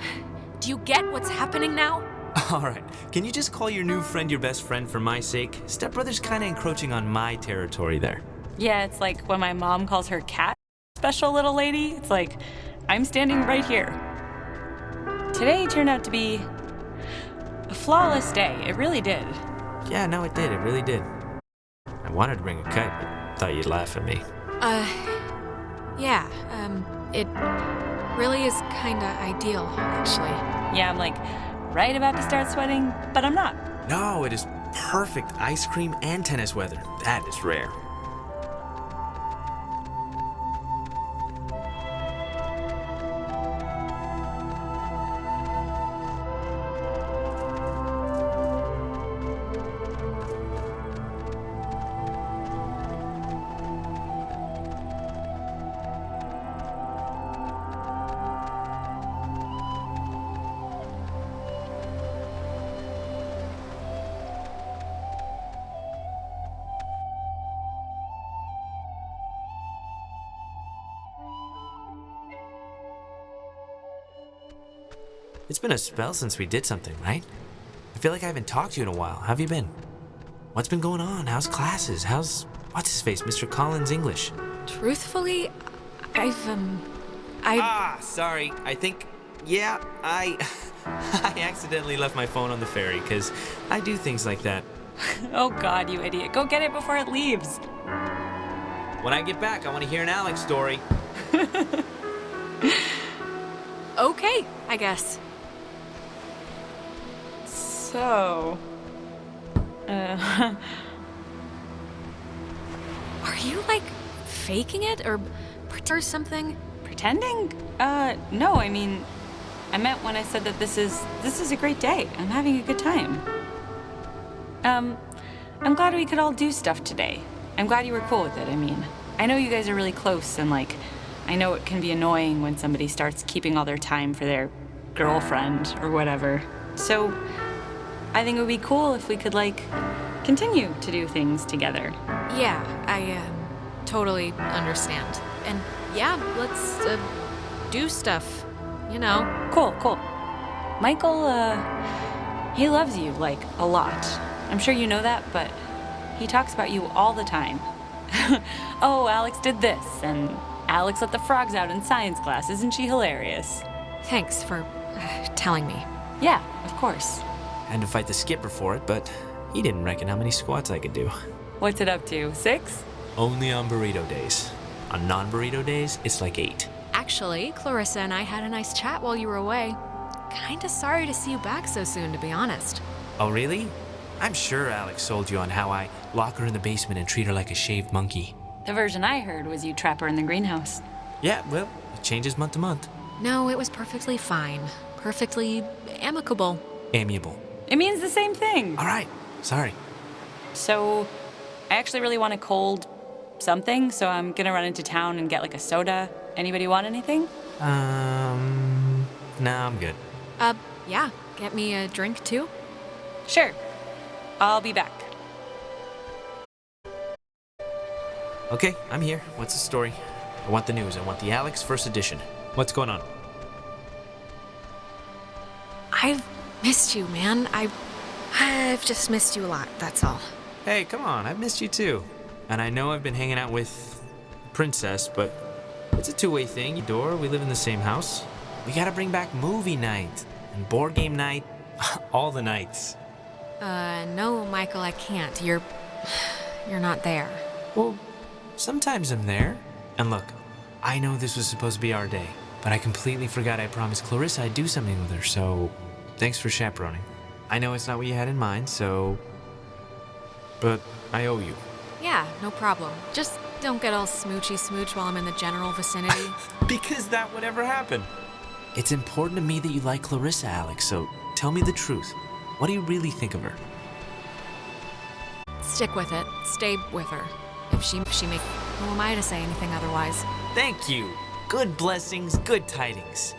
you get what's happening now? All right. Can you just call your new friend your best friend for my sake? Stepbrother's kind of encroaching on my territory there. Yeah, it's like when my mom calls her cat special little lady. It's like, I'm standing right here. Today turned out to be a flawless day. It really did. Yeah, no, it did. It really did. I wanted to bring a kite, but thought you'd laugh at me. Yeah, it really is kinda ideal, actually. Yeah, I'm right about to start sweating, but I'm not. No, it is perfect ice cream and tennis weather. That is rare. It's been a spell since we did something, right? I feel like I haven't talked to you in a while. How have you been? What's been going on? How's classes? How's what's-his-face, Mr. Collins' English? Truthfully, Sorry. I think, I accidentally left my phone on the ferry, because I do things like that. Oh God, you idiot. Go get it before it leaves. When I get back, I want to hear an Alex story. Okay, I guess. So... Are you, faking it? Or something? Pretending? No, I meant when I said that this is a great day. I'm having a good time. I'm glad we could all do stuff today. I'm glad you were cool with it, I know you guys are really close, and I know it can be annoying when somebody starts keeping all their time for their girlfriend or whatever. So I think it would be cool if we could, continue to do things together. Yeah, I totally understand. And yeah, let's do stuff, Cool. Michael, he loves you, a lot. I'm sure you know that, but he talks about you all the time. Oh, Alex did this, and Alex let the frogs out in science class. Isn't she hilarious? Thanks for telling me. Yeah, of course. Had to fight the skipper for it, but he didn't reckon how many squats I could do. What's it up to, 6? Only on burrito days. On non-burrito days, it's 8. Actually, Clarissa and I had a nice chat while you were away. Kinda sorry to see you back so soon, to be honest. Oh, really? I'm sure Alex sold you on how I lock her in the basement and treat her like a shaved monkey. The version I heard was you trap her in the greenhouse. Yeah, well, it changes month to month. No, it was perfectly fine. Perfectly amicable. Amiable. It means the same thing. All right. Sorry. So, I actually really want a cold something, so I'm gonna run into town and get a soda. Anybody want anything? No, I'm good. Yeah. Get me a drink, too? Sure. I'll be back. Okay, I'm here. What's the story? I want the news. I want the Alex first edition. What's going on? I've missed you, man. I've just missed you a lot, that's all. Hey, come on. I've missed you too. And I know I've been hanging out with Princess, but it's a two-way thing. We live in the same house. We gotta bring back movie night and board game night. All the nights. No, Michael, I can't. You're not there. Well, sometimes I'm there. And look, I know this was supposed to be our day, but I completely forgot I promised Clarissa I'd do something with her, so thanks for chaperoning. I know it's not what you had in mind, but I owe you. Yeah, no problem. Just don't get all smoochy smooch while I'm in the general vicinity. Because that would ever happen. It's important to me that you like Clarissa, Alex, so tell me the truth. What do you really think of her? Stick with it. Stay with her. If she make... Who am I to say anything otherwise? Thank you. Good blessings, good tidings.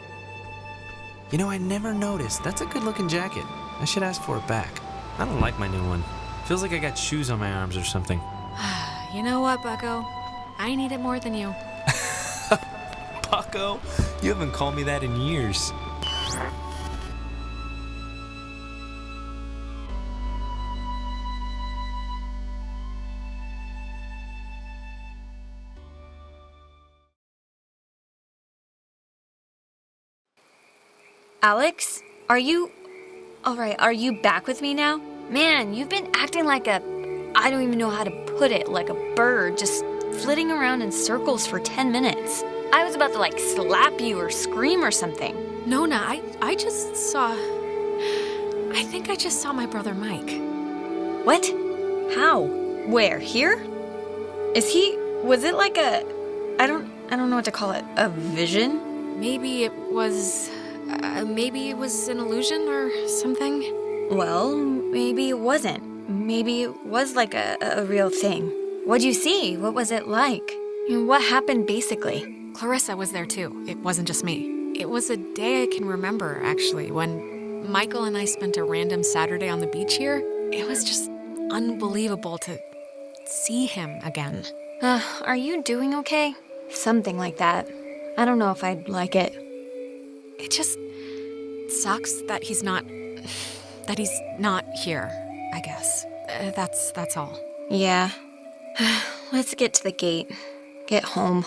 I never noticed. That's a good-looking jacket. I should ask for it back. I don't like my new one. Feels like I got shoes on my arms or something. You know what, Bucko? I need it more than you. Bucko? You haven't called me that in years. Alex, are you back with me now? Man, you've been acting like I don't even know how to put it, like a bird, just flitting around in circles for 10 minutes. I was about to slap you or scream or something. Nona, I just saw... I think I just saw my brother Mike. What? How? Where? Here? Was it like a... I don't know what to call it. A vision? Maybe it was an illusion or something. Well, maybe it wasn't. Maybe it was a real thing. What'd you see? What was it like? What happened basically? Clarissa was there too. It wasn't just me. It was a day I can remember, actually, when Michael and I spent a random Saturday on the beach here. It was just unbelievable to see him again. Are you doing okay? Something like that. I don't know if I'd like it. It just sucks that he's not here, I guess. That's all. Yeah. Let's get to the gate. Get home.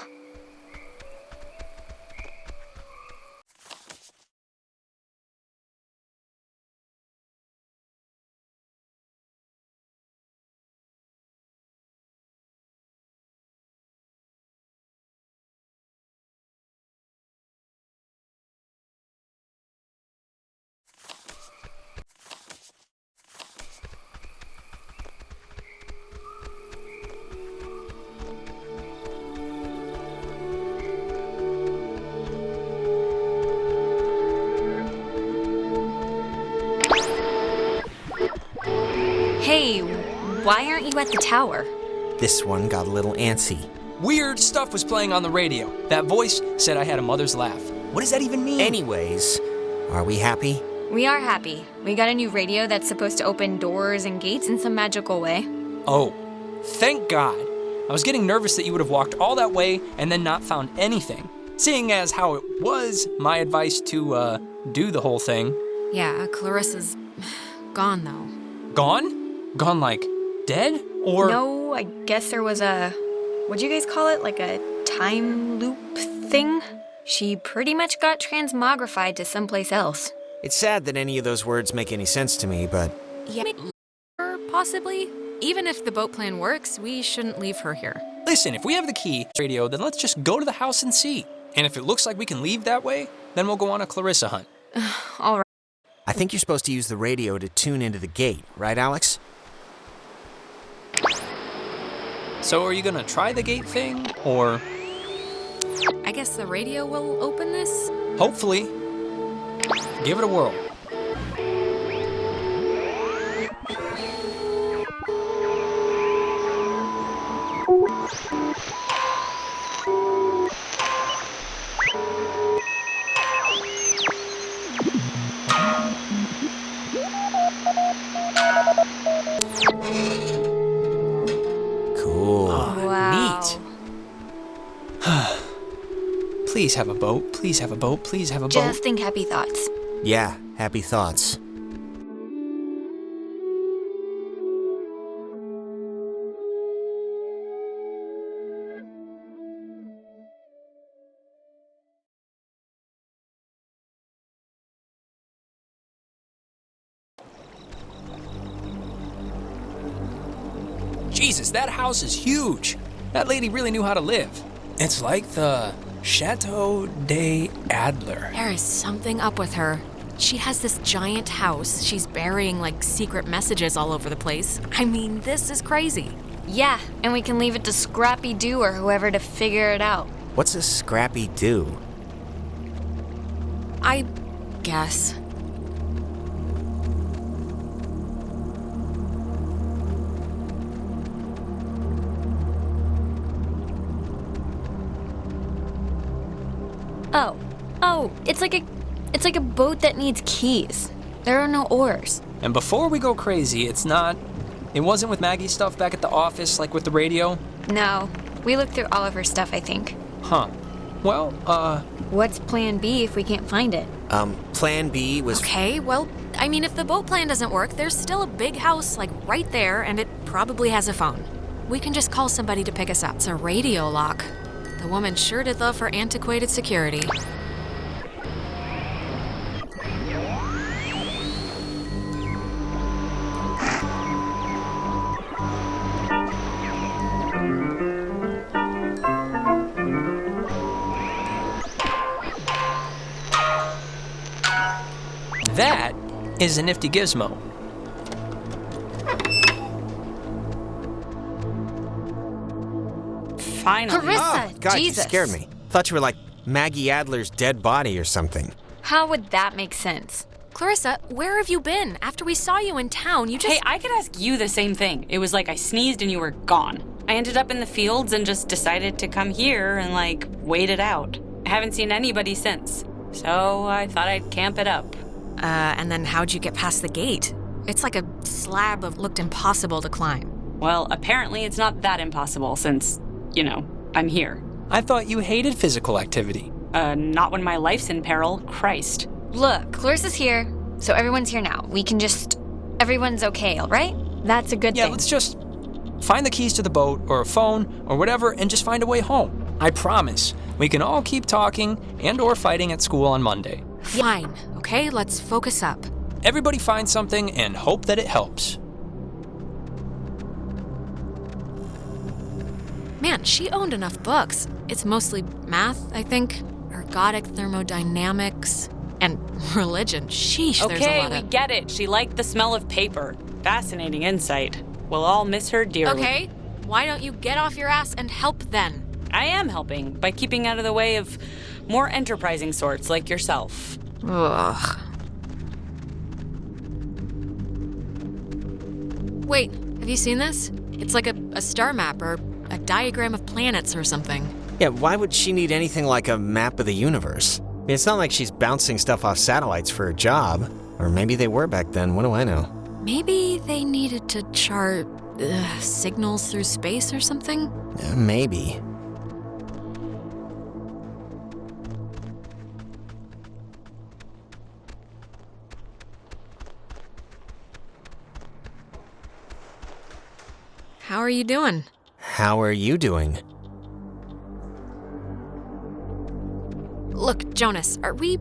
Hey, why aren't you at the tower? This one got a little antsy. Weird stuff was playing on the radio. That voice said I had a mother's laugh. What does that even mean? Anyways, are we happy? We are happy. We got a new radio that's supposed to open doors and gates in some magical way. Oh, thank God. I was getting nervous that you would have walked all that way and then not found anything. Seeing as how it was my advice to, do the whole thing. Yeah, Clarissa's gone, though. Gone? Gone like dead? Or... No, I guess there was what'd you guys call it? Like a time loop thing? She pretty much got transmogrified to someplace else. It's sad that any of those words make any sense to me, but... Yeah, possibly. Even if the boat plan works, we shouldn't leave her here. Listen, if we have the key to the radio, then let's just go to the house and see. And if it looks like we can leave that way, then we'll go on a Clarissa hunt. All right. I think you're supposed to use the radio to tune into the gate, right, Alex? So are you gonna try the gate thing, or...? I guess the radio will open this? Hopefully. Give it a whirl. Cool. Wow. Neat. Please have a boat. Please have a boat. Please have a boat. Just think happy thoughts. Yeah, happy thoughts. Jesus, that house is huge. That lady really knew how to live. It's like the Chateau de Adler. There is something up with her. She has this giant house. She's burying, like, secret messages all over the place. I mean, this is crazy. Yeah, and we can leave it to Scrappy Doo or whoever to figure it out. What's a Scrappy Doo? I guess. Oh, it's like a boat that needs keys. There are no oars. And before we go crazy, it wasn't with Maggie's stuff back at the office, like with the radio? No, we looked through all of her stuff, I think. Huh. Well, What's plan B if we can't find it? Plan B was... Okay, well, I mean, if the boat plan doesn't work, there's still a big house, like, right there, and it probably has a phone. We can just call somebody to pick us up. It's a radio lock. The woman sure did love her antiquated security. That is a nifty gizmo. Finally. Clarissa, Oh, God, Jesus. you scared me. Thought you were like Maggie Adler's dead body or something. How would that make sense? Clarissa, where have you been? After we saw you in town, you just... Hey, I could ask you the same thing. It was like I sneezed and you were gone. I ended up in the fields and just decided to come here and, like, wait it out. I haven't seen anybody since. So I thought I'd camp it up. And then how'd you get past the gate? It's like a slab that looked impossible to climb. Well, apparently it's not that impossible since, I'm here. I thought you hated physical activity. Not when my life's in peril. Christ. Look, Clarissa's here, so everyone's here now. Everyone's okay, all right? That's a good thing. Yeah, let's just find the keys to the boat or a phone or whatever and just find a way home. I promise. We can all keep talking and or fighting at school on Monday. Fine, okay? Let's focus up. Everybody find something and hope that it helps. Man, she owned enough books. It's mostly math, I think. Ergodic thermodynamics. And religion. Sheesh, there's a Okay, lot we of... get it. She liked the smell of paper. Fascinating insight. We'll all miss her dearly. Okay, why don't you get off your ass and help then? I am helping by keeping out of the way of more enterprising sorts like yourself. Ugh. Wait, have you seen this? It's like a star map or a diagram of planets or something. Yeah, why would she need anything like a map of the universe? I mean, it's not like she's bouncing stuff off satellites for a job. Or maybe they were back then, what do I know? Maybe they needed to chart signals through space or something? Maybe. How are you doing? How are you doing? Look, Jonas, are we,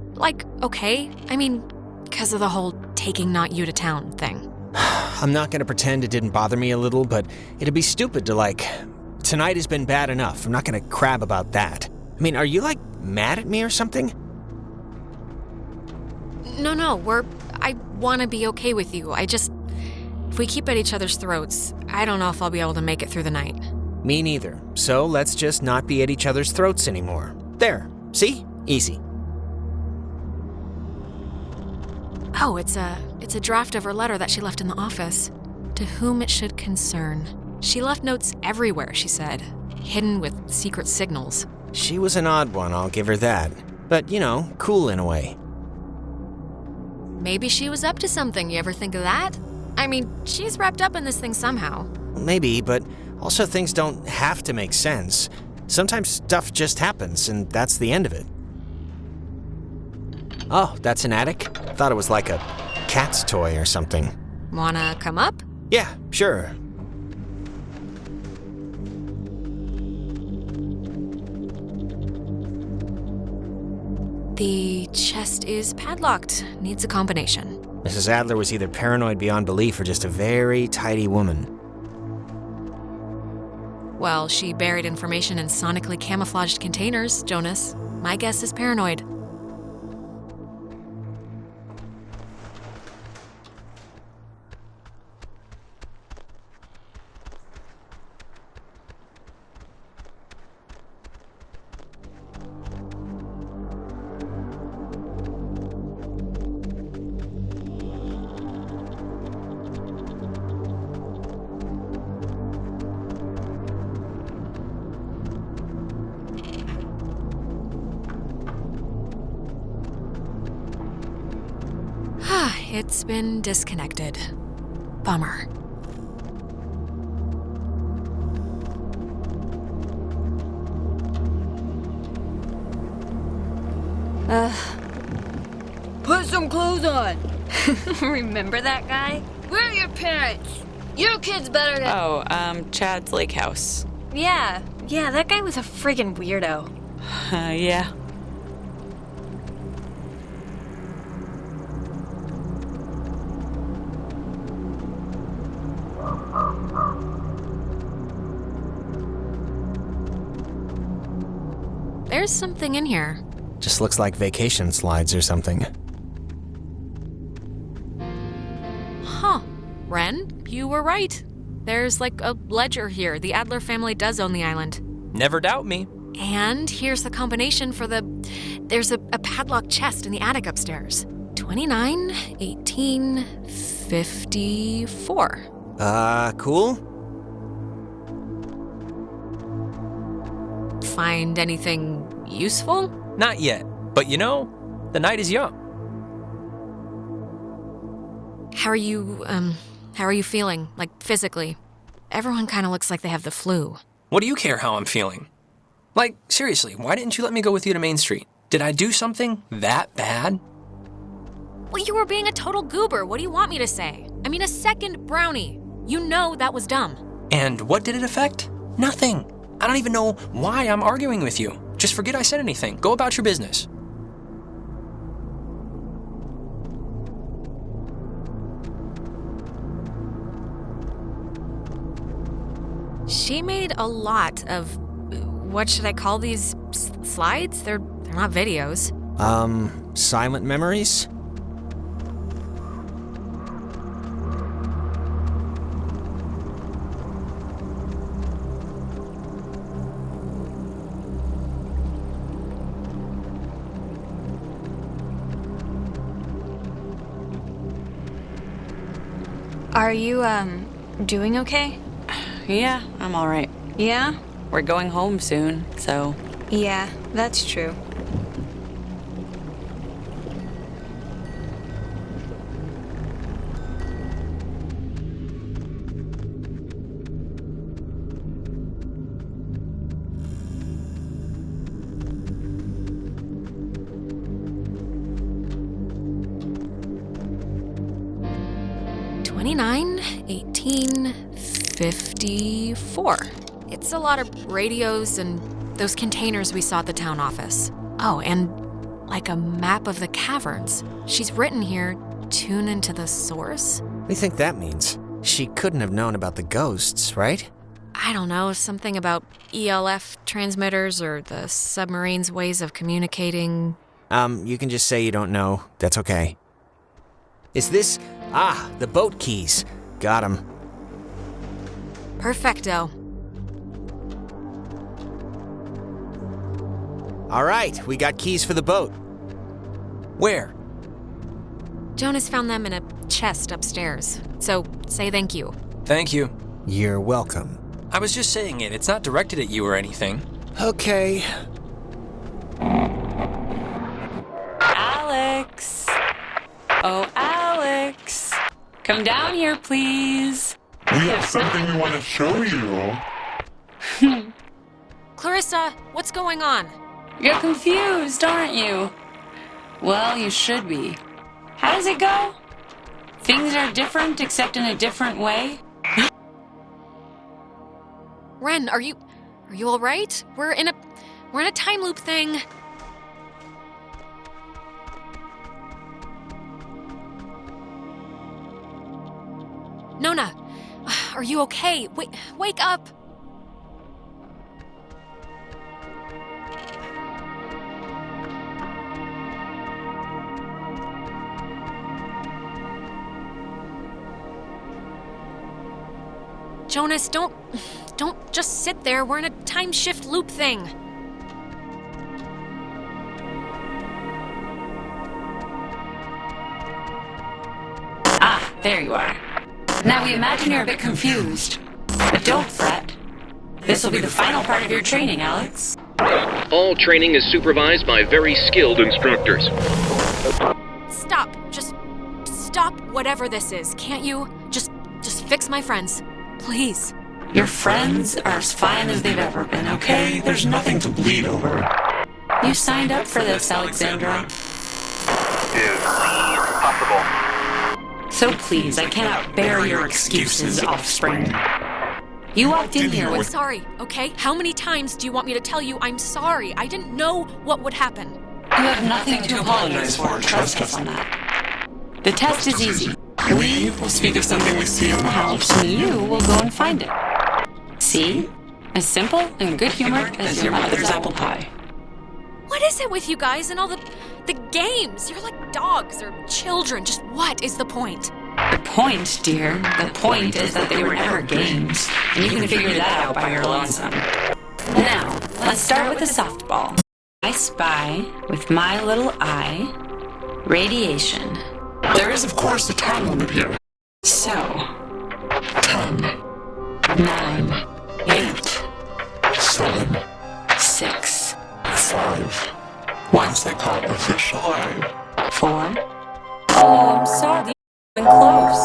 okay? I mean, because of the whole taking not you to town thing. I'm not gonna pretend it didn't bother me a little, but it'd be stupid to tonight has been bad enough. I'm not gonna crab about that. I mean, are you mad at me or something? No, I want to be okay with you. If we keep at each other's throats, I don't know if I'll be able to make it through the night. Me neither. So let's just not be at each other's throats anymore. There. See? Easy. Oh, it's a draft of her letter that she left in the office. To whom it should concern. She left notes everywhere, she said, hidden with secret signals. She was an odd one, I'll give her that. But, cool in a way. Maybe she was up to something, you ever think of that? I mean, she's wrapped up in this thing somehow. Maybe, but also things don't have to make sense. Sometimes stuff just happens, and that's the end of it. Oh, that's an attic? Thought it was like a cat's toy or something. Wanna come up? Yeah, sure. The chest is padlocked. Needs a combination. Mrs. Adler was either paranoid beyond belief or just a very tidy woman. Well, she buried information in sonically camouflaged containers, Jonas. My guess is paranoid. It's been disconnected. Bummer. Put some clothes on. Remember that guy? Where are your parents? Your kid's better than... Chad's lake house. Yeah, that guy was a friggin' weirdo. Yeah. There's something in here. Just looks like vacation slides or something. Huh. Ren, you were right. There's a ledger here. The Adler family does own the island. Never doubt me. And here's the combination for there's a padlocked chest in the attic upstairs. 29, 18, 54. Cool? Find anything useful? Not yet, but the night is young. How are you feeling, physically? Everyone kind of looks like they have the flu. What do you care how I'm feeling? Seriously, why didn't you let me go with you to Main Street? Did I do something that bad? Well, you were being a total goober. What do you want me to say? I mean, a second brownie. You know that was dumb. And what did it affect? Nothing. I don't even know why I'm arguing with you. Just forget I said anything. Go about your business. She made a lot of, what should I call these, slides? They're not videos. Silent memories? Are you, doing okay? Yeah, I'm all right. Yeah? we're going home soon, so... Yeah, that's true. It's a lot of radios and those containers we saw at the town office. Oh, and like a map of the caverns. She's written here, tune into the source. What do you think that means? She couldn't have known about the ghosts, right? I don't know, something about ELF transmitters or the submarine's ways of communicating. You can just say you don't know. That's okay. Is this... the boat keys. Got 'em. Perfecto. All right, we got keys for the boat. Where? Jonas found them in a chest upstairs, so say thank you. Thank you. You're welcome. I was just saying it. It's not directed at you or anything. Okay. Alex! Oh, Alex! Come down here, please. We have something we want to show you. Clarissa, what's going on? You're confused, aren't you? Well, you should be. How does it go? Things are different except in a different way? Ren, are you all right? We're in a time loop thing. Nona, are you okay? Wake up! Jonas, don't just sit there. We're in a time shift loop thing. Ah, there you are. Now we imagine you're a bit confused. But don't fret. This will be the final part of your training, Alex. All training is supervised by very skilled instructors. Stop. Just stop whatever this is. Can't you? Just fix my friends. Please. Your friends are as fine as they've ever been, okay? There's nothing to bleed over. You signed up for this, Alexandra. Is possible. So please, I cannot bear your excuses, offspring. You walked in here I'm with... sorry, okay? How many times do you want me to tell you I'm sorry? I didn't know what would happen. You have nothing to apologize for. Trust us on that. The test is easy. We will speak of something we see in the house, and you will go and find it. See? As simple and good-humored as your mother's apple pie. What is it with you guys and all the games? You're like dogs or children. Just what is the point? The point, dear, the point is that they were never games, and you can figure that out by your lonesome. Now, let's start with the softball. I spy, with my little eye, radiation. There is, of course, a time limit here. So, 10, 9, 8, 7, 6, 5. Once they call official 4. Oh, I'm sorry. You're close.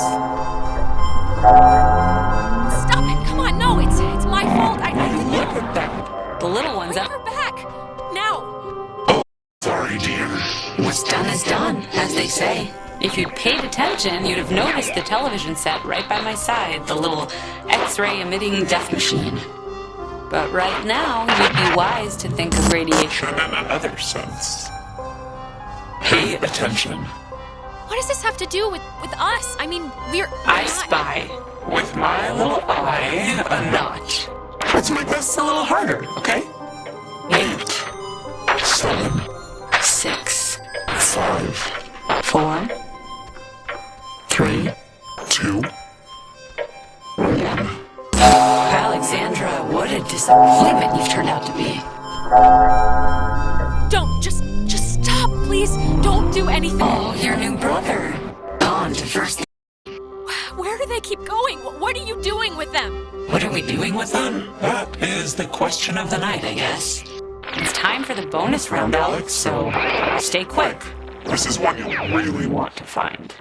Stop it! Come on, no, it's my fault. I Look at them. The little ones bring her back now. Sorry, dear. What's done is done, as they say. If you'd paid attention, you'd have noticed the television set right by my side, the little X-ray emitting death machine. But right now, you'd be wise to think of radiation. In another sense. Pay attention. What does this have to do with us? I mean, we're I not... spy. With my little eye, a notch. Let's make this a little harder, okay? 8, 7, 6, 5, 4, 3, 2, 1. Alexandra, what a disappointment you've turned out to be. Don't, just stop, please. Don't do anything. Oh, your new brother. Gone to first. Where do they keep going? What are you doing with them? What are we doing with them? That is the question of the night, I guess. It's time for the bonus round, Alex, so stay quick. This is one you really want to find.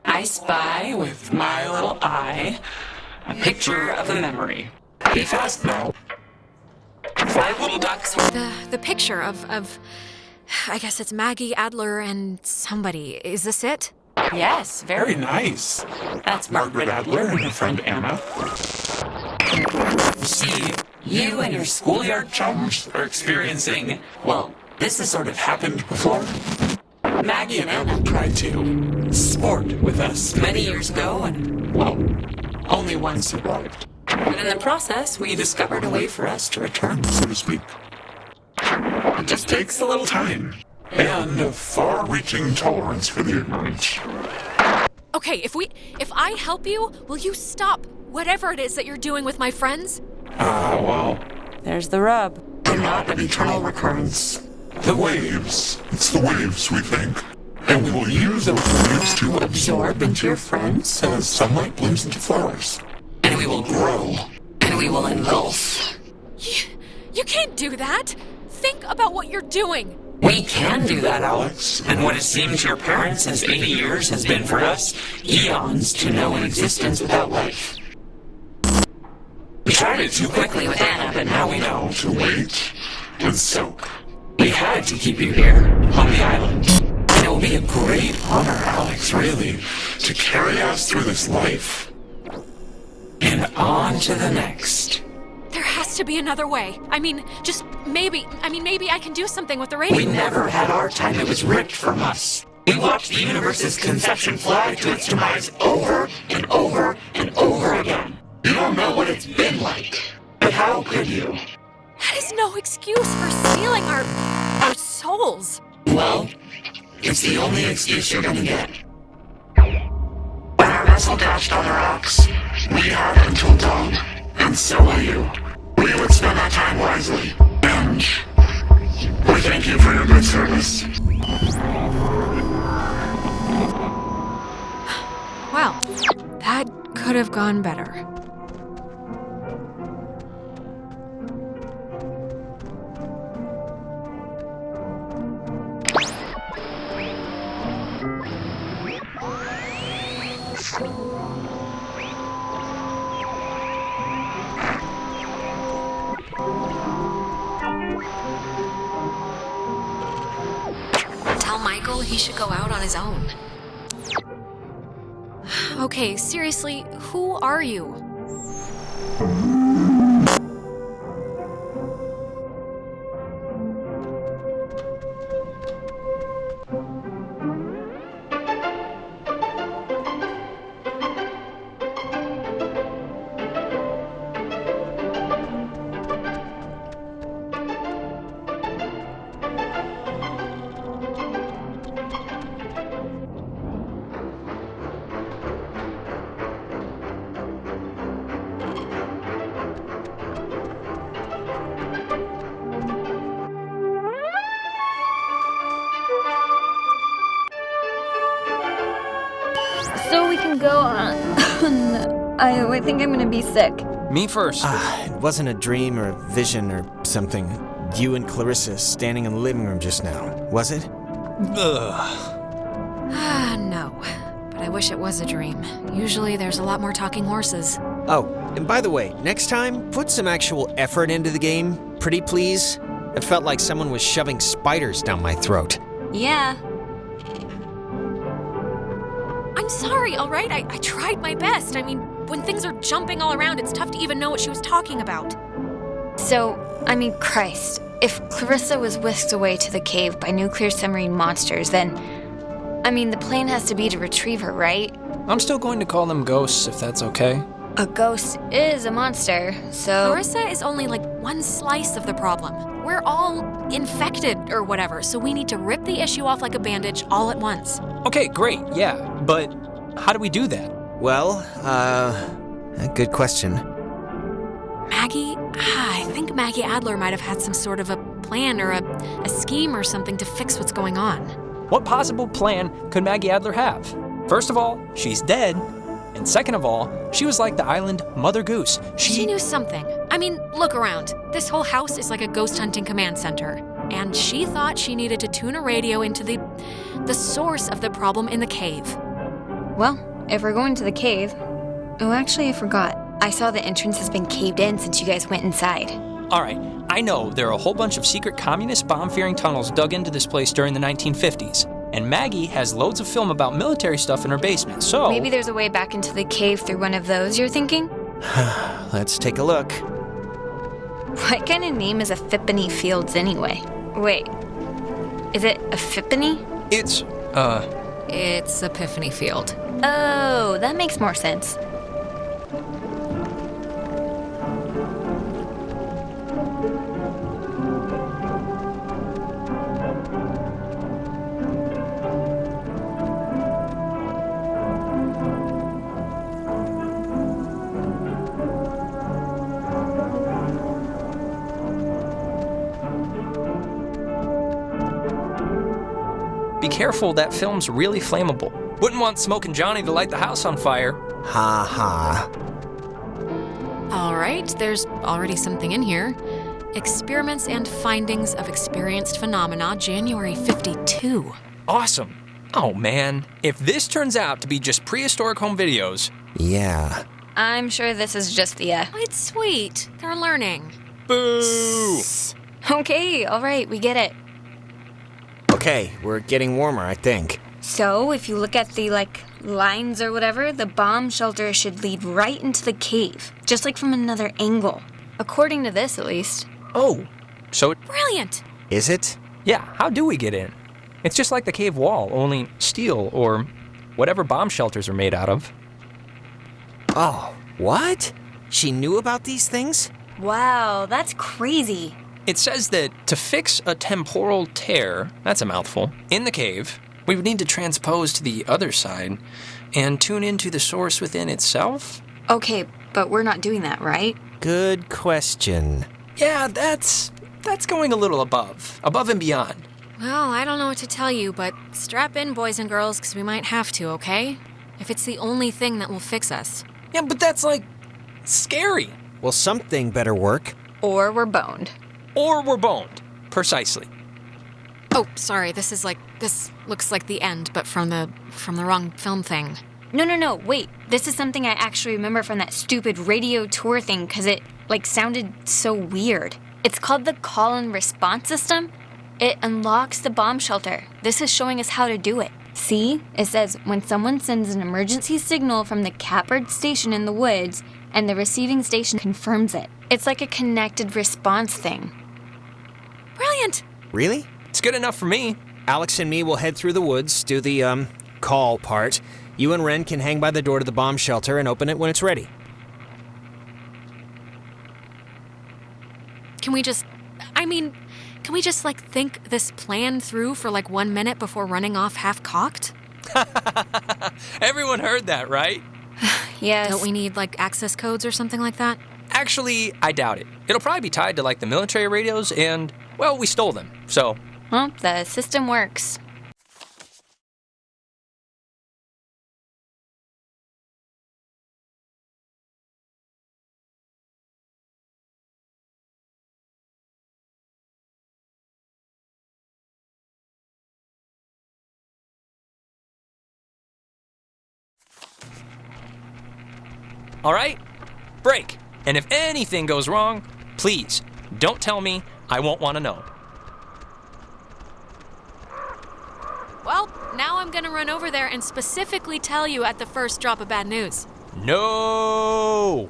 I spy with my little eye a picture of a memory. Be fast now. 5 little ducks. The picture of I guess it's Maggie Adler and somebody. Is this it? Yes, Very nice. That's Margaret Adler and her friend Anna. See, you and your schoolyard chums are experiencing, well, this has sort of happened before. Maggie and Anna tried to sport with us many years ago, and, well, only one survived. But in the process, we discovered a way for us to return, so to speak. It just takes a little time, and a far-reaching tolerance for the ignorant. Okay, if I help you, will you stop whatever it is that you're doing with my friends? Well, there's the rub. They're not an eternal recurrence. The waves. It's the waves, we think. And we will use those waves to absorb into your friends as sunlight blooms into flowers. And we will grow. And we will engulf. You can't do that. Think about what you're doing. We can do that, Alex. And what it seems to your parents as 80 years has been for us, eons to know an existence without life. We tried it too quickly with Anna, but now we know to wait and soak. We had to keep you here, on the island. And it will be a great honor, Alex, really, to carry us through this life. And on to the next. There has to be another way. Maybe I can do something with the radio. We never had our time. It was ripped from us. We watched the universe's conception fly to its demise over and over and over again. You don't know what it's been like. But how could you? That is no excuse for stealing our souls. Well, it's the only excuse you're gonna get. When our vessel dashed on the rocks, we had until dawn, and so will you. We would spend that time wisely, and we thank you for your good service. Well, that could have gone better. Tell Michael he should go out on his own. Okay, seriously, who are you? So we can go on. I think I'm gonna be sick. Me first. It wasn't a dream or a vision or something. You and Clarissa standing in the living room just now, was it? No. But I wish it was a dream. Usually there's a lot more talking horses. Oh, and by the way, next time, put some actual effort into the game, pretty please. It felt like someone was shoving spiders down my throat. Yeah. I'm sorry, all right? I tried my best. When things are jumping all around, it's tough to even know what she was talking about. So, Christ, if Clarissa was whisked away to the cave by nuclear submarine monsters, then, the plan has to be to retrieve her, right? I'm still going to call them ghosts, if that's okay. A ghost is a monster, so... Clarissa is only one slice of the problem. We're all infected or whatever, so we need to rip the issue off like a bandage all at once. Okay, great, yeah, but how do we do that? Well, a good question. Maggie? I think Maggie Adler might have had some sort of a plan or a scheme or something to fix what's going on. What possible plan could Maggie Adler have? First of all, she's dead. And second of all, she was like the island Mother Goose. She knew something. I mean, look around. This whole house is like a ghost hunting command center. And she thought she needed to tune a radio into the source of the problem in the cave. Well, if we're going to the cave... Oh, actually, I forgot. I saw the entrance has been caved in since you guys went inside. All right, I know there are a whole bunch of secret communist bomb-fearing tunnels dug into this place during the 1950s. And Maggie has loads of film about military stuff in her basement, so... Maybe there's a way back into the cave through one of those, you're thinking? Let's take a look. What kind of name is Epiphany Fields anyway? Wait, is it Epiphany? It's Epiphany Field. Oh, that makes more sense. Be careful, that film's really flammable. Wouldn't want Smokin' Johnny to light the house on fire. Ha ha. All right, there's already something in here. Experiments and Findings of Experienced Phenomena, January 52. Awesome. Oh man, if this turns out to be just prehistoric home videos... Yeah. I'm sure this is just the, It's sweet. They're learning. Boo! Okay, all right, we get it. Okay, we're getting warmer, I think. So, if you look at the, lines or whatever, the bomb shelter should lead right into the cave, just like from another angle. According to this, at least. Oh, so... Brilliant! Is it? Yeah, how do we get in? It's just like the cave wall, only steel or whatever bomb shelters are made out of. Oh, what? She knew about these things? Wow, that's crazy. It says that to fix a temporal tear, that's a mouthful, in the cave, we would need to transpose to the other side and tune into the source within itself? Okay, but we're not doing that, right? Good question. Yeah, that's going a little above and beyond. Well, I don't know what to tell you, but strap in, boys and girls, because we might have to, okay? If it's the only thing that will fix us. Yeah, but that's, scary. Well, something better work. Or we're boned. Or we're boned. Precisely. Oh, sorry, this looks like the end, but from the wrong film thing. No, wait. This is something I actually remember from that stupid radio tour thing, because it, sounded so weird. It's called the call and response system. It unlocks the bomb shelter. This is showing us how to do it. See? It says, when someone sends an emergency signal from the Catbird station in the woods, and the receiving station confirms it. It's like a connected response thing. Brilliant! Really? It's good enough for me. Alex and me will head through the woods, do the, call part. You and Ren can hang by the door to the bomb shelter and open it when it's ready. Can we just think this plan through for 1 minute before running off half-cocked? Everyone heard that, right? Yes. Don't we need, access codes or something like that? Actually, I doubt it. It'll probably be tied to, the military radios and, well, we stole them, so... Well, the system works. All right? Break. And if anything goes wrong, please, don't tell me. I won't want to know. Well, now I'm gonna run over there and specifically tell you at the first drop of bad news. No!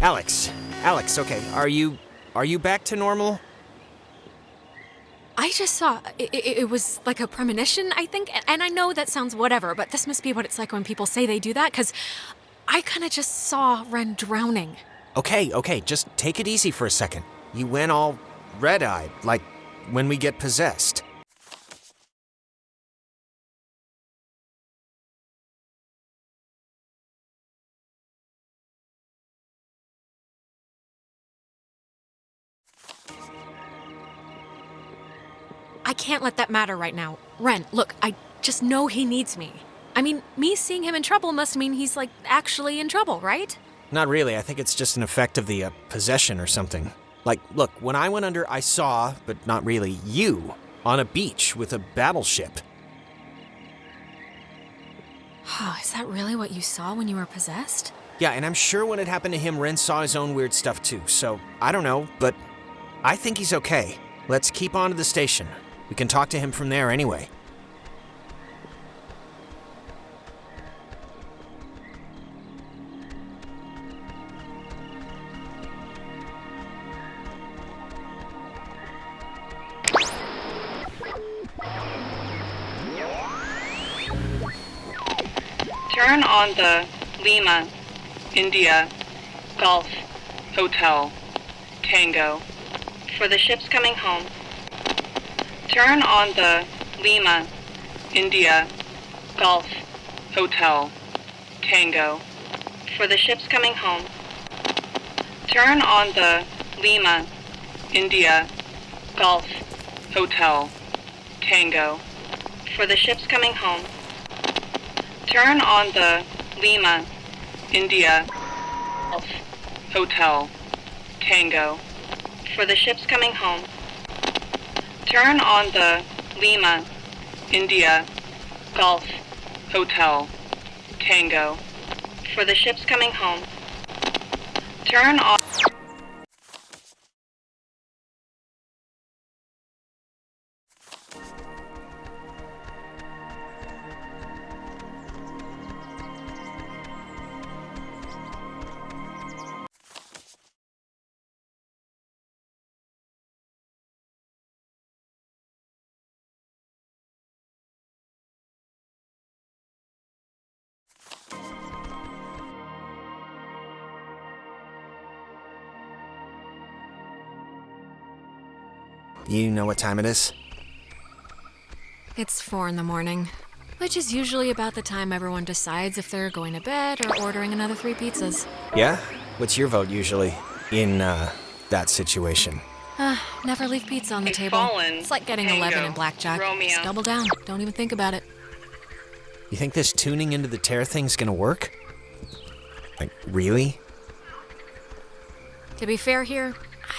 Alex, okay, are you back to normal? I just saw, it was like a premonition, I think, and I know that sounds whatever, but this must be what it's like when people say they do that, because I kind of just saw Ren drowning. Okay, just take it easy for a second. You went all red-eyed, like when we get possessed. I can't let that matter right now. Ren, look, I just know he needs me. I mean, me seeing him in trouble must mean he's, like, actually in trouble, right? Not really, I think it's just an effect of the possession or something. Like, look, when I went under, I saw, but not really, you on a beach with a battleship. Is that really what you saw when you were possessed? Yeah, and I'm sure when it happened to him, Ren saw his own weird stuff too, so I don't know, but I think he's okay. Let's keep on to the station. We can talk to him from there anyway. Turn on the Lima, India, Golf, Hotel, Tango. For the ships coming home. Turn on the Lima, India, Golf, Hotel, Tango. For the ships coming home. Turn on the Lima, India, Golf, Hotel, Tango. For the ships coming home. Turn on the Lima, India, Golf, Hotel, Tango. For the ships coming home. Turn on the Lima, India, Golf, Hotel, Tango. For the ships coming home. Turn on... You know what time it is? It's 4 in the morning, which is usually about the time everyone decides if they're going to bed or ordering another 3 pizzas. Yeah? What's your vote usually in, that situation? Never leave pizza on the table. It's like getting 11 in blackjack. Just double down. Don't even think about it. You think this tuning into the tear thing's gonna work? Like, really? To be fair here,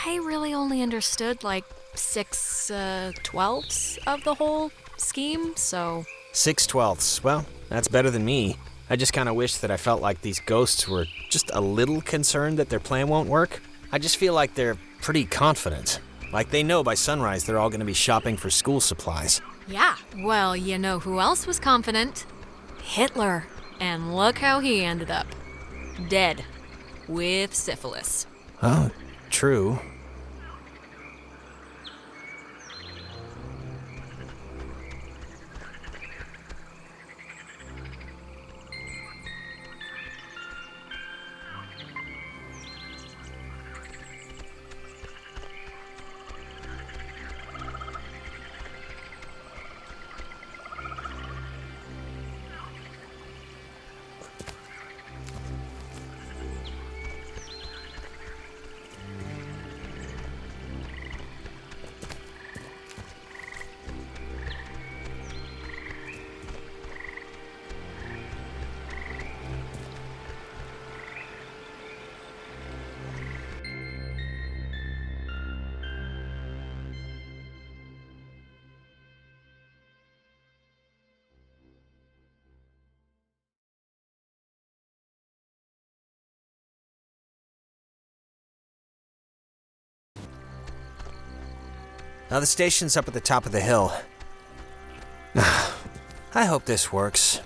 I really only understood like 6/12 of the whole scheme, so... 6/12. Well, that's better than me. I just kind of wish that I felt like these ghosts were just a little concerned that their plan won't work. I just feel like they're pretty confident. Like they know by sunrise they're all gonna be shopping for school supplies. Yeah, well, you know who else was confident? Hitler. And look how he ended up. Dead. With syphilis. Oh, true. Now the station's up at the top of the hill. I hope this works.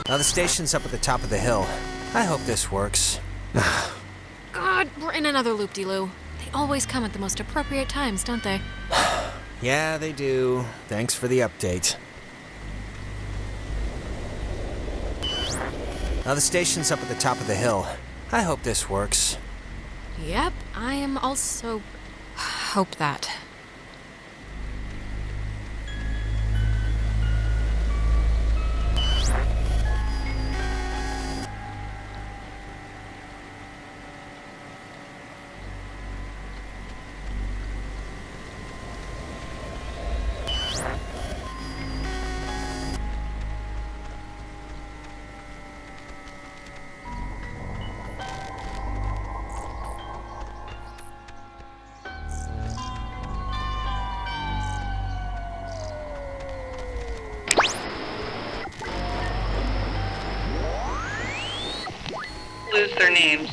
Now the station's up at the top of the hill. I hope this works. God, we're in another loop-de-loo. They always come at the most appropriate times, don't they? Yeah, they do. Thanks for the update. Now the station's up at the top of the hill. I hope this works. Yep, I am also... hope that. Lose their names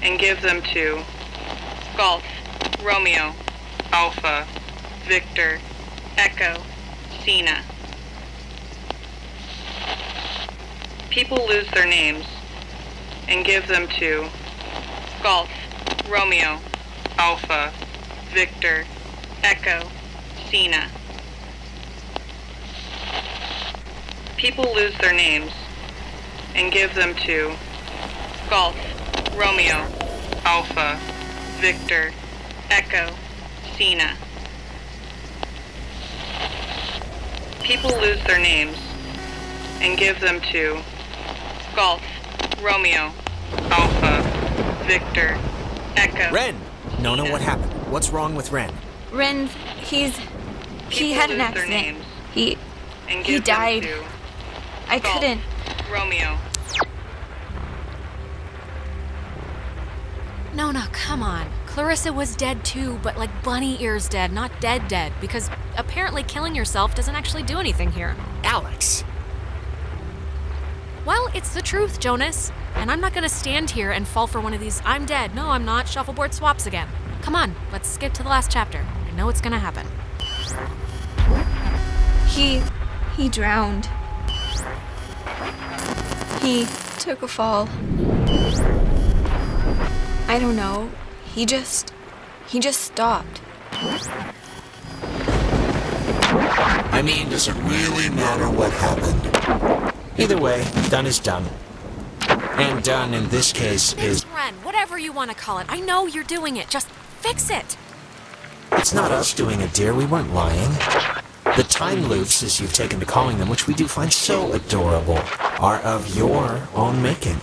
and give them to Golf, Romeo, Alpha, Victor, Echo, Cena. People lose their names and give them to Golf, Romeo, Alpha, Victor, Echo, Cena. People lose their names and give them to Golf, Romeo, Alpha, Victor, Echo, Cena. People lose their names and give them to Golf, Romeo, Alpha, Victor, Echo. Ren! Nona, what happened? What's wrong with Ren? Ren, he had an accident. He died. I couldn't. Romeo. Nona, come on. Clarissa was dead too, but like bunny ears dead, not dead, because apparently killing yourself doesn't actually do anything here. Alex! Well, it's the truth, Jonas. And I'm not gonna stand here and fall for one of these I'm dead, no I'm not, shuffleboard swaps again. Come on, let's skip to the last chapter. I know it's gonna happen. He drowned. He took a fall. I don't know. He just stopped. I mean, does it really matter what happened? Either way, done is done. And done in this case is... Ren, whatever you want to call it. I know you're doing it. Just fix it. It's not us doing it, dear. We weren't lying. The time loops, as you've taken to calling them, which we do find so adorable, are of your own making.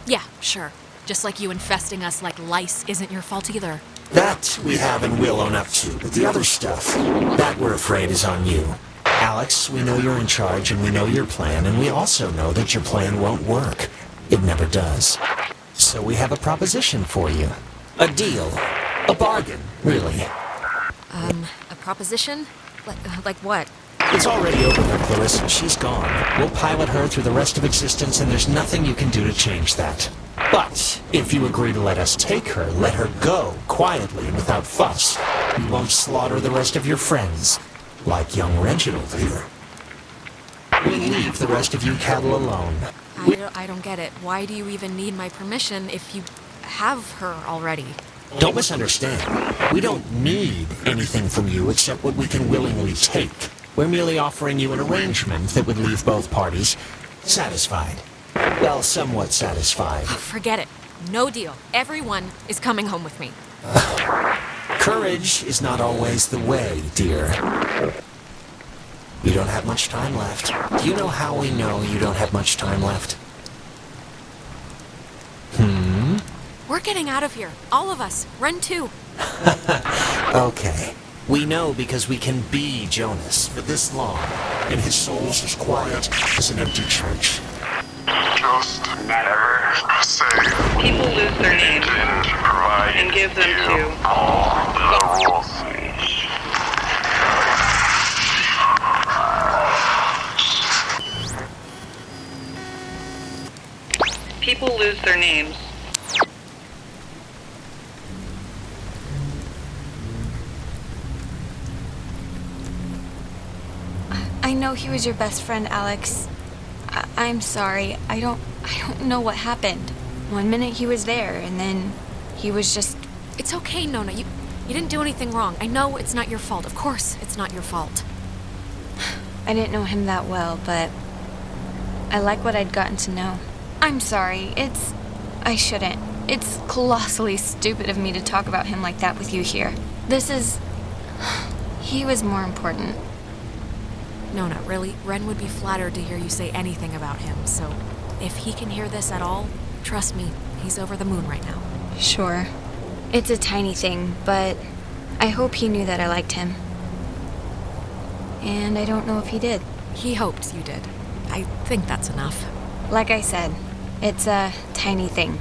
Yeah, sure. Just like you infesting us like lice isn't your fault either. That we have and will own up to, but the other stuff, that we're afraid is on you. Alex, we know you're in charge and we know your plan, and we also know that your plan won't work. It never does. So we have a proposition for you. A deal. A bargain, really. A proposition? Like what? It's already over for Clarissa. She's gone. We'll pilot her through the rest of existence, and there's nothing you can do to change that. But if you agree to let us take her, let her go, quietly and without fuss. We won't slaughter the rest of your friends, like young Reginald here. We'll leave the rest of you cattle alone. I don't get it. Why do you even need my permission if you have her already? Don't misunderstand. We don't need anything from you except what we can willingly take. We're merely offering you an arrangement that would leave both parties satisfied. Well, somewhat satisfied. Forget it. No deal. Everyone is coming home with me. Courage is not always the way, dear. You don't have much time left. Do you know how we know you don't have much time left? We're getting out of here. All of us. Ren too. Okay. We know because we can be Jonas for this long, and his soul's as quiet as an empty church. Just never say people lose their names and give them to all the rules. People lose their names. I know he was your best friend, Alex. I'm sorry. I don't know what happened. One minute he was there, and then he was just... It's okay, Nona. You didn't do anything wrong. I know it's not your fault. Of course it's not your fault. I didn't know him that well, but I like what I'd gotten to know. I'm sorry. I shouldn't. It's colossally stupid of me to talk about him like that with you here. He was more important. Nona, really, Ren would be flattered to hear you say anything about him, so if he can hear this at all, trust me, he's over the moon right now. Sure. It's a tiny thing, but I hope he knew that I liked him. And I don't know if he did. He hoped you did. I think that's enough. Like I said, it's a tiny thing.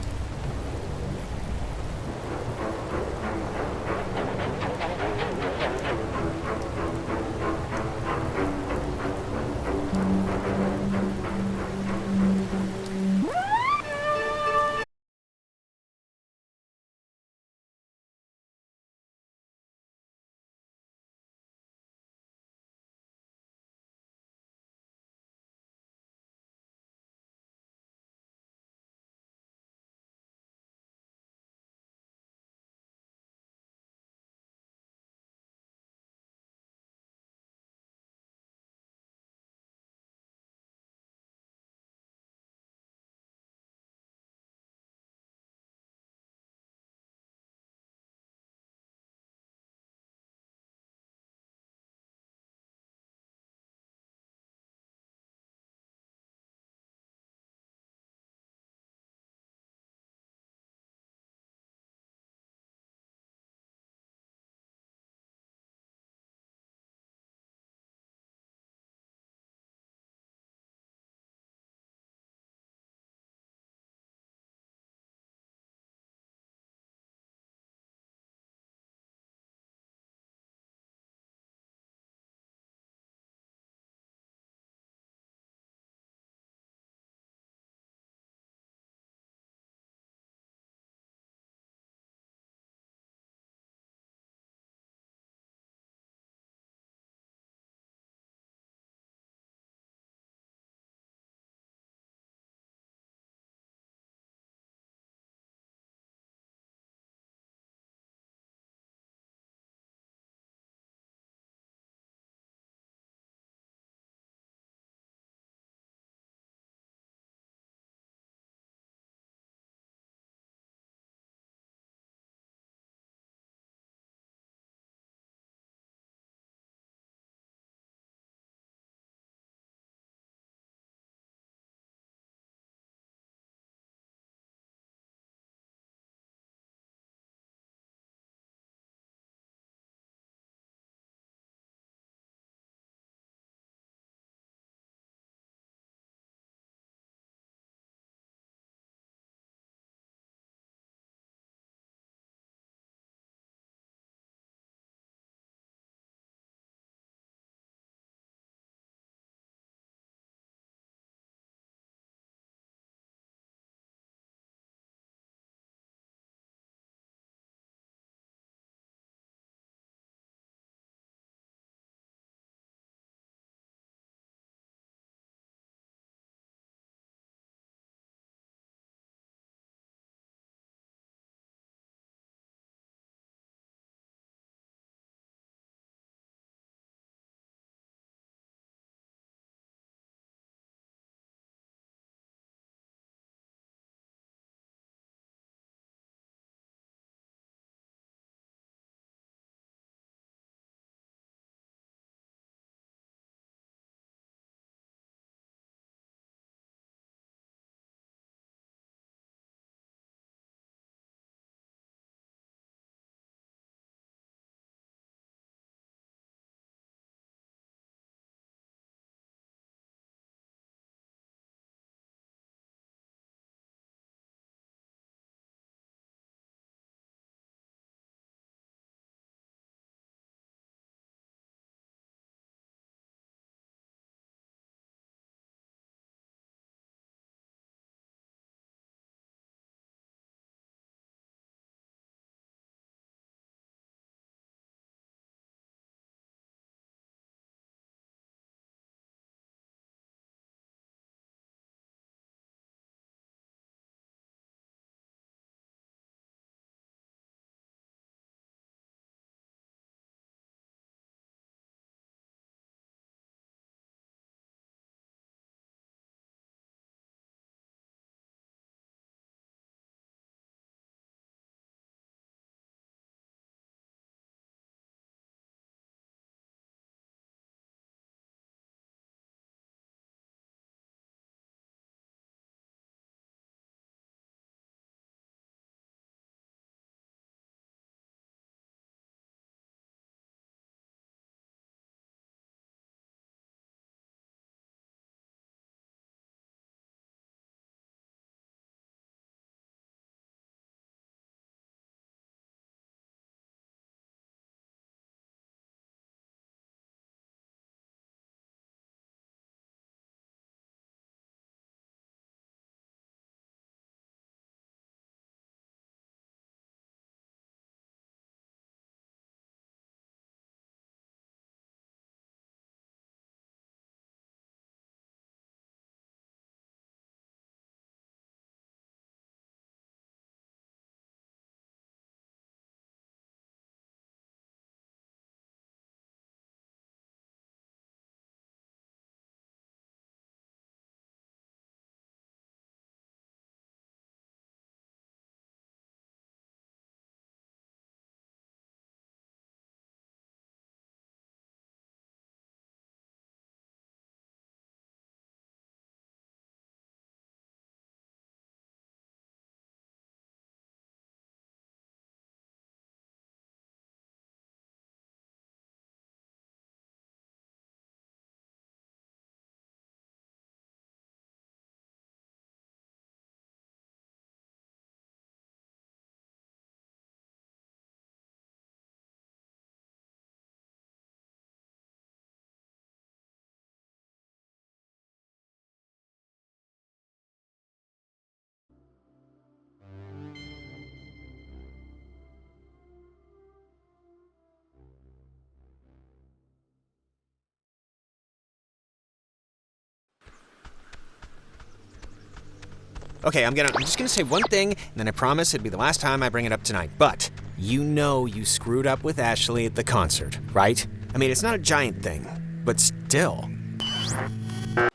Okay, I'm just gonna say one thing, and then I promise it'll be the last time I bring it up tonight. But you know you screwed up with Ashley at the concert, right? I mean, it's not a giant thing, but still.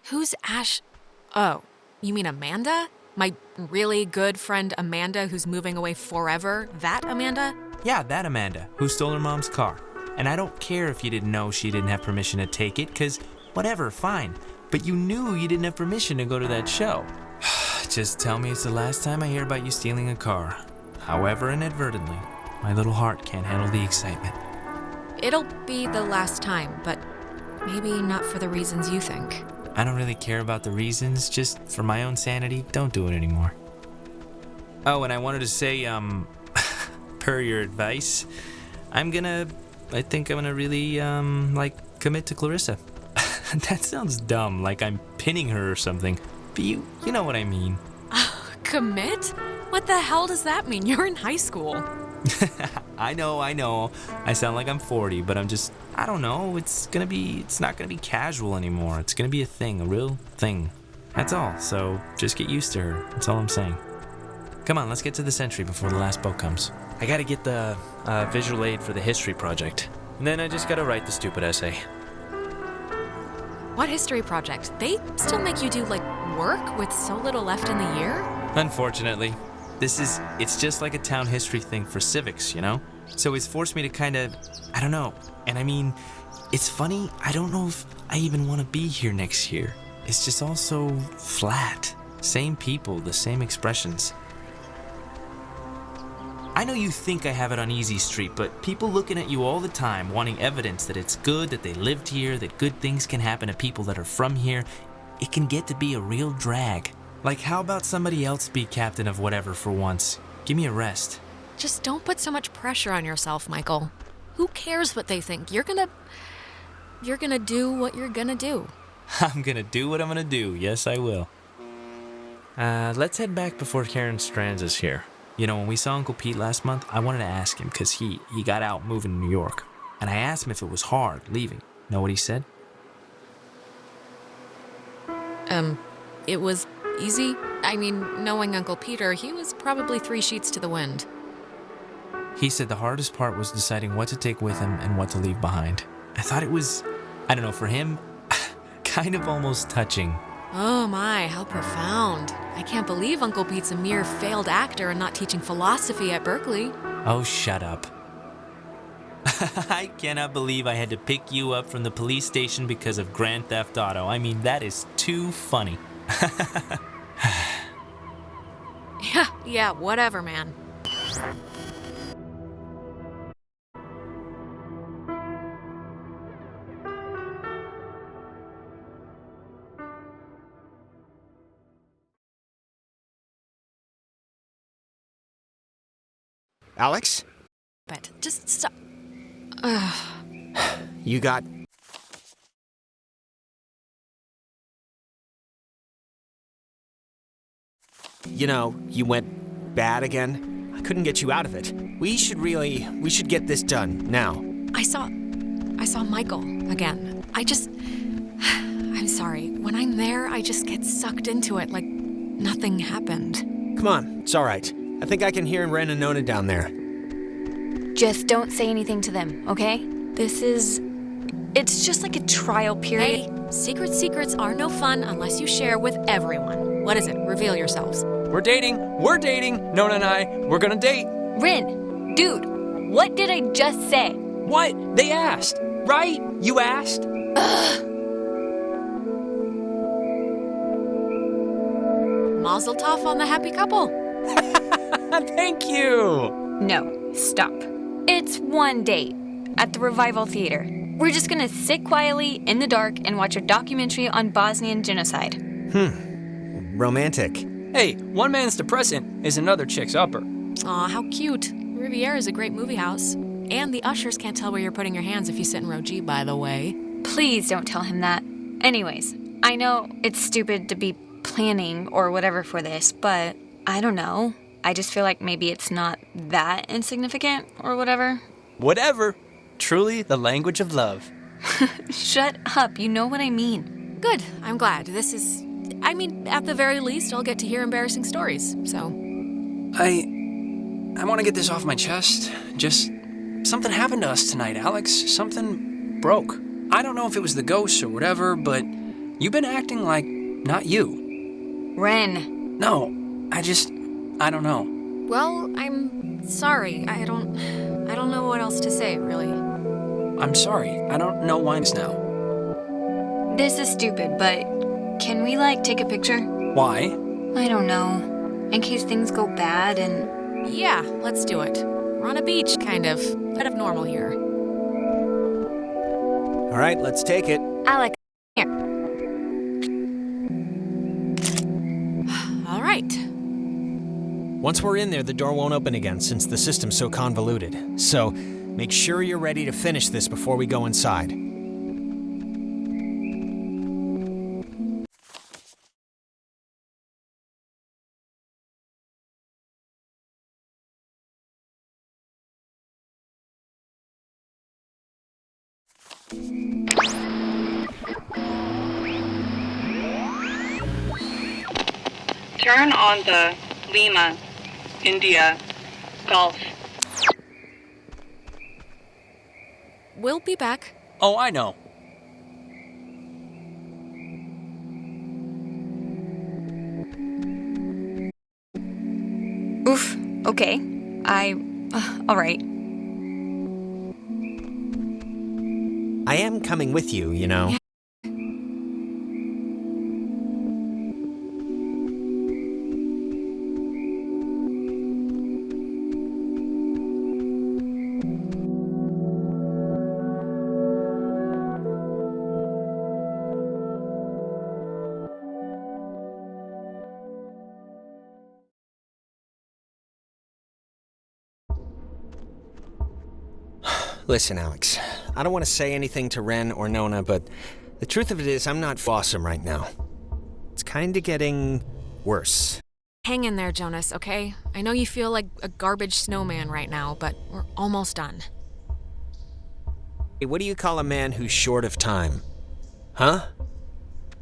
Who's Ash? Oh, you mean Amanda? My really good friend Amanda who's moving away forever? That Amanda? Yeah, that Amanda, who stole her mom's car. And I don't care if you didn't know she didn't have permission to take it, because whatever, fine. But you knew you didn't have permission to go to that show. Just tell me it's the last time I hear about you stealing a car. However inadvertently, my little heart can't handle the excitement. It'll be the last time, but maybe not for the reasons you think. I don't really care about the reasons, just for my own sanity, don't do it anymore. Oh, and I wanted to say, per your advice, I think I'm gonna really, commit to Clarissa. That sounds dumb, like I'm pinning her or something. But you know what I mean. Commit? What the hell does that mean? You're in high school. I know. I sound like I'm 40, but I don't know. It's not gonna be casual anymore. It's gonna be a thing, a real thing. That's all, so just get used to her. That's all I'm saying. Come on, let's get to the Sentry before the last boat comes. I gotta get the visual aid for the history project. And then I just gotta write the stupid essay. What history project? They still make you do, work with so little left in the year? Unfortunately. It's just like a town history thing for civics, you know? So it's forced me to I don't know. And I mean, it's funny, I don't know if I even want to be here next year. It's just all so flat. Same people, the same expressions. I know you think I have it on easy street, but people looking at you all the time, wanting evidence that it's good, that they lived here, that good things can happen to people that are from here, it can get to be a real drag. Like, how about somebody else be captain of whatever for once? Give me a rest. Just don't put so much pressure on yourself, Michael. Who cares what they think? You're gonna do what you're gonna do. I'm gonna do what I'm gonna do. Yes, I will. Let's head back before Karen Strands is here. You know, when we saw Uncle Pete last month, I wanted to ask him because he got out moving to New York. And I asked him if it was hard leaving. Know what he said? It was easy. I mean, knowing Uncle Peter, he was probably 3 sheets to the wind. He said the hardest part was deciding what to take with him and what to leave behind. I thought it was, I don't know, for him, kind of almost touching. Oh my, how profound. I can't believe Uncle Pete's a mere failed actor and not teaching philosophy at Berkeley. Oh, shut up. I cannot believe I had to pick you up from the police station because of Grand Theft Auto. I mean, that is too funny. Yeah, whatever, man. Alex? But just stop. You got... You know, you went bad again. I couldn't get you out of it. We should get this done, now. I saw Michael again. I'm sorry. When I'm there, I just get sucked into it like nothing happened. Come on, it's all right. I think I can hear Ren and Nona down there. Just don't say anything to them, okay? It's just like a trial period. Hey, secrets are no fun unless you share with everyone. What is it? Reveal yourselves. We're dating. Nona and I, we're gonna date. Rin, dude, what did I just say? What? They asked, right? You asked? Mazel tov on the happy couple. Thank you. No, stop. It's one date at the Revival Theater. We're just gonna sit quietly in the dark and watch a documentary on Bosnian genocide. Romantic. Hey, one man's depressant is another chick's upper. Aw, how cute. Riviera is a great movie house. And the ushers can't tell where you're putting your hands if you sit in row G, by the way. Please don't tell him that. Anyways, I know it's stupid to be planning or whatever for this, but I don't know. I just feel like maybe it's not that insignificant or whatever. Whatever. Truly the language of love. Shut up, you know what I mean. Good, I'm glad. This is I mean, at the very least, I'll get to hear embarrassing stories, so. I want to get this off my chest. Just something happened to us tonight, Alex. Something broke. I don't know if it was the ghosts or whatever, but you've been acting like not you. Ren. No, I don't know. Well, I'm sorry. I don't know what else to say, really. I'm sorry. I don't know why it's now. This is stupid, but can we, take a picture? Why? I don't know. In case things go bad and... Yeah, let's do it. We're on a beach, kind of normal here. All right, let's take it. Alex, here. All right. Once we're in there, the door won't open again since the system's so convoluted. So, make sure you're ready to finish this before we go inside. Turn on the Lima, India, Golf. We'll be back. Oh, I know. Oof. Okay. All right. I am coming with you, you know. Listen, Alex, I don't want to say anything to Ren or Nona, but the truth of it is I'm not awesome right now. It's kind of getting worse. Hang in there, Jonas, okay? I know you feel like a garbage snowman right now, but we're almost done. Hey, what do you call a man who's short of time? Huh?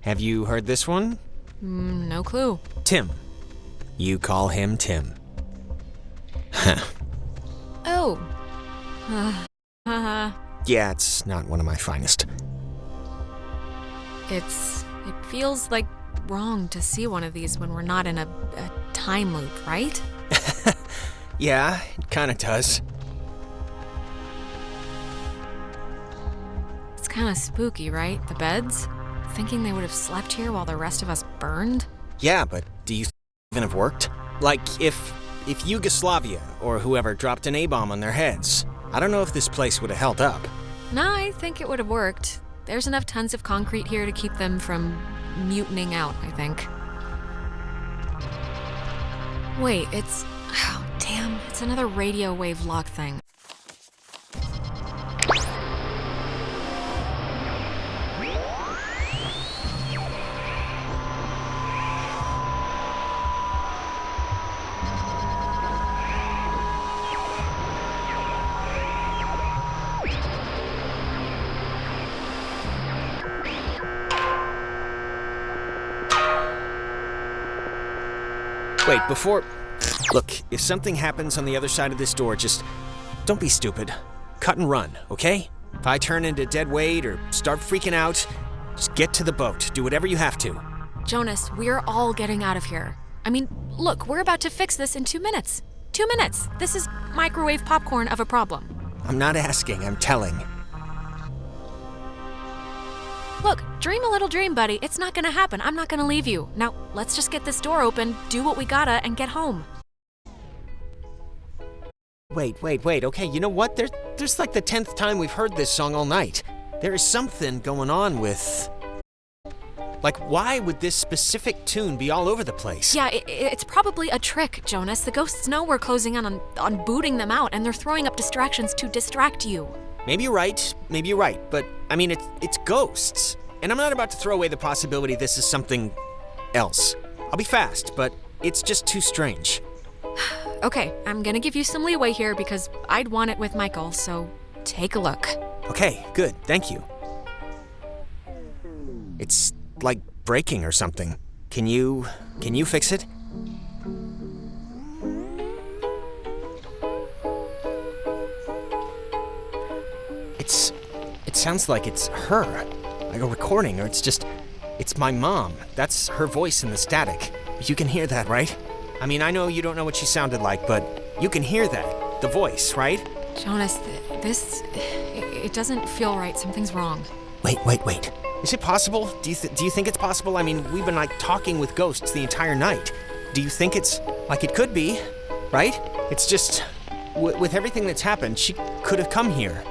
Have you heard this one? No clue. Tim. You call him Tim. Oh. Yeah, it's not one of my finest. It feels like wrong to see one of these when we're not in a time loop, right? Yeah, it kind of does. It's kind of spooky, right? The beds? Thinking they would have slept here while the rest of us burned? Yeah, but do you even have worked? Like, if Yugoslavia or whoever dropped an A-bomb on their heads, I don't know if this place would have held up. No, I think it would have worked. There's enough tons of concrete here to keep them from mutinying out, I think. Wait, oh, damn, it's another radio wave lock thing. Wait, before... Look, if something happens on the other side of this door, just don't be stupid. Cut and run, okay? If I turn into dead weight or start freaking out, just get to the boat. Do whatever you have to. Jonas, we're all getting out of here. I mean, look, we're about to fix this in 2 minutes. 2 minutes. This is microwave popcorn of a problem. I'm not asking, I'm telling. Look, dream a little dream, buddy. It's not gonna happen. I'm not gonna leave you. Now, let's just get this door open, do what we gotta, and get home. Wait. Okay, you know what? There's like the 10th time we've heard this song all night. There is something going on with... Like, why would this specific tune be all over the place? Yeah, it's probably a trick, Jonas. The ghosts know we're closing in on booting them out, and they're throwing up distractions to distract you. Maybe you're right, but, I mean, it's ghosts. And I'm not about to throw away the possibility this is something else. I'll be fast, but it's just too strange. Okay, I'm gonna give you some leeway here because I'd want it with Michael, so take a look. Okay, good, thank you. It's like breaking or something. Can you fix it? It sounds like it's her, like a recording, or it's my mom. That's her voice in the static. You can hear that, right? I mean, I know you don't know what she sounded like, but you can hear that, the voice, right? Jonas, it doesn't feel right. Something's wrong. Wait. Is it possible? Do you think it's possible? I mean, we've been talking with ghosts the entire night. Do you think it's it could be, right? It's just with everything that's happened, she could have come here.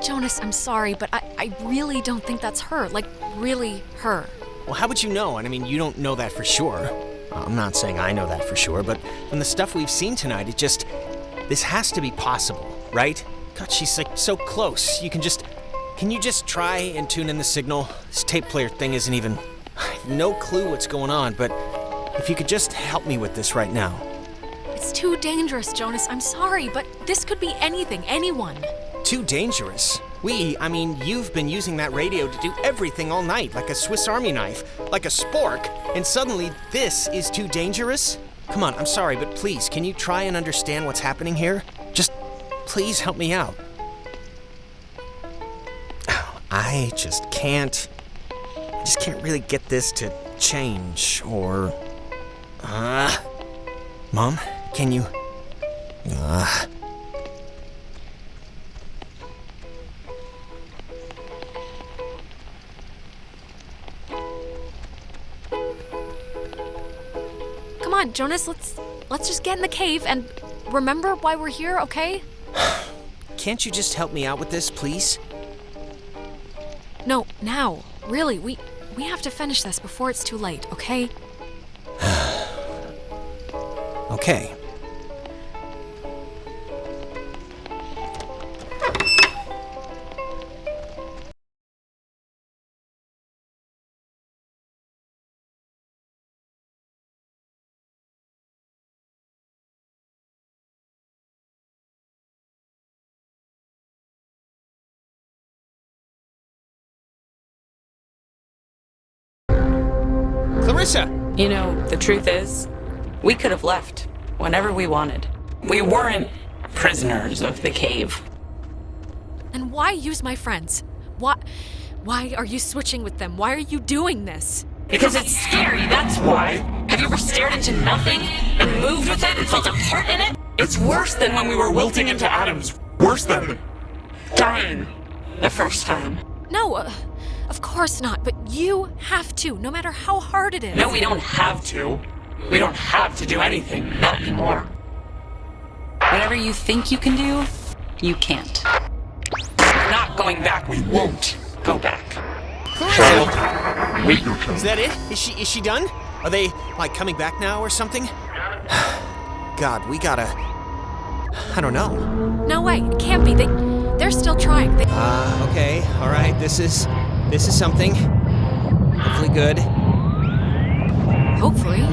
Jonas, I'm sorry, but I really don't think that's her. Really her. Well, how would you know? And I mean, you don't know that for sure. I'm not saying I know that for sure, but from the stuff we've seen tonight, this has to be possible, right? God, she's so close. Can you just try and tune in the signal? This tape player thing isn't even, I have no clue what's going on, but if you could just help me with this right now. It's too dangerous, Jonas. I'm sorry, but this could be anything, anyone. Too dangerous? You've been using that radio to do everything all night, like a Swiss Army knife, like a spork, and suddenly this is too dangerous? Come on, I'm sorry, but please, can you try and understand what's happening here? Just please help me out. I just can't really get this to change, or... Mom, can you... Come on, Jonas, let's just get in the cave and remember why we're here, okay? Can't you just help me out with this, please? No, now. Really, we have to finish this before it's too late, okay? Okay. Clarissa! You know, the truth is, we could have left whenever we wanted. We weren't prisoners of the cave. And why use my friends? Why are you switching with them? Why are you doing this? Because it's scary, that's why. Have you ever stared into nothing and moved with it and felt a part in it? It's worse than when we were wilting into atoms. Worse than dying the first time. No, of course not, but you have to, no matter how hard it is. No, we don't have to. We don't have to do anything, not anymore. Whatever you think you can do, you can't. We're not going back. We won't go back. Is that it? Is she done? Are they, coming back now or something? God, we gotta... I don't know. No way, it can't be. They're still trying. Okay, alright, this is something. Hopefully good. Hopefully.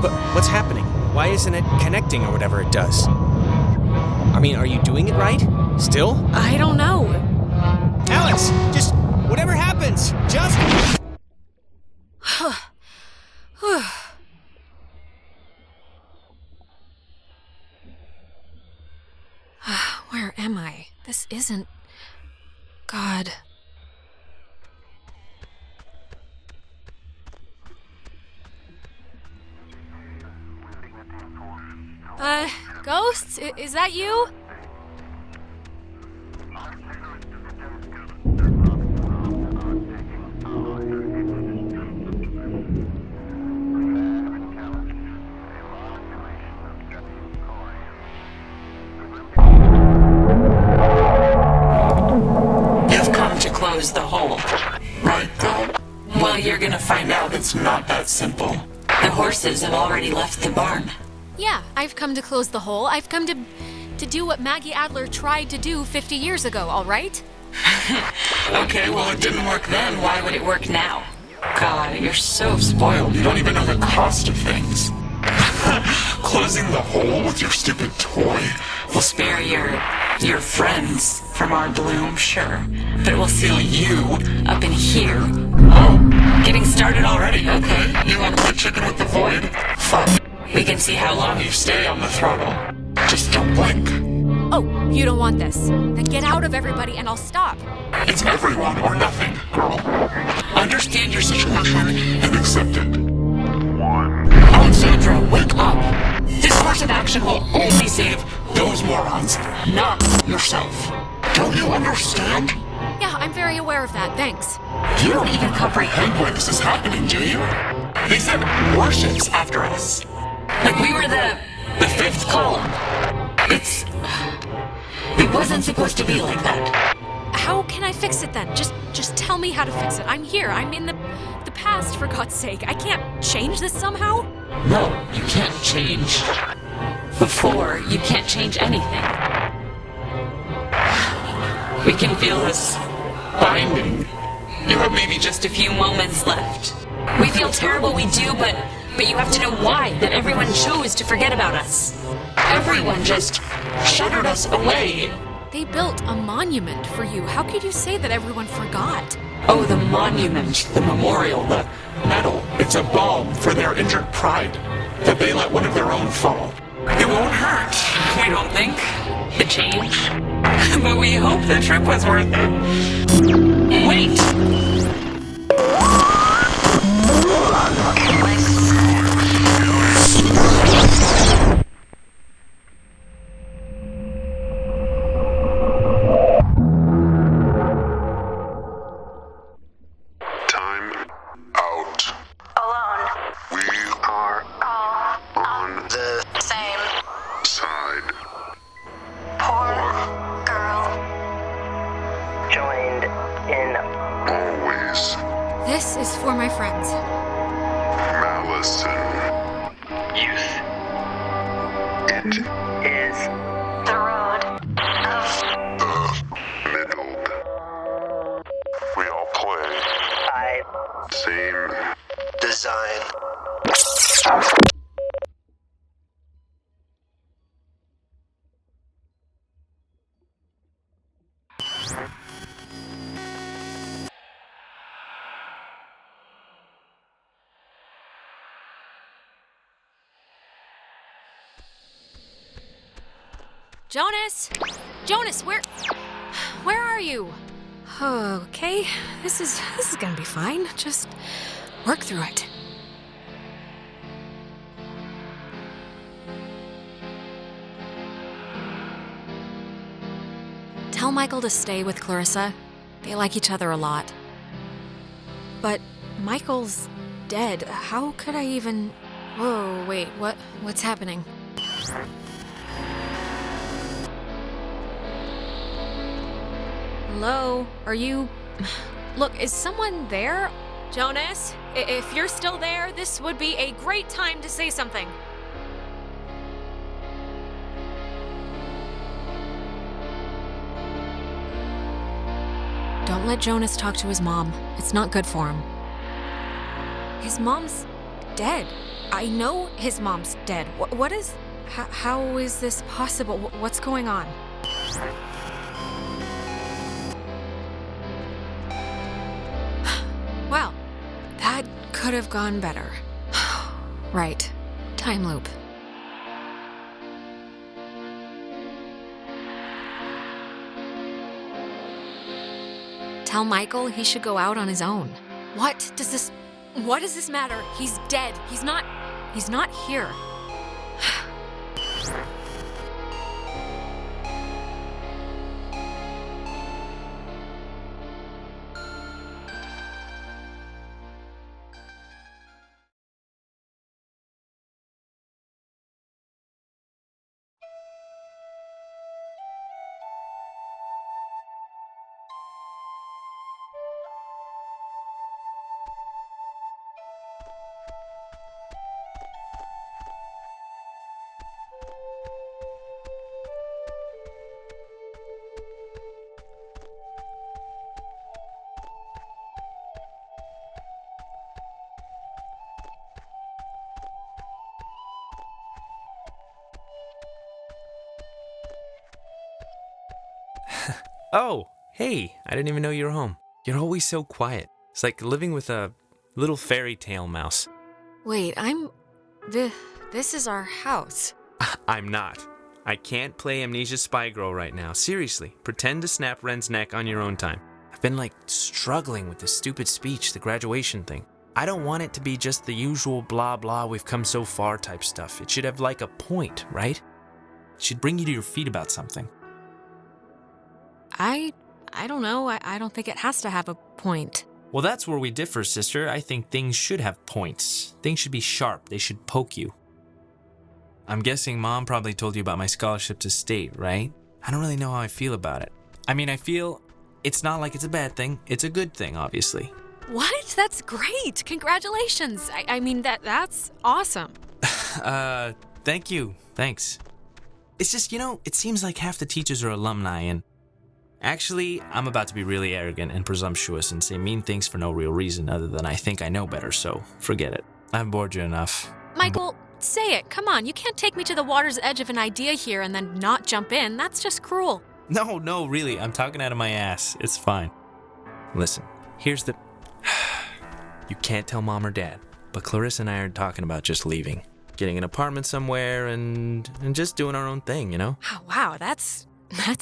But what's happening? Why isn't it connecting or whatever it does? I mean, are you doing it right? Still? I don't know. Alex, just whatever happens, just... Where am I? This isn't... God. Ghosts? Is that you? You've come to close the hole, right, God? Well, you're gonna find out it's not that simple. The horses have already left the barn. Yeah, I've come to close the hole. I've come to do what Maggie Adler tried to do 50 years ago, all right? Okay, well, it didn't work then. Why would it work now? God, you're so spoiled. You don't even know the cost of things. closing the hole with your stupid toy? We'll spare your friends from our bloom, sure. But it will seal you up in here. Oh, Getting started already, okay? you want to play chicken with the void? Fine. We can see how long you stay on the throttle. Just don't blink. Oh, you don't want this. Then get out of everybody and I'll stop. It's everyone or nothing, girl. Understand your situation. And accept it. Alexandra, wake up! This course of action will only save those morons, not yourself. Don't you understand? Yeah, I'm very aware of that, thanks. You don't even comprehend why this is happening, do you? They sent warships after us. Like we were the fifth column. It wasn't supposed to be like that. How can I fix it then? Just tell me how to fix it. I'm here. I'm in the past, for God's sake. I can't change this somehow? No, you can't change. Before, you can't change anything. We can feel this binding. You have maybe just a few moments left. We feel terrible, we do, but you have to know why, that everyone chose to forget about us. Everyone just shuttered us away. They built a monument for you. How could you say that everyone forgot? Oh, the monument, the memorial, the medal. It's a balm for their injured pride that they let one of their own fall. It won't hurt, we don't think. The change. But we hope the trip was worth it. Wait! This is for my friends. Malice and Youth. It is The road of the middle. We all play. Same design. Jonas! Jonas, where are you? Okay, this is gonna be fine. Just work through it. Tell Michael to stay with Clarissa. They like each other a lot. But Michael's dead. How could I even... Whoa, wait, what's happening? Hello? Are you... Look, is someone there? Jonas, if you're still there, this would be a great time to say something. Don't let Jonas talk to his mom. It's not good for him. His mom's dead. I know his mom's dead. What is... How is this possible? What's going on? Well, that could have gone better. Right. Time loop. Tell Michael he should go out on his own. What does this matter? He's dead. He's not here. Oh, hey, I didn't even know you were home. You're always so quiet. It's like living with a little fairy tale mouse. Wait, this is our house. I'm not. I can't play Amnesia Spy Girl right now. Seriously, pretend to snap Ren's neck on your own time. I've been struggling with this stupid speech, the graduation thing. I don't want it to be just the usual blah blah we've come so far type stuff. It should have a point, right? It should bring you to your feet about something. I don't know. I don't think it has to have a point. Well, that's where we differ, sister. I think things should have points. Things should be sharp. They should poke you. I'm guessing Mom probably told you about my scholarship to state, right? I don't really know how I feel about it. I mean, I feel it's not like it's a bad thing. It's a good thing, obviously. What? That's great. Congratulations. I mean, that's awesome. Thank you. Thanks. It's just, it seems like half the teachers are alumni, and actually, I'm about to be really arrogant and presumptuous and say mean things for no real reason other than I think I know better, so forget it. I've bored you enough. Michael, say it. Come on. You can't take me to the water's edge of an idea here and then not jump in. That's just cruel. No, really. I'm talking out of my ass. It's fine. Listen, here's the... You can't tell Mom or Dad, but Clarissa and I are talking about just leaving. Getting an apartment somewhere and just doing our own thing, Oh, wow, that's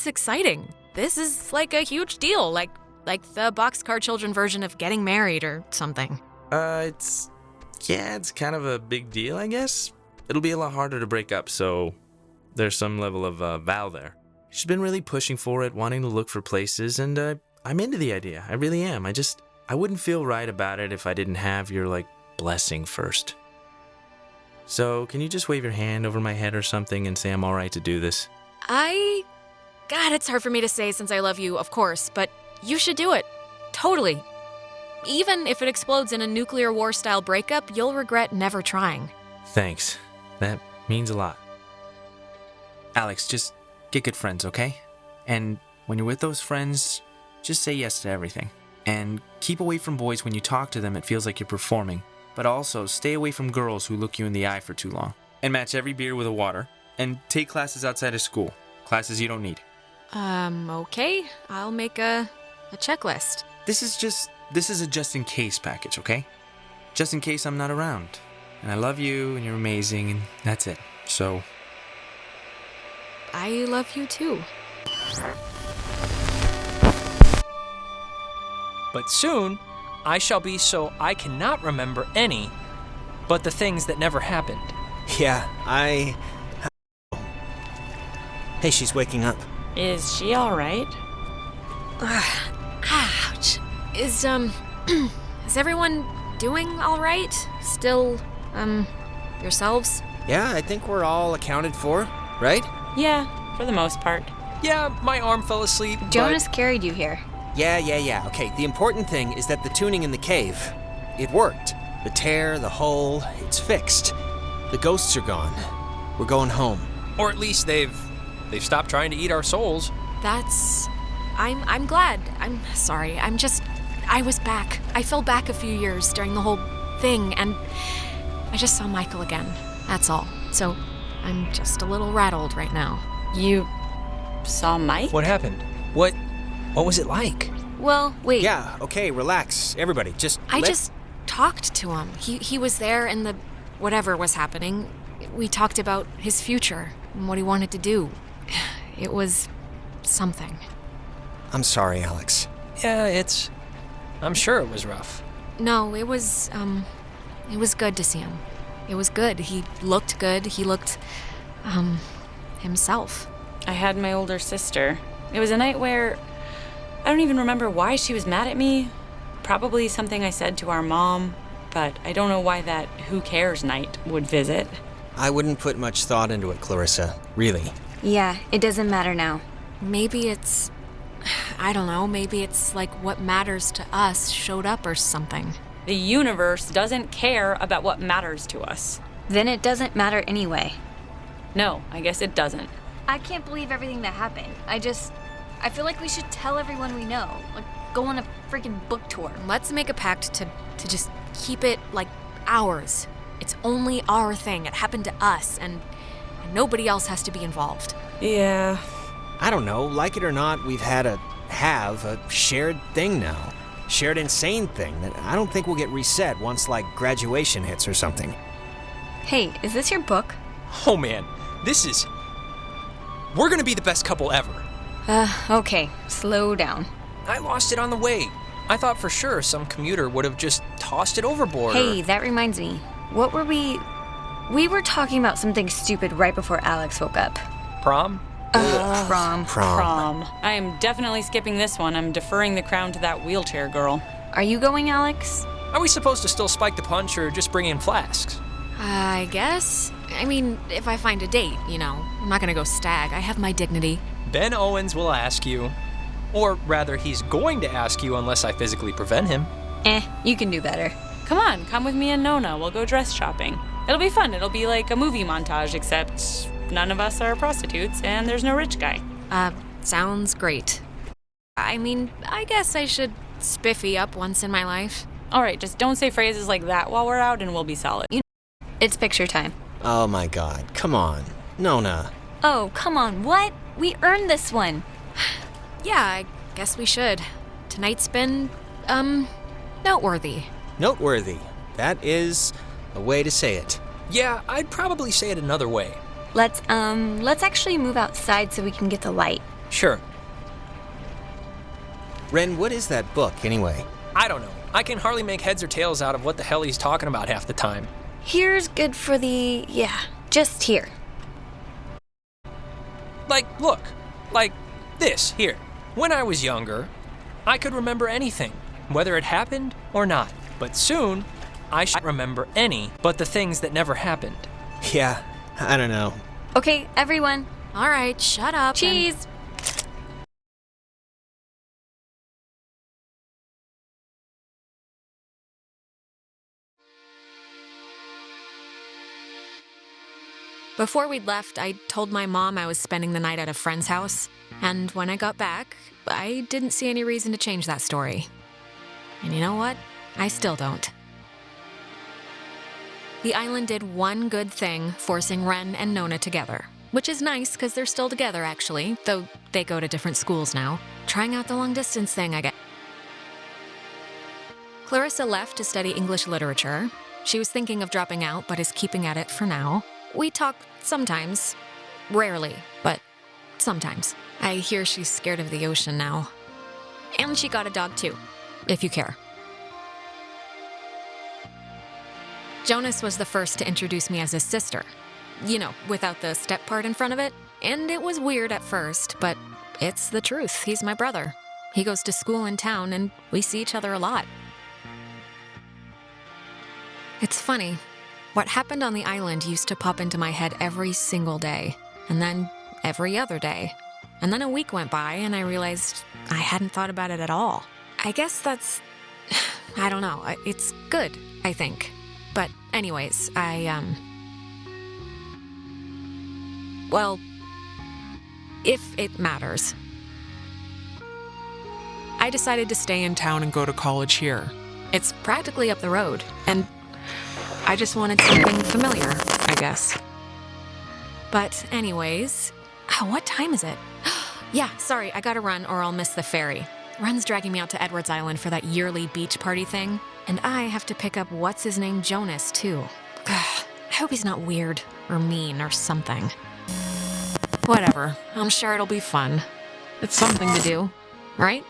exciting. This is like a huge deal, like the Boxcar Children version of getting married or something. It's kind of a big deal, I guess. It'll be a lot harder to break up, so there's some level of vow there. She's been really pushing for it, wanting to look for places, and I'm into the idea. I really am. I wouldn't feel right about it if I didn't have your, blessing first. So, can you just wave your hand over my head or something and say I'm all right to do this? God, it's hard for me to say since I love you, of course, but you should do it. Totally. Even if it explodes in a nuclear war-style breakup, you'll regret never trying. Thanks. That means a lot. Alex, just get good friends, okay? And when you're with those friends, just say yes to everything. And keep away from boys when you talk to them, it feels like you're performing. But also, stay away from girls who look you in the eye for too long. And match every beer with a water. And take classes outside of school. Classes you don't need. Okay. I'll make a checklist. This is a just-in-case package, okay? Just in case I'm not around. And I love you, and you're amazing, and that's it. So... I love you too. But soon, I shall be so I cannot remember any but the things that never happened. Yeah, Hey, she's waking up. Is she all right? Ouch. Is everyone doing all right? Still, yourselves? Yeah, I think we're all accounted for, right? Yeah, for the most part. Yeah, my arm fell asleep, Jonas carried you here. Yeah. Okay, the important thing is that the tuning in the cave, it worked. The tear, the hole, it's fixed. The ghosts are gone. We're going home. Or at least they've stopped trying to eat our souls. I'm glad. I'm sorry. I was back. I fell back a few years during the whole thing, and I just saw Michael again. That's all. So I'm just a little rattled right now. You saw Mike? What happened? What was it like? Well, wait. Yeah, okay, relax. Everybody, I just talked to him. He was there in the whatever was happening. We talked about his future and what he wanted to do. It was something. I'm sorry, Alex. Yeah, I'm sure it was rough. No, it was good to see him. It was good. He looked good. He looked, himself. I had my older sister. It was a night where I don't even remember why she was mad at me. Probably something I said to our mom, but I don't know why that who cares night would visit. I wouldn't put much thought into it, Clarissa. Really. Yeah, it doesn't matter now. Maybe I don't know, maybe it's like what matters to us showed up or something. The universe doesn't care about what matters to us. Then it doesn't matter anyway. No, I guess it doesn't. I can't believe everything that happened. I feel like we should tell everyone we know. Like, go on a freaking book tour. Let's make a pact to just keep it, ours. It's only our thing. It happened to us, and nobody else has to be involved. Yeah. I don't know, like it or not, we've had a have a shared thing now. Shared insane thing that I don't think will get reset once, like, graduation hits or something. Hey, is this your book? Oh man, we're gonna be the best couple ever. Okay, slow down. I lost it on the way. I thought for sure some commuter would have just tossed it overboard. Hey, that reminds me. What were we were talking about something stupid right before Alex woke up. Prom? Prom. I am definitely skipping this one. I'm deferring the crown to that wheelchair girl. Are you going, Alex? Are we supposed to still spike the punch or just bring in flasks? I guess. I mean, if I find a date, you know. I'm not gonna go stag. I have my dignity. Ben Owens will ask you. Or rather, he's going to ask you unless I physically prevent him. You can do better. Come on, come with me and Nona. We'll go dress shopping. It'll be fun. It'll be like a movie montage, except none of us are prostitutes and there's no rich guy. Sounds great. I mean, I guess I should spiffy up once in my life. All right, just don't say phrases like that while we're out and we'll be solid. It's picture time. Oh my god, come on. Nona. Oh, come on, what? We earned this one. Yeah, I guess we should. Tonight's been, noteworthy. Noteworthy. That is a way to say it. Yeah, I'd probably say it another way. Let's actually move outside so we can get the light. Sure. Ren, what is that book, anyway? I don't know. I can hardly make heads or tails out of what the hell he's talking about half the time. Here's good for the... yeah, just here. Like, look. Like this, here. When I was younger, I could remember anything, whether it happened or not. But soon, I shan't remember any but the things that never happened. Yeah, I don't know. Okay, everyone. All right, shut up. Cheese. Before we'd left, I told my mom I was spending the night at a friend's house. And when I got back, I didn't see any reason to change that story. And you know what? I still don't. The island did one good thing, forcing Ren and Nona together. Which is nice, because they're still together, actually, though they go to different schools now. Trying out the long-distance thing, I guess. Clarissa left to study English literature. She was thinking of dropping out, but is keeping at it for now. We talk sometimes. Rarely, but sometimes. I hear she's scared of the ocean now. And she got a dog, too, if you care. Jonas was the first to introduce me as his sister. You know, without the step part in front of it. And it was weird at first, but it's the truth. He's my brother. He goes to school in town, and we see each other a lot. It's funny. What happened on the island used to pop into my head every single day, and then every other day. And then a week went by, and I realized I hadn't thought about it at all. I guess that's... I don't know. It's good, I think. But anyways, well, if it matters. I decided to stay in town and go to college here. It's practically up the road, and I just wanted something familiar, I guess. But anyways, what time is it? Yeah, sorry, I gotta run or I'll miss the ferry. Ren's dragging me out to Edwards Island for that yearly beach party thing, and I have to pick up what's-his-name Jonas, too. I hope he's not weird or mean or something. Whatever, I'm sure it'll be fun. It's something to do, right?